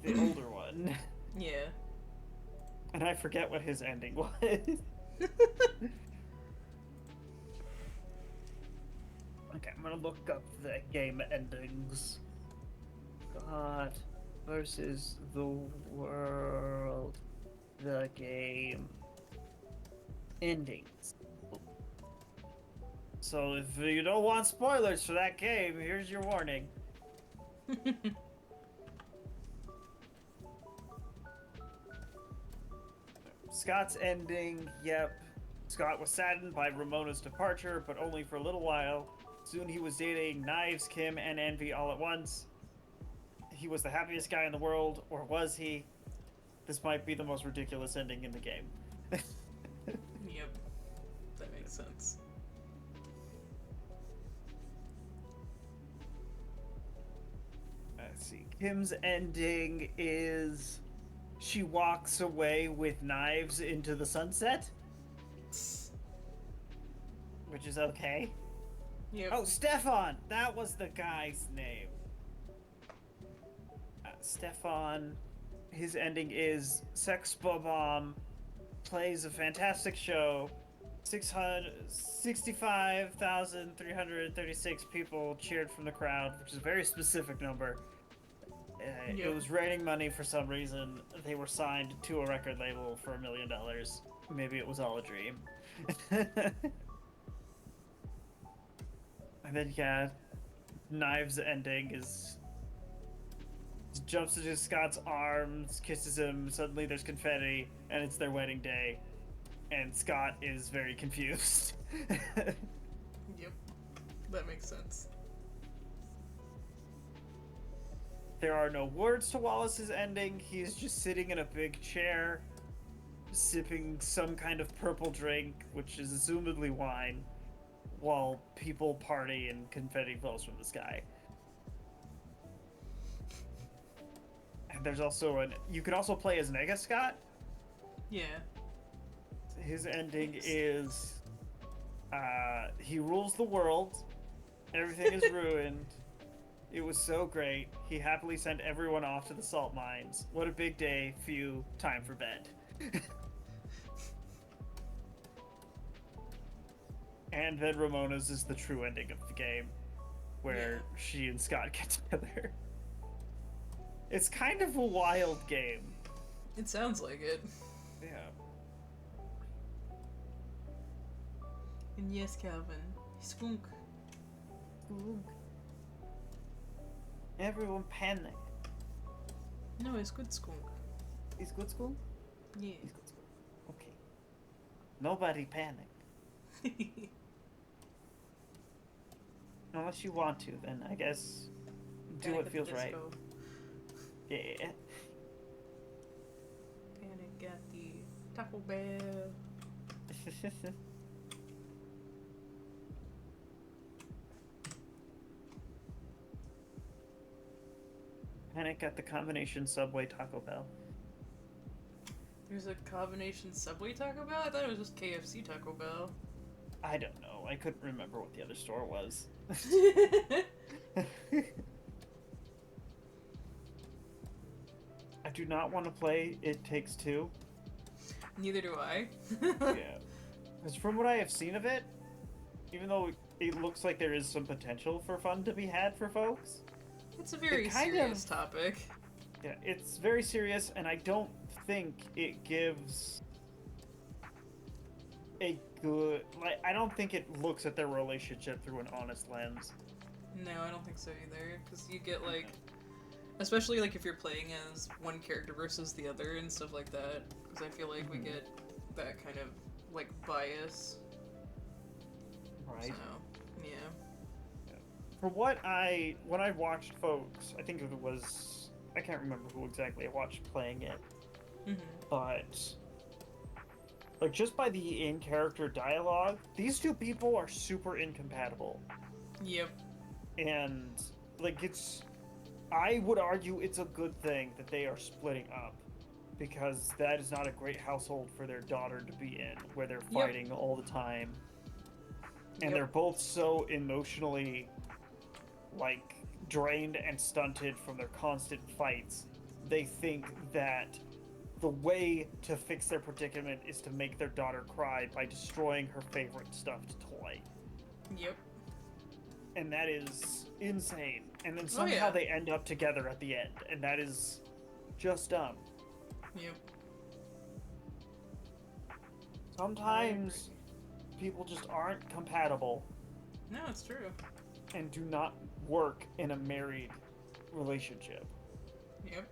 the older one. Yeah. And I forget what his ending was. Okay, I'm gonna look up the game endings. God versus the World. The game endings. So if you don't want spoilers for that game, here's your warning. Scott's ending, yep. Scott was saddened by Ramona's departure, but only for a little while. Soon he was dating Knives, Kim, and Envy all at once. He was the happiest guy in the world, or was he? This might be the most ridiculous ending in the game. Yep. That makes sense. Let's see. Kim's ending is she walks away with Knives into the sunset. Which is okay. Yep. Oh, Stefan! That was the guy's name. Stefan. his ending is Sex Bomb plays a fantastic show. 65,336 people cheered from the crowd, which is a very specific number. It was raining money for some reason. They were signed to a record label for $1 million. Maybe it was all a dream. And then, yeah, Knives' ending is jumps into Scott's arms, kisses him, suddenly there's confetti, and it's their wedding day. And Scott is very confused. Yep. That makes sense. There are no words to Wallace's ending. He's just sitting in a big chair, sipping some kind of purple drink, which is assumedly wine, while people party and confetti falls from the sky. And there's also you can also play as Nega Scott. Yeah. His ending is he rules the world. Everything is ruined. It was so great. He happily sent everyone off to the salt mines. What a big day. Phew. Time for bed. And then Ramona's is the true ending of the game, where she and Scott get together. It's kind of a wild game. It sounds like it. Yeah. And yes, Calvin. Skunk. Everyone panic. No, it's good skunk. Is good school? Yeah. Is good school. Okay. Nobody panic. Unless you want to, then I guess do what feels right. Yeah. Panic at the Taco Bell. Panic at the combination Subway Taco Bell. There's a combination Subway Taco Bell? I thought it was just KFC Taco Bell. I don't know. I couldn't remember what the other store was. I do not want to play It Takes Two. Neither do I. Yeah. Because from what I have seen of it, even though it looks like there is some potential for fun to be had for folks, It's a very kind serious of- topic. yeah, it's very serious, and I don't think it gives a good... I don't think it looks at their relationship through an honest lens. No, I don't think so either. Because you get, like... Especially, like, if you're playing as one character versus the other and stuff like that. Because I feel like we get that kind of, like, bias. Right. So, yeah. From when I watched folks, I think it was... I can't remember who exactly I watched playing it. But... like, just by the in-character dialogue, these two people are super incompatible. Yep. And, like, it's... I would argue it's a good thing that they are splitting up. Because that is not a great household for their daughter to be in, where they're fighting all the time. And they're both so emotionally, like, drained and stunted from their constant fights. They think that the way to fix their predicament is to make their daughter cry by destroying her favorite stuffed toy. Yep. And that is insane. And then somehow they end up together at the end. And that is just dumb. Yep. Sometimes people just aren't compatible No, it's true. and do not work in a married relationship. Yep.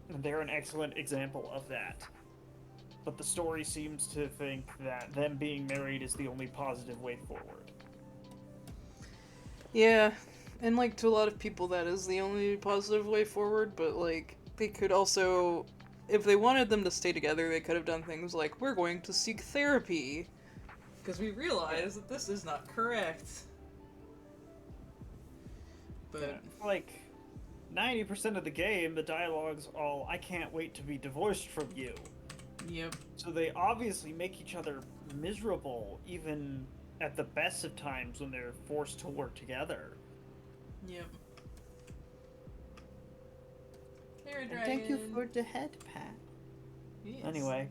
And they're an excellent example of that. But the story seems to think that them being married is the only positive way forward. Yeah, and like to a lot of people that is the only positive way forward, but like they could also, if they wanted them to stay together, they could have done things like, we're going to seek therapy, because we realize that this is not correct. But like 90% of the game, the dialogue's all, I can't wait to be divorced from you. Yep. So they obviously make each other miserable, even at the best of times when they're forced to work together. Yep. You're a And dragon. thank you for the head pat. Yes. Anyway,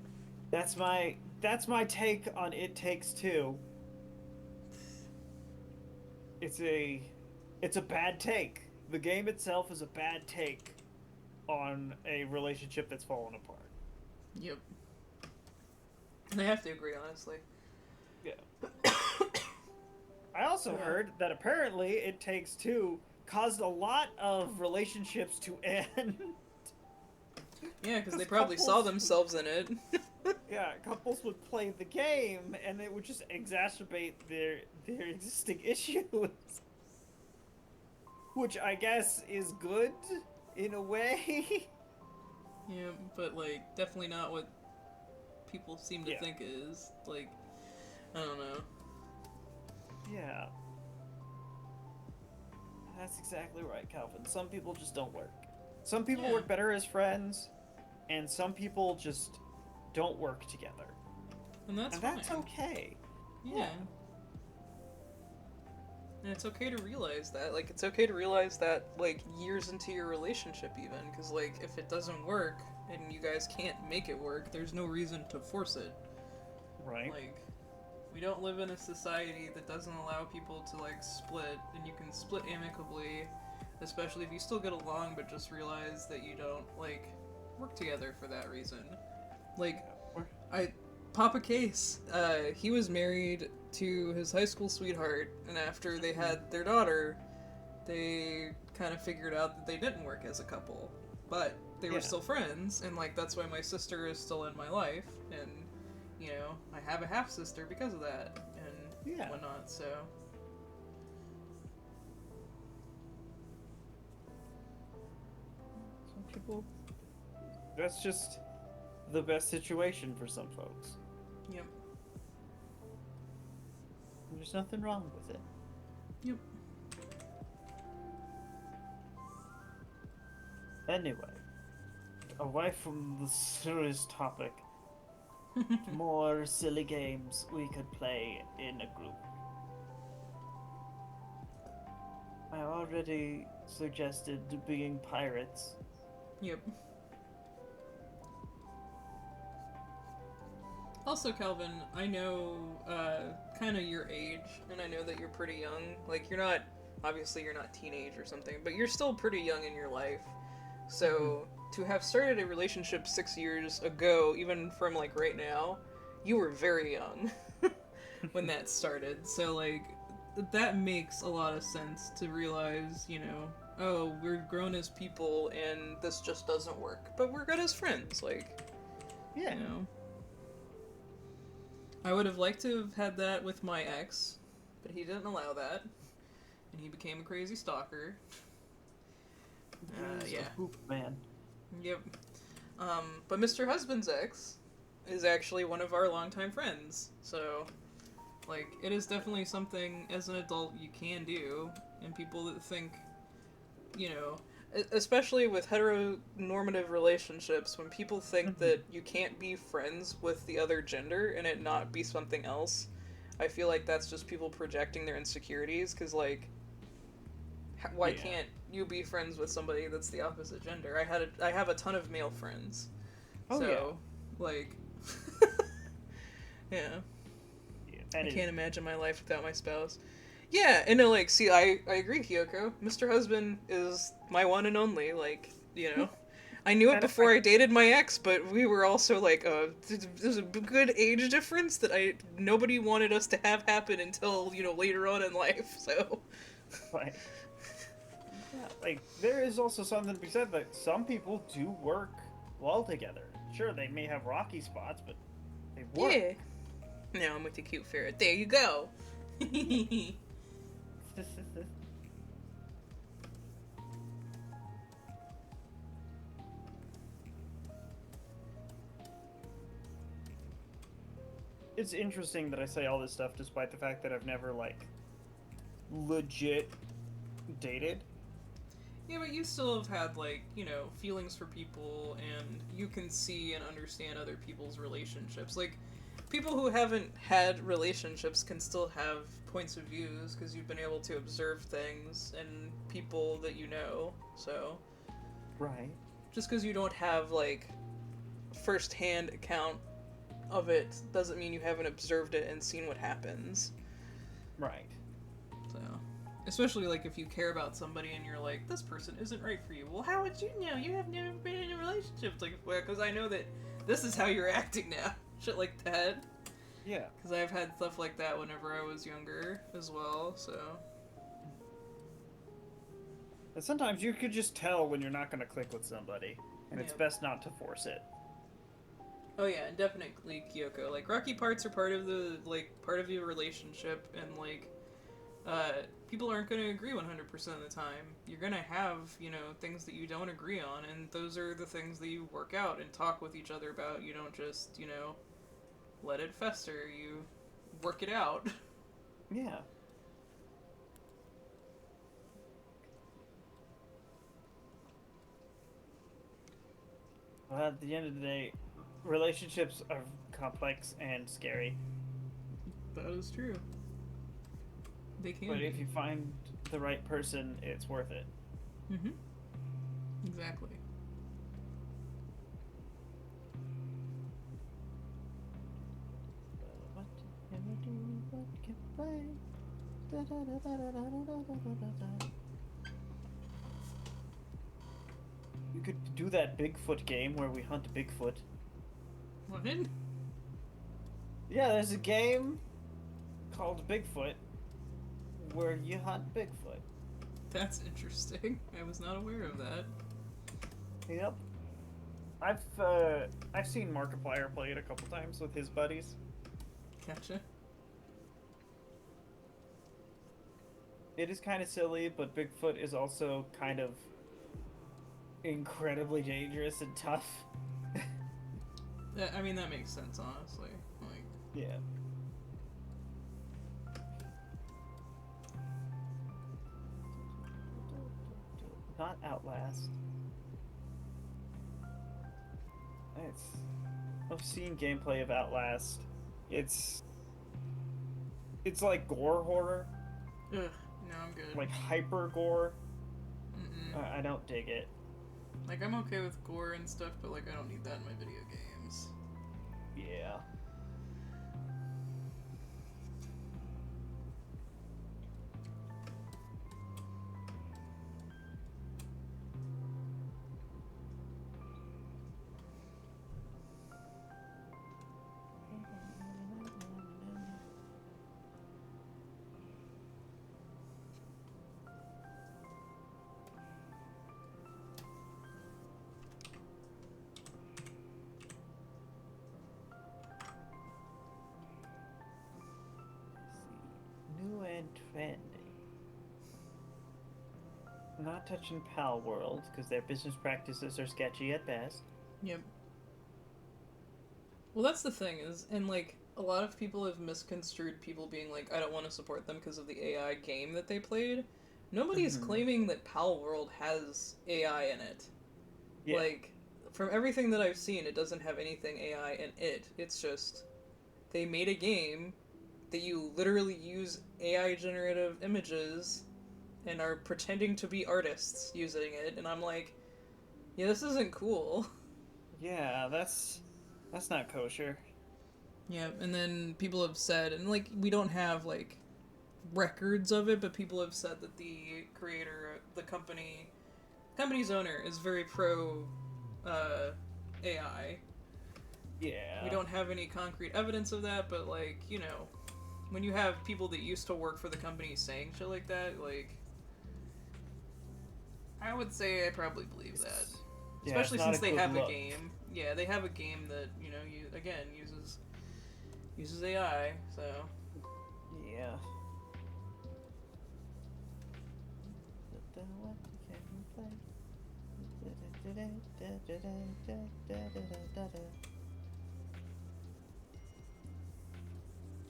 that's my take on It Takes Two. It's a bad take. The game itself is a bad take on a relationship that's fallen apart. Yep. And I have to agree, honestly. Yeah. I also heard that apparently It Takes Two caused a lot of relationships to end. Yeah, because they 'Cause probably saw couples- themselves in it. Yeah, couples would play the game and it would just exacerbate their existing issues. Which I guess is good in a way. Yeah, but like definitely not what people seem to Yeah. think it is. Like, I don't know. Yeah. That's exactly right, Calvin. Some people just don't work. Some people Yeah. work better as friends, and some people just don't work together. And that's And fine. that's okay. Yeah. And it's okay to realize that. Like, it's okay to realize that, like, years into your relationship, even. Because, like, if it doesn't work and you guys can't make it work, there's no reason to force it. Right? Like, we don't live in a society that doesn't allow people to, like, split. And you can split amicably, especially if you still get along, but just realize that you don't, like, work together for that reason. Like, Papa Case, he was married to his high school sweetheart, and after they had their daughter, they kind of figured out that they didn't work as a couple, but they were still friends, and like that's why my sister is still in my life, and you know, I have a half sister because of that, and whatnot. So Some people. That's just the best situation for some folks. yep. There's nothing wrong with it. Yep. Anyway, away from the serious topic, more silly games we could play in a group. I already suggested being pirates. Yep. Also, Calvin, I know kind of your age, and I know that you're pretty young. Like, you're not, obviously you're not teenage or something, but you're still pretty young in your life. So, to have started a relationship 6 years ago, even from, like, right now, you were very young when that started. So, like, that makes a lot of sense to realize, you know, oh, we're grown as people, and this just doesn't work. But we're good as friends, like, Yeah. you know. I would have liked to have had that with my ex, but he didn't allow that, and he became a crazy stalker. He's Yeah. a poop man. Yep. But Mr. Husband's ex is actually one of our longtime friends, so, like, it is definitely something as an adult you can do, and people that think, you know, especially with heteronormative relationships, when people think that you can't be friends with the other gender and it not be something else, I feel like that's just people projecting their insecurities, because, like, why can't you be friends with somebody that's the opposite gender? I have a ton of male friends. Oh, so, like, yeah. I can't imagine my life without my spouse. Yeah, and like, see, I agree, Kyoko. Mr. Husband is my one and only, like, you know. I knew it before I dated my ex, but we were also, like, there's a good age difference that nobody wanted us to have happen until, you know, later on in life, so. Right. Yeah, like, there is also something to be said that some people do work well together. Sure, they may have rocky spots, but they work. Yeah. Now I'm with the cute ferret. There you go. It's interesting that I say all this stuff despite the fact that I've never, like, legit dated. Yeah, but you still have had, like, you know, feelings for people, and you can see and understand other people's relationships. Like, people who haven't had relationships can still have points of views, because you've been able to observe things and people that you know, so. Right. just because you don't have like first-hand account of it doesn't mean you haven't observed it and seen what happens. Right. So, especially like if you care about somebody and you're like, this person isn't right for you. Well, how would you know? You have never been in a relationship. It's like, well, because I know that this is how you're acting now. Shit like that. Yeah. Because I've had stuff like that whenever I was younger as well. So. And sometimes you could just tell when you're not going to click with somebody, and it's Yep. best not to force it. Oh yeah, and definitely Kyoko. Like rocky parts are part of your relationship, and like people aren't going to agree 100% of the time. You're going to have, things that you don't agree on, and those are the things that you work out and talk with each other about. You don't just, let it fester. You work it out. Yeah. Well, at the end of the day, relationships are complex and scary. That is true. They can But be. if you find the right person, it's worth it. Mm-hmm. Exactly. What can we do? What can we play? Da-da-da-da-da-da-da-da-da-da. We could do that Bigfoot game where we hunt Bigfoot. What? Yeah, there's a game called Bigfoot where you hunt Bigfoot. That's interesting. I was not aware of that. Yep. I've seen Markiplier play it a couple times with his buddies. Gotcha. It is kind of silly, but Bigfoot is also kind of incredibly dangerous and tough. I mean, that makes sense, honestly. Like, Yeah. Not Outlast. I've seen gameplay of Outlast. It's like gore horror, ugh, no, I'm good. like hyper gore. Mm-mm. I don't dig it. Like, I'm okay with gore and stuff, but, like, I don't need that in my video games. Yeah. New and trendy. Not touching Pal World because their business practices are sketchy at best. Yep. Well, that's the thing, and, like, a lot of people have misconstrued people being like, I don't want to support them because of the AI game that they played. Nobody's claiming that Pal World has AI in it. Yeah. Like, from everything that I've seen, it doesn't have anything AI in it. It's just, they made a game that you literally use AI generative images and are pretending to be artists using it, and I'm like, yeah, this isn't cool. Yeah, that's not kosher. Yeah, and then people have said, and like, we don't have like records of it, but people have said that the creator, the company's owner is very pro AI. Yeah. We don't have any concrete evidence of that, but like, when you have people that used to work for the company saying shit like that, like, I would say I probably believe that. Yeah, Especially it's not since a they good have look. a game. Yeah, they have a game that, uses AI, so. Yeah.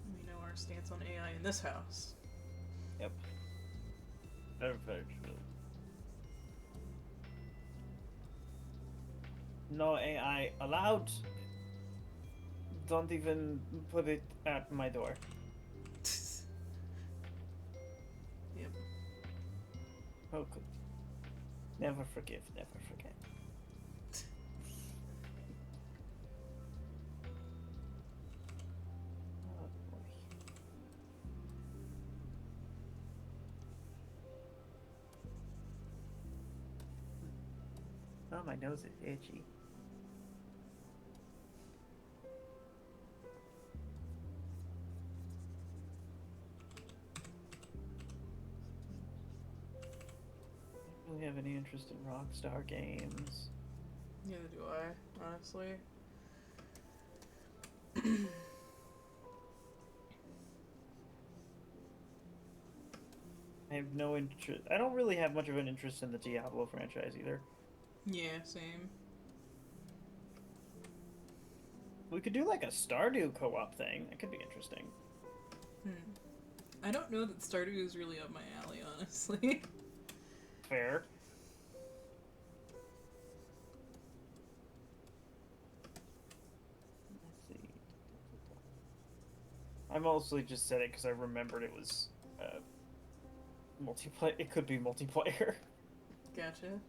We know our stance on AI in this house. Yep. Very true. No AI allowed. Don't even put it at my door. Yep. Oh, good. Never forgive, never forget. Oh, my nose is itchy. I don't really have any interest in Rockstar games. Neither do I, honestly. I have no interest. I don't really have much of an interest in the Diablo franchise either. Yeah, same. We could do like a Stardew co-op thing. That could be interesting. I don't know that Stardew is really up my alley, honestly. Fair. Let's see. I mostly just said it because I remembered it was multiplayer. It could be multiplayer. Gotcha.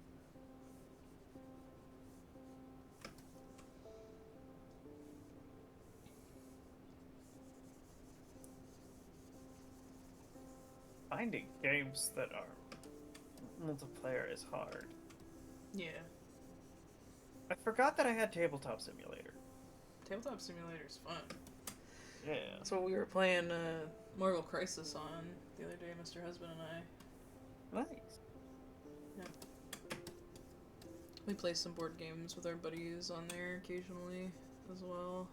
Finding games that are multiplayer is hard. Yeah. I forgot that I had Tabletop Simulator. Tabletop Simulator's fun. Yeah. That's what we were playing Mortal Crisis on the other day, Mr. Husband and I. Nice. We play some board games with our buddies on there occasionally as well.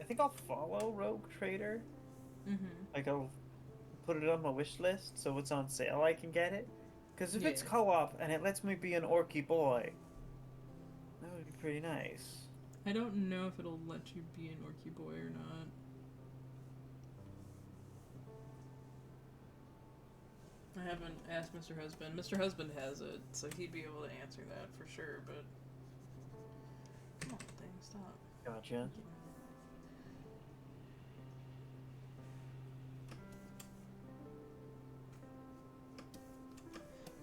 I think I'll follow Rogue Trader. Mm-hmm. Like, I'll put it on my wish list so it's on sale I can get it. Because if it's Yeah. co-op and it lets me be an orky boy, that would be pretty nice. I don't know if it'll let you be an orky boy or not. I haven't asked Mr. Husband. Mr. Husband has it, so he'd be able to answer that for sure, but... Come on, thing, stop. Gotcha.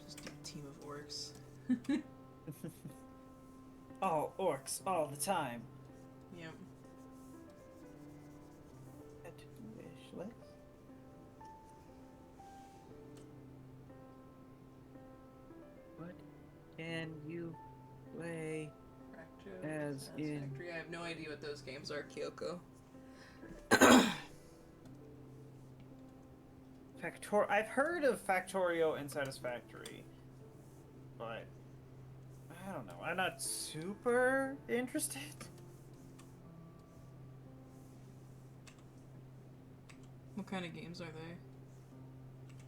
Just do a team of orcs. All orcs, all the time. Yep. At wish list. What can you play? Fracture, As in- Satisfactory. I have no idea what those games are, Kyoko. I've heard of Factorio and Satisfactory, but I don't know. I'm not super interested. What kind of games are they?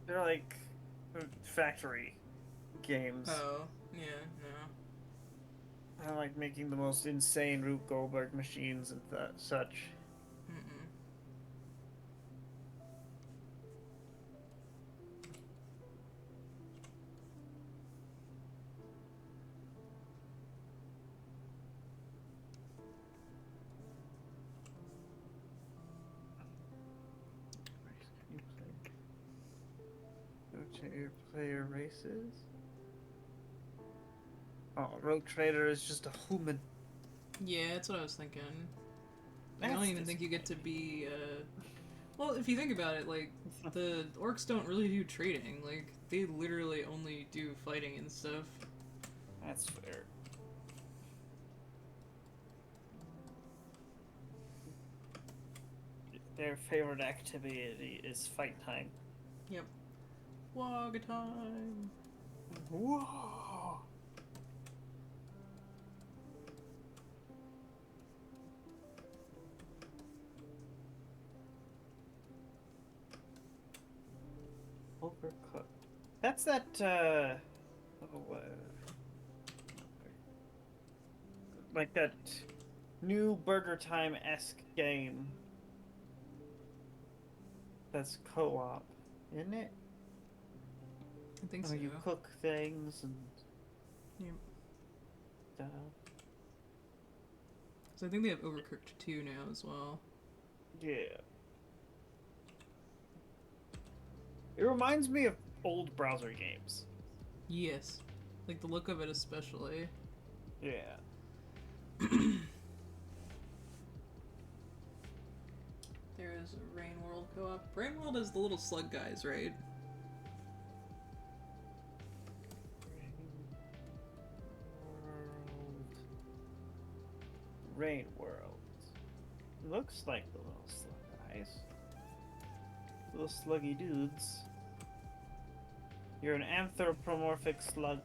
They're like factory games. Oh, yeah, no. I like making the most insane Rube Goldberg machines and such. Mm-mm. Go to your player races. Oh, Rogue Trader is just a human. Yeah, that's what I was thinking. I That's don't even think you get to be, well, if you think about it, like, the orcs don't really do trading. Like, they literally only do fighting and stuff. That's fair. Their favorite activity is fight time. Yep. Wog time! Whoa! Overcooked. That's that, like that new Burger Time-esque game that's co-op, isn't it? I think so. Where you cook things and Yep. stuff. So I think they have Overcooked 2 now as well. Yeah. It reminds me of old browser games. Yes. Like the look of it especially. Yeah. There is a Rain World co-op. Rain World is the little slug guys, right? Rain World. Looks like the little slug guys. Little sluggy dudes. You're an anthropomorphic slug.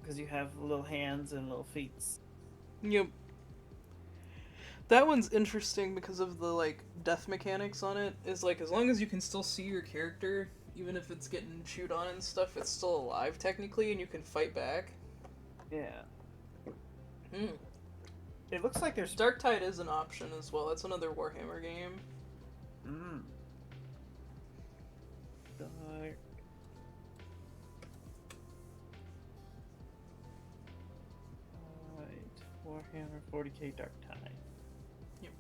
Because you have little hands and little feet. Yep. That one's interesting because of the, like, death mechanics on it. Is, like, as long as you can still see your character, even if it's getting chewed on and stuff, it's still alive, technically, and you can fight back. Yeah. Hmm. It looks like there's... Dark Tide is an option as well. That's another Warhammer game. Mm. Dark... Warhammer 40k Dark Tide. Yep.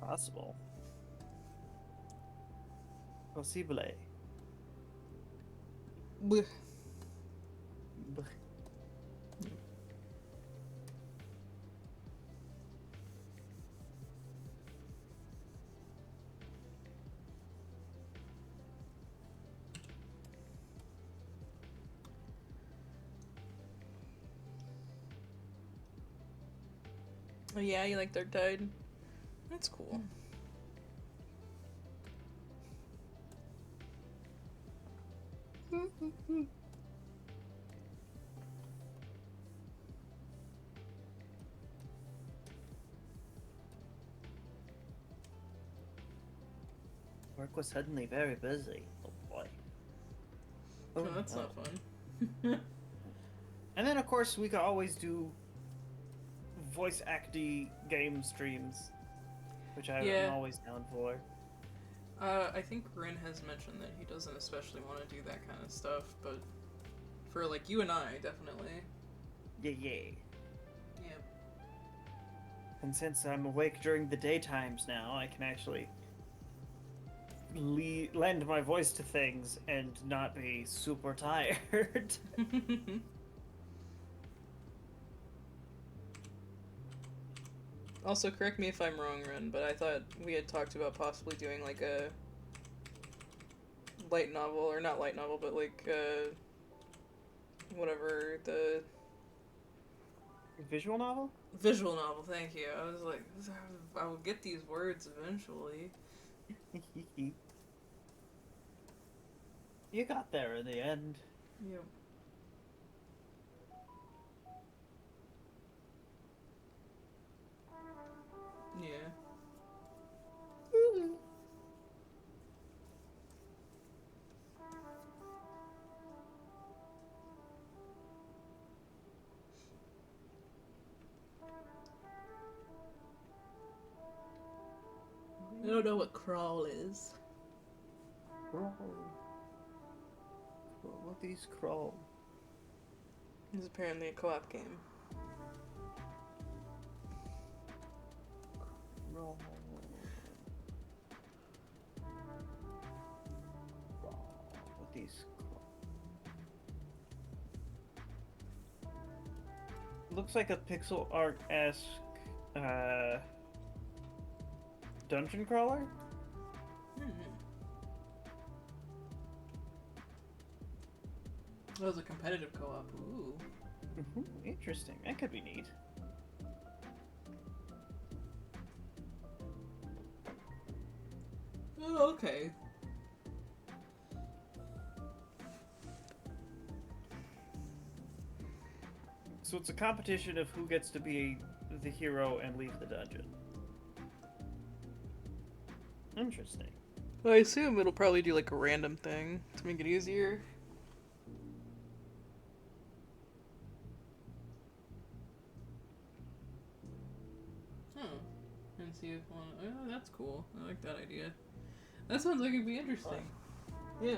Possible. Possible. Blech. Oh yeah, you like Dark Tide? That's cool. Work was suddenly very busy. Oh boy. Oh, that's not fun. And then, of course, we could always do voice acty game streams, which I'm Yeah. always down for. I think Rin has mentioned that he doesn't especially want to do that kind of stuff, but for, like, you and I, definitely. Yeah, yeah. Yeah. And since I'm awake during the daytimes now, I can actually lend my voice to things and not be super tired. Also, correct me if I'm wrong, Ren, but I thought we had talked about possibly doing, like, a light novel, or not light novel, but, like, whatever, the... Visual novel? Visual novel, thank you. I was like, I will get these words eventually. You got there in the end. Yep. Yeah. I don't know what crawl is. Crawl. What these crawl? It's apparently a co-op game. Crawl. What these crawl? Looks like a pixel art-esque dungeon crawler? That was a competitive co-op. Ooh. Interesting. That could be neat. Oh, okay. So it's a competition of who gets to be the hero and leave the dungeon. Interesting. I assume it'll probably do like a random thing to make it easier. And see if one. Oh, that's cool. I like that idea. That sounds like it'd be interesting. Yeah.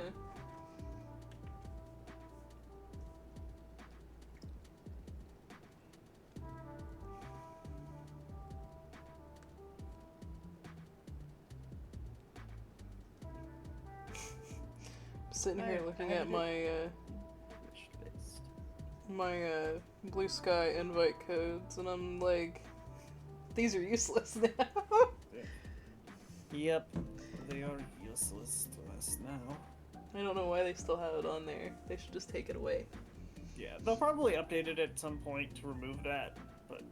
sitting here looking at Wish-based. my Blue Sky invite codes, and I'm like, these are useless now. Yep, they are useless to us now. I don't know why they still have it on there. They should just take it away. Yeah, they'll probably update it at some point to remove that, but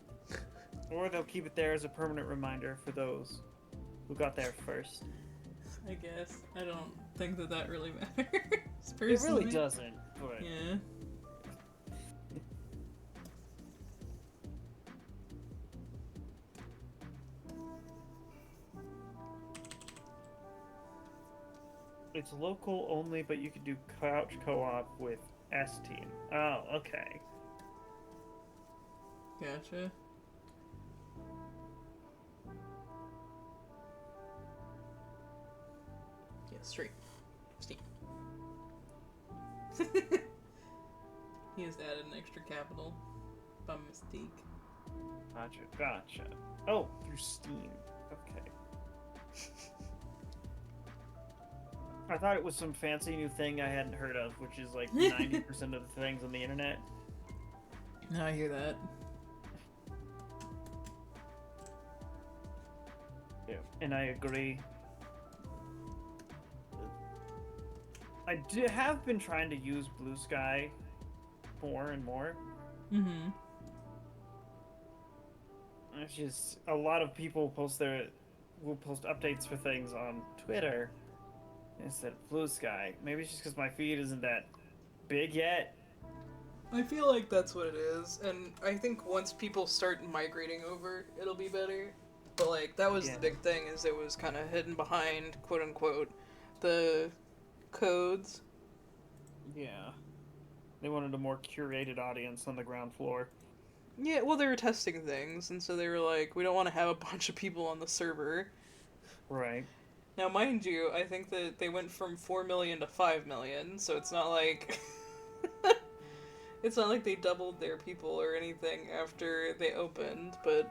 or they'll keep it there as a permanent reminder for those who got there first. I guess. I don't think that really matters. It Personally. really doesn't, but Yeah. it's local only, but you can do couch co-op with S Team. Oh, okay. Gotcha. Yeah, straight. Steam. He has added an extra capital by mistake. Gotcha. Oh, through Steam. Okay. I thought it was some fancy new thing I hadn't heard of, which is like 90% of the things on the internet. No, I hear that. Yeah, and I agree. I have been trying to use Blue Sky more and more. Mm-hmm. It's just a lot of people will post updates for things on Twitter instead of Blue Sky. Maybe it's just because my feed isn't that big yet. I feel like that's what it is, and I think once people start migrating over, it'll be better. But like that was the big thing, is it was kind of hidden behind quote unquote the codes. Yeah. They wanted a more curated audience on the ground floor. Yeah, well, they were testing things, and so they were like, we don't want to have a bunch of people on the server. Right. Now, mind you, I think that they went from 4 million to 5 million, so it's not like... it's not like they doubled their people or anything after they opened, but...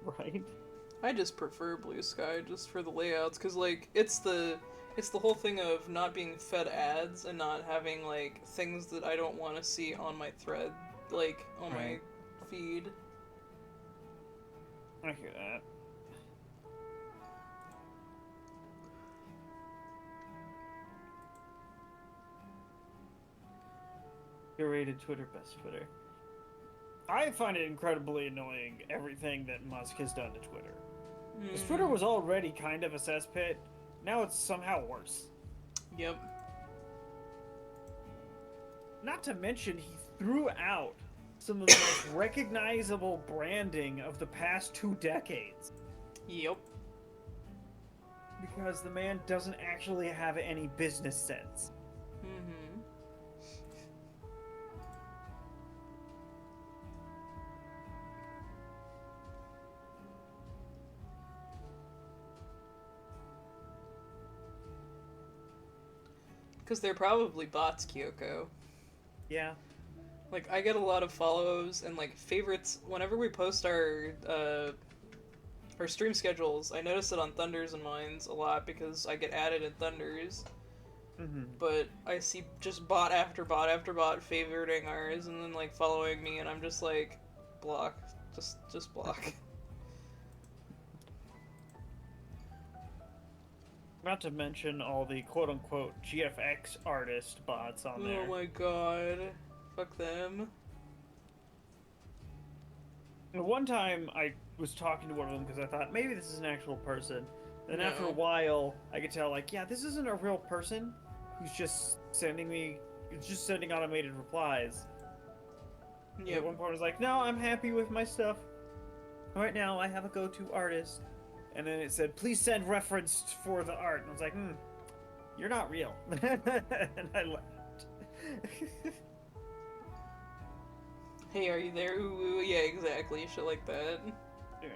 Right. I just prefer Blue Sky just for the layouts, because, like, it's the whole thing of not being fed ads and not having, like, things that I don't want to see on my thread, like, on my feed. I hear that. Curated Twitter, best Twitter. I find it incredibly annoying, everything that Musk has done to Twitter. Because Twitter was already kind of a cesspit, now it's somehow worse. Yep. Not to mention, he threw out some of the most recognizable branding of the past 2 decades. Yep. Because the man doesn't actually have any business sense. Mm-hmm. Because they're probably bots, Kyoko. Yeah. Like, I get a lot of follows and, like, favorites whenever we post our stream schedules. I notice it on Thunders and Mines a lot because I get added in Thunders. Mm-hmm. But I see just bot after bot after bot favoriting ours and then, like, following me, and I'm just like, block. Just block. Not to mention all the quote-unquote GFX artist bots on there. Oh my god. Fuck them. One time, I was talking to one of them because I thought, maybe this is an actual person. Then after a No. while, I could tell, like, yeah, this isn't a real person who's just sending automated replies. Yeah. At one point, I was like, no, I'm happy with my stuff. Right now, I have a go-to artist. And then it said, please send reference for the art. And I was like, you're not real. And I left. Hey, are you there? Ooh, yeah, exactly. Shit like that. Yeah.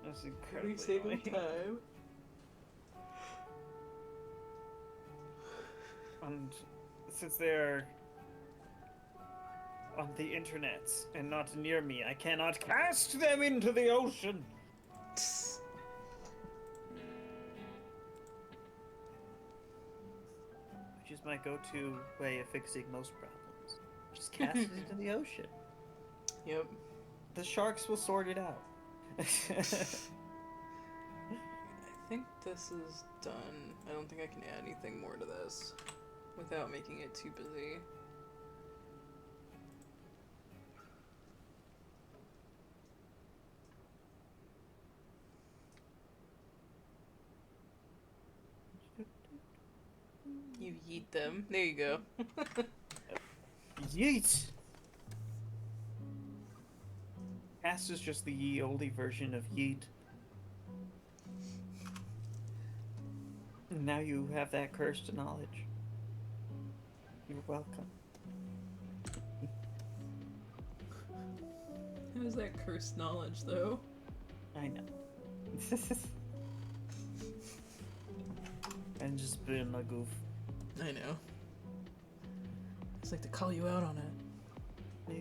That's Every incredibly single annoying. time. And since they're on the internets and not near me, I cannot cast them into the ocean. my go-to way of fixing most problems. Just cast it into the ocean. Yep. The sharks will sort it out. I think this is done. I don't think I can add anything more to this without making it too busy. You yeet them. There you go. Yeet! Cast is just the ye olde version of yeet. And now you have that cursed knowledge. You're welcome. How's that cursed knowledge, though? I know. I'm just being a goof. I know. It's like to call you out on it. Yeah.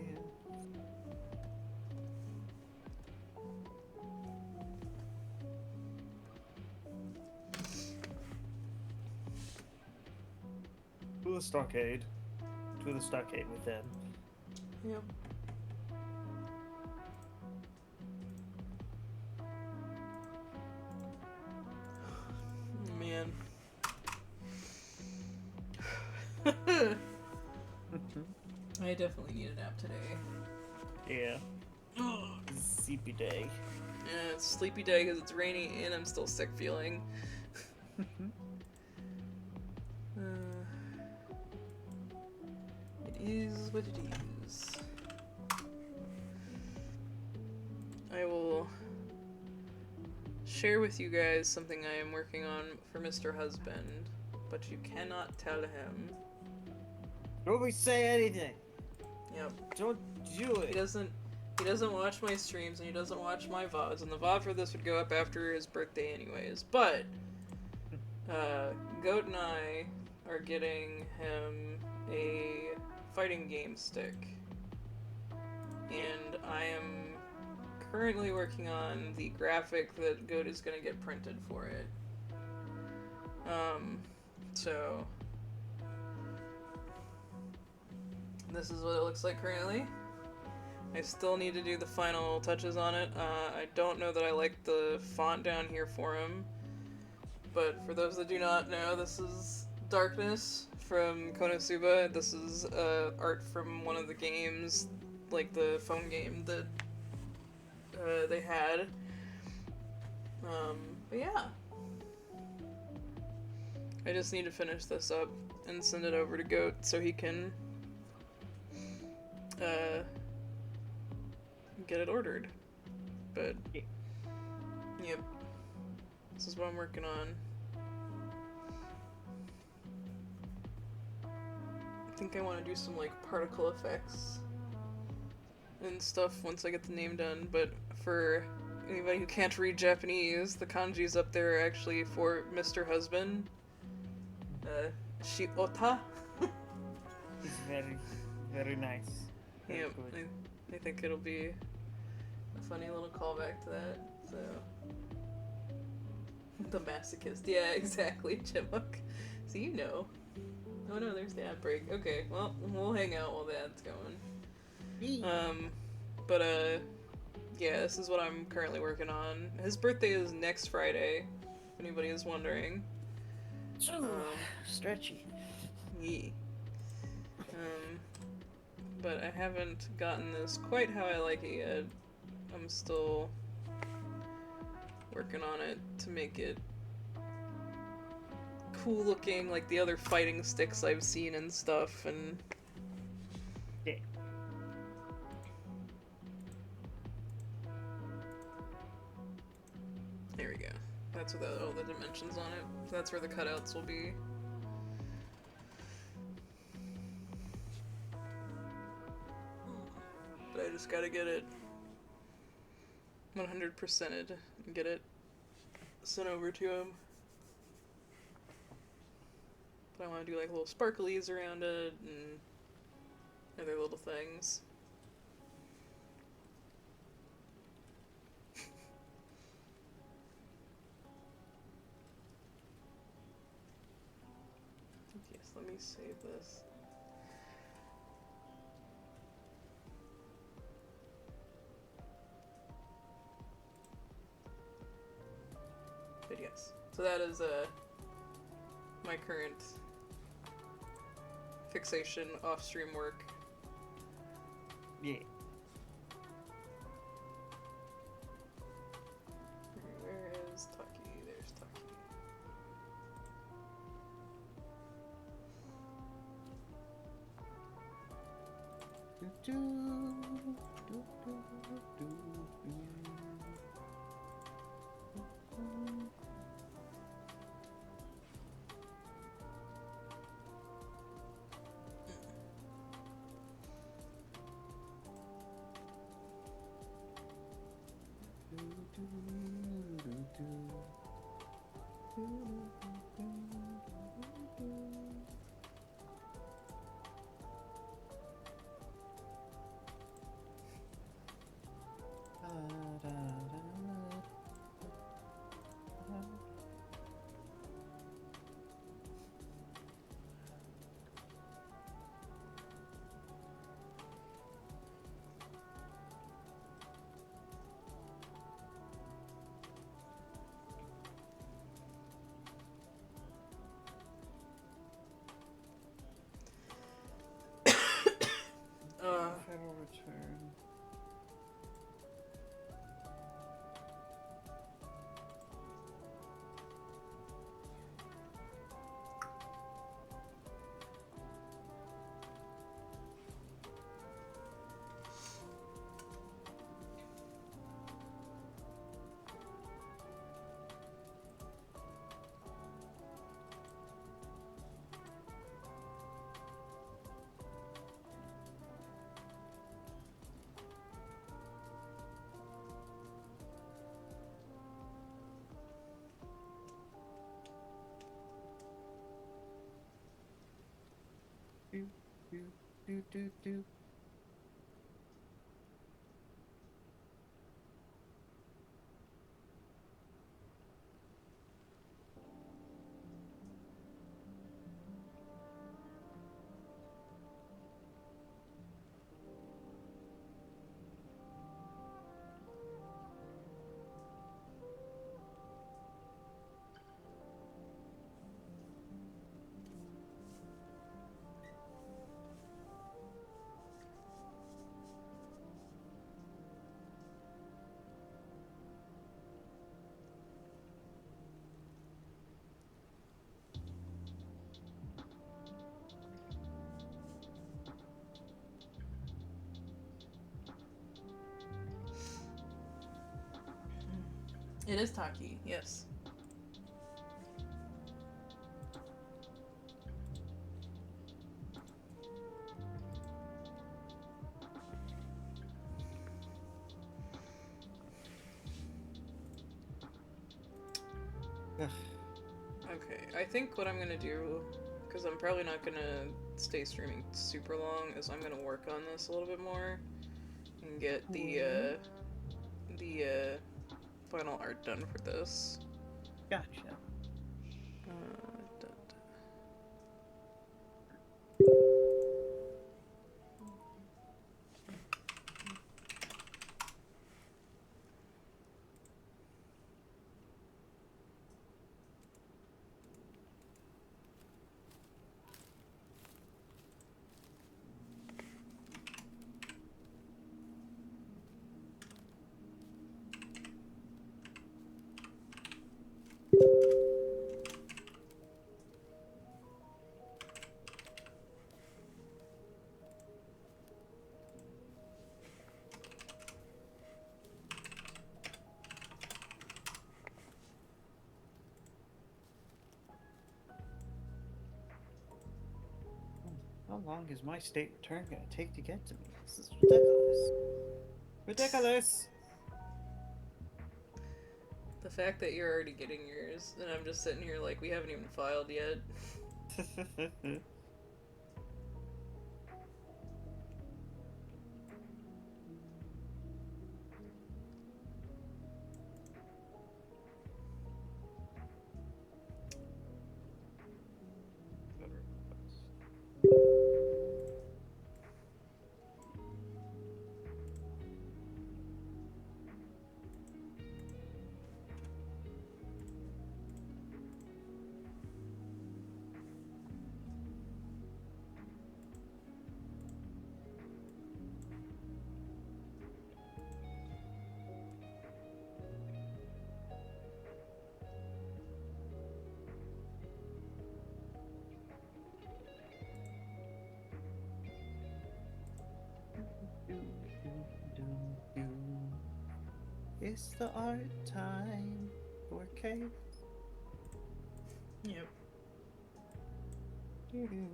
To the stockade. To the stockade with them. Yep. Man. I definitely need a nap today. Yeah. Sleepy day. Yeah, it's a sleepy day because it's rainy and I'm still sick feeling. It is what it is. I will share with you guys something I am working on for Mr. Husband, but you cannot tell him. Don't say anything. Yep. Don't do He it. doesn't watch my streams and he doesn't watch my VODs, and the VOD for this would go up after his birthday anyways, but Goat and I are getting him a fighting game stick. And I am currently working on the graphic that Goat is gonna get printed for it. So this is what it looks like currently. I still need to do the final touches on it. I don't know that I like the font down here for him. But for those that do not know, this is Darkness from Konosuba. This is art from one of the games, like the phone game that they had. But yeah. I just need to finish this up and send it over to Goat so he can get it ordered. But yep, this is what I'm working on. I think I want to do some like particle effects and stuff once I get the name done, but for anybody who can't read Japanese, the kanjis up there are actually for Mr. Husband. Shiota. It's very, very nice. Very Yep, good. I think it'll be a funny little callback to that, so. The masochist. Yeah, exactly, Chipmunk. So you know. Oh no, there's the ad break. Okay, well, we'll hang out while the ad's going. Yeah, this is what I'm currently working on. His birthday is next Friday, if anybody is wondering. Stretchy. Yeah. But I haven't gotten this quite how I like it yet. I'm still working on it to make it cool looking, like the other fighting sticks I've seen and stuff, and Yeah. there we go. That's without all the dimensions on it. That's where the cutouts will be. But I just gotta get it 100%ed and get it sent over to him. But I want to do like little sparklies around it and other little things. Yes. Let me save this. But yes, so that is my current fixation off-stream work. Yeah. Where is Taki? There's Taki. Federal return. Do. It is Taki, yes. Ugh. Okay, I think what I'm gonna do, because I'm probably not gonna stay streaming super long, is I'm gonna work on this a little bit more and get the final art done for this. Gotcha. Da- How long is my state return gonna take to get to me? This is ridiculous. Ridiculous! The fact that you're already getting yours, and I'm just sitting here like, we haven't even filed yet. It's the art time for cave. Yep. Do-do.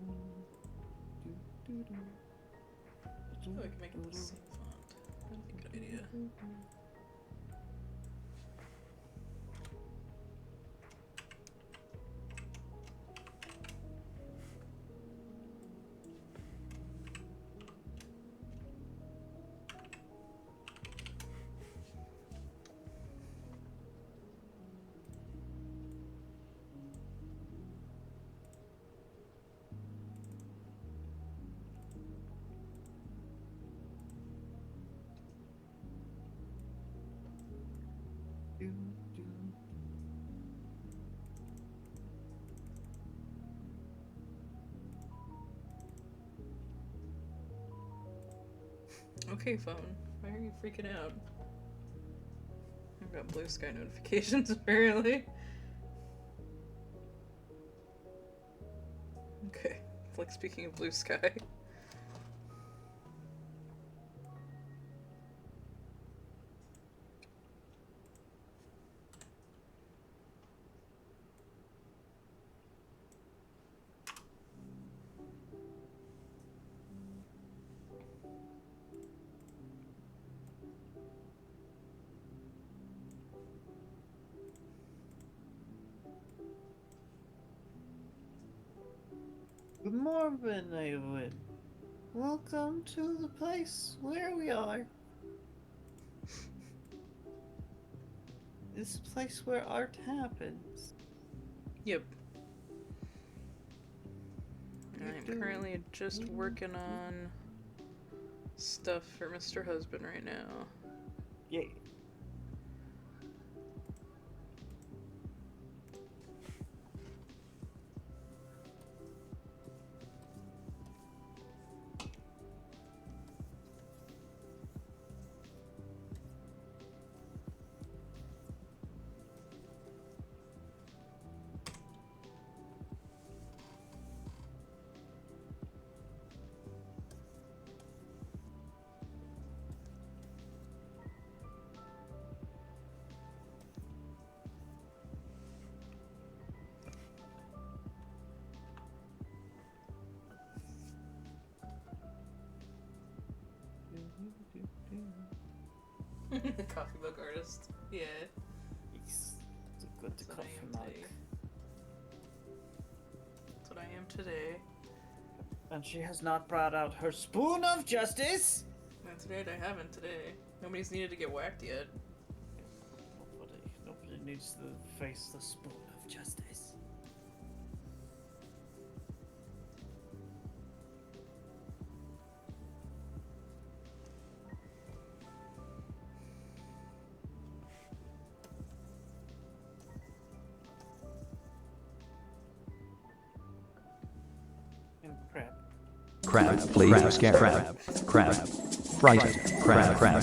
Oh, I can make it the same font. Good idea. Okay, phone. Why are you freaking out? I've got blue sky notifications, apparently. Okay, like speaking of blue sky. Good morning, Eowyn. Welcome to the place where we are. This place where art happens. Yep. I'm currently just working on stuff for Mr. Husband right now. Yay. The coffee mug artist. Yeah. It's a good That's what I coffee am mug. today. That's what I am today. And she has not brought out her spoon of justice. That's right, I haven't today. Nobody's needed to get whacked yet. Nobody needs to face the spoon of justice. And crab. Crab, please, scare crab, fright, crab, crab,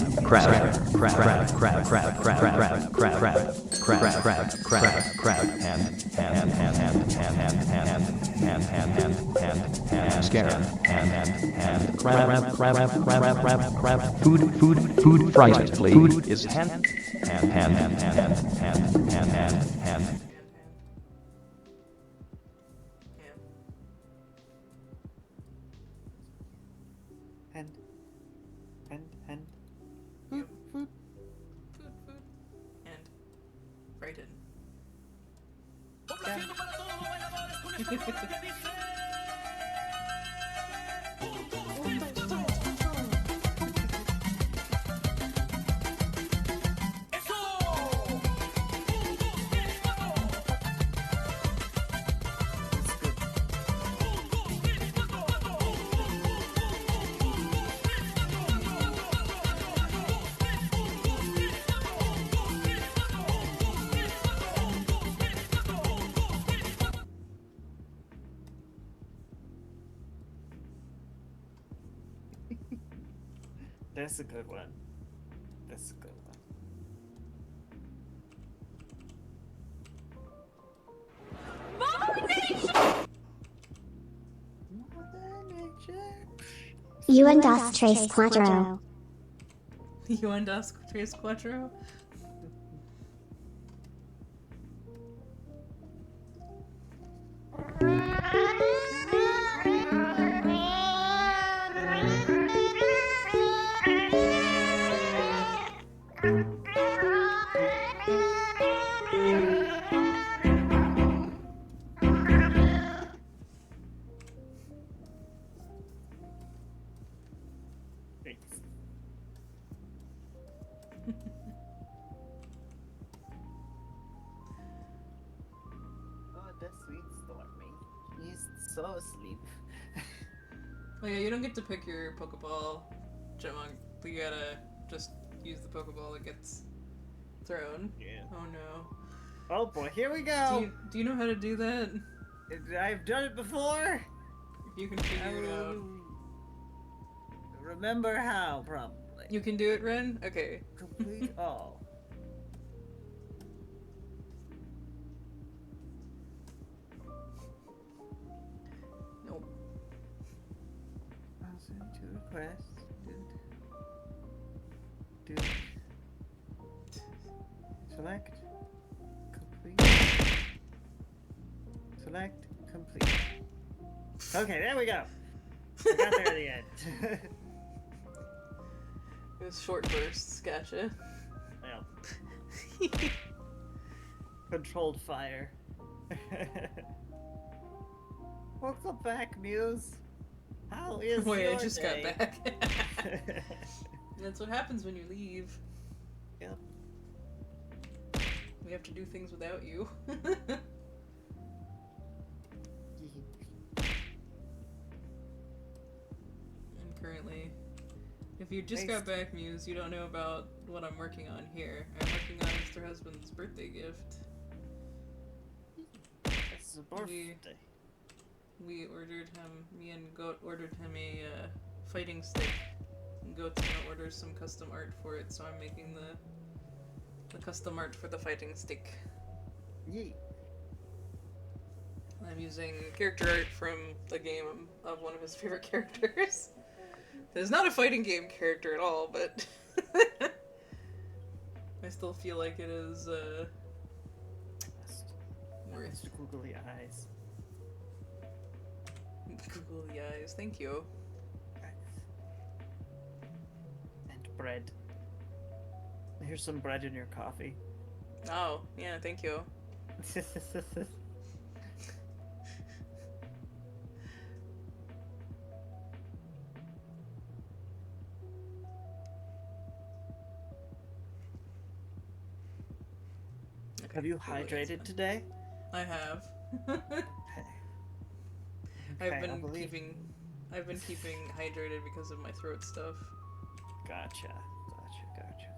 food, fright, please. Food is hand. And Yep. food. Food, and frightened. That's a good one. That's a good one. You and us trace quattro. You and us, Tres Quattro? Thanks. Oh, the sweet Stormy. He's so asleep. Oh yeah, you don't get to pick your Pokeball, Chipmunk. You gotta just use the Pokeball that gets thrown. Yeah. Oh no. Oh boy, here we Do go. you know how to do that? I've done it before. If you can figure it out. Remember how, probably. You can do it, Ren? Okay. Complete all. Nope. I'll send two requests. Dude. Select. Complete. Select. Complete. Okay, there we go. I got there at the end. It was short bursts, gotcha. Well. Controlled fire. Welcome back, Muse. How is Wait, your I just day? got back. That's what happens when you leave. Yep. We have to do things without you. And currently, if you just got back, Muse, you don't know about what I'm working on here. I'm working on Mr. Husband's birthday gift. It's a birthday. We ordered him, me and Goat ordered him a fighting stick. And Goat's gonna order some custom art for it, so I'm making the custom art for the fighting stick. Yeet. I'm using character art from the game of one of his favorite characters. It's not a fighting game character at all, but I still feel like it is worth Googly eyes. googly eyes. Thank you. And bread. Here's some bread in your coffee. Oh, yeah, thank you. Have you hydrated today? I have. Okay, I've I'll been believe- keeping hydrated because of my throat stuff. Gotcha. Gotcha.